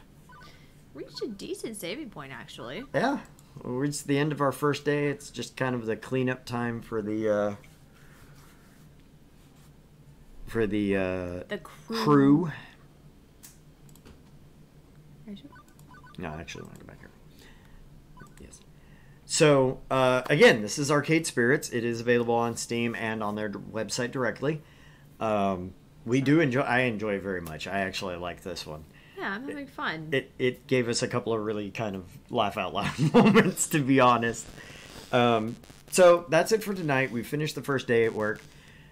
Speaker 1: Reached a decent saving point, actually.
Speaker 2: Yeah, we reached the end of our first day. It's just kind of the cleanup time for the
Speaker 1: The
Speaker 2: crew. No, actually, let me go back here. Yes. So, again, this is Arcade Spirits. It is available on Steam and on their website directly. We do enjoy. I enjoy it very much. I actually like this one.
Speaker 1: Yeah, I'm having fun.
Speaker 2: It gave us a couple of really kind of laugh out loud moments, to be honest. So that's it for tonight. We finished the first day at work.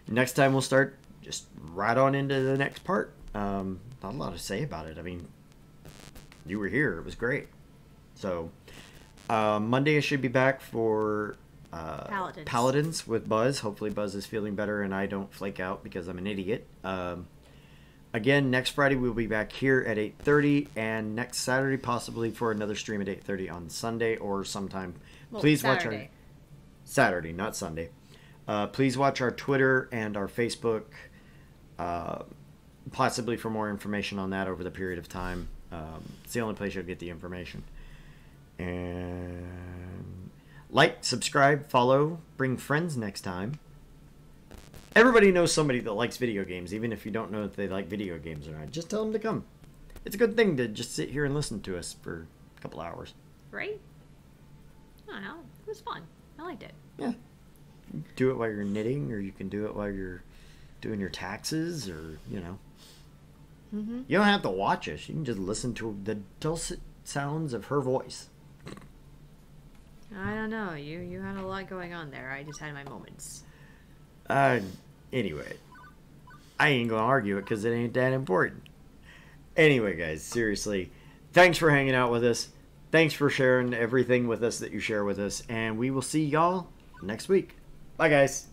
Speaker 2: Next time we'll start just right on into the next part. Not a lot to say about it. I mean, you were here. It was great. So Monday I should be back for Paladins with Buzz. Hopefully Buzz is feeling better and I don't flake out because I'm an idiot. Again, next Friday we'll be back here at 8:30, and next Saturday possibly for another stream at 8:30 on Sunday or sometime.
Speaker 1: Well,
Speaker 2: Please
Speaker 1: Saturday.
Speaker 2: watch our Saturday, not Sunday. Please watch our Twitter and our Facebook, possibly for more information on that over the period of time. It's the only place you'll get the information. And like, subscribe, follow, bring friends next time. Everybody knows somebody that likes video games, even if you don't know if they like video games or not. Just tell them to come. It's a good thing to just sit here and listen to us for a couple hours.
Speaker 1: Right? I don't know. It was fun. I liked it.
Speaker 2: Yeah. Do it while you're knitting, or you can do it while you're doing your taxes, or, you know.
Speaker 1: Mm-hmm.
Speaker 2: You don't have to watch us. You can just listen to the dulcet sounds of her voice.
Speaker 1: I don't know. You had a lot going on there. I just had my moments.
Speaker 2: Anyway. I ain't gonna argue it because it ain't that important. Anyway, guys, seriously, thanks for hanging out with us. Thanks for sharing everything with us that you share with us. And we will see y'all next week. Bye, guys.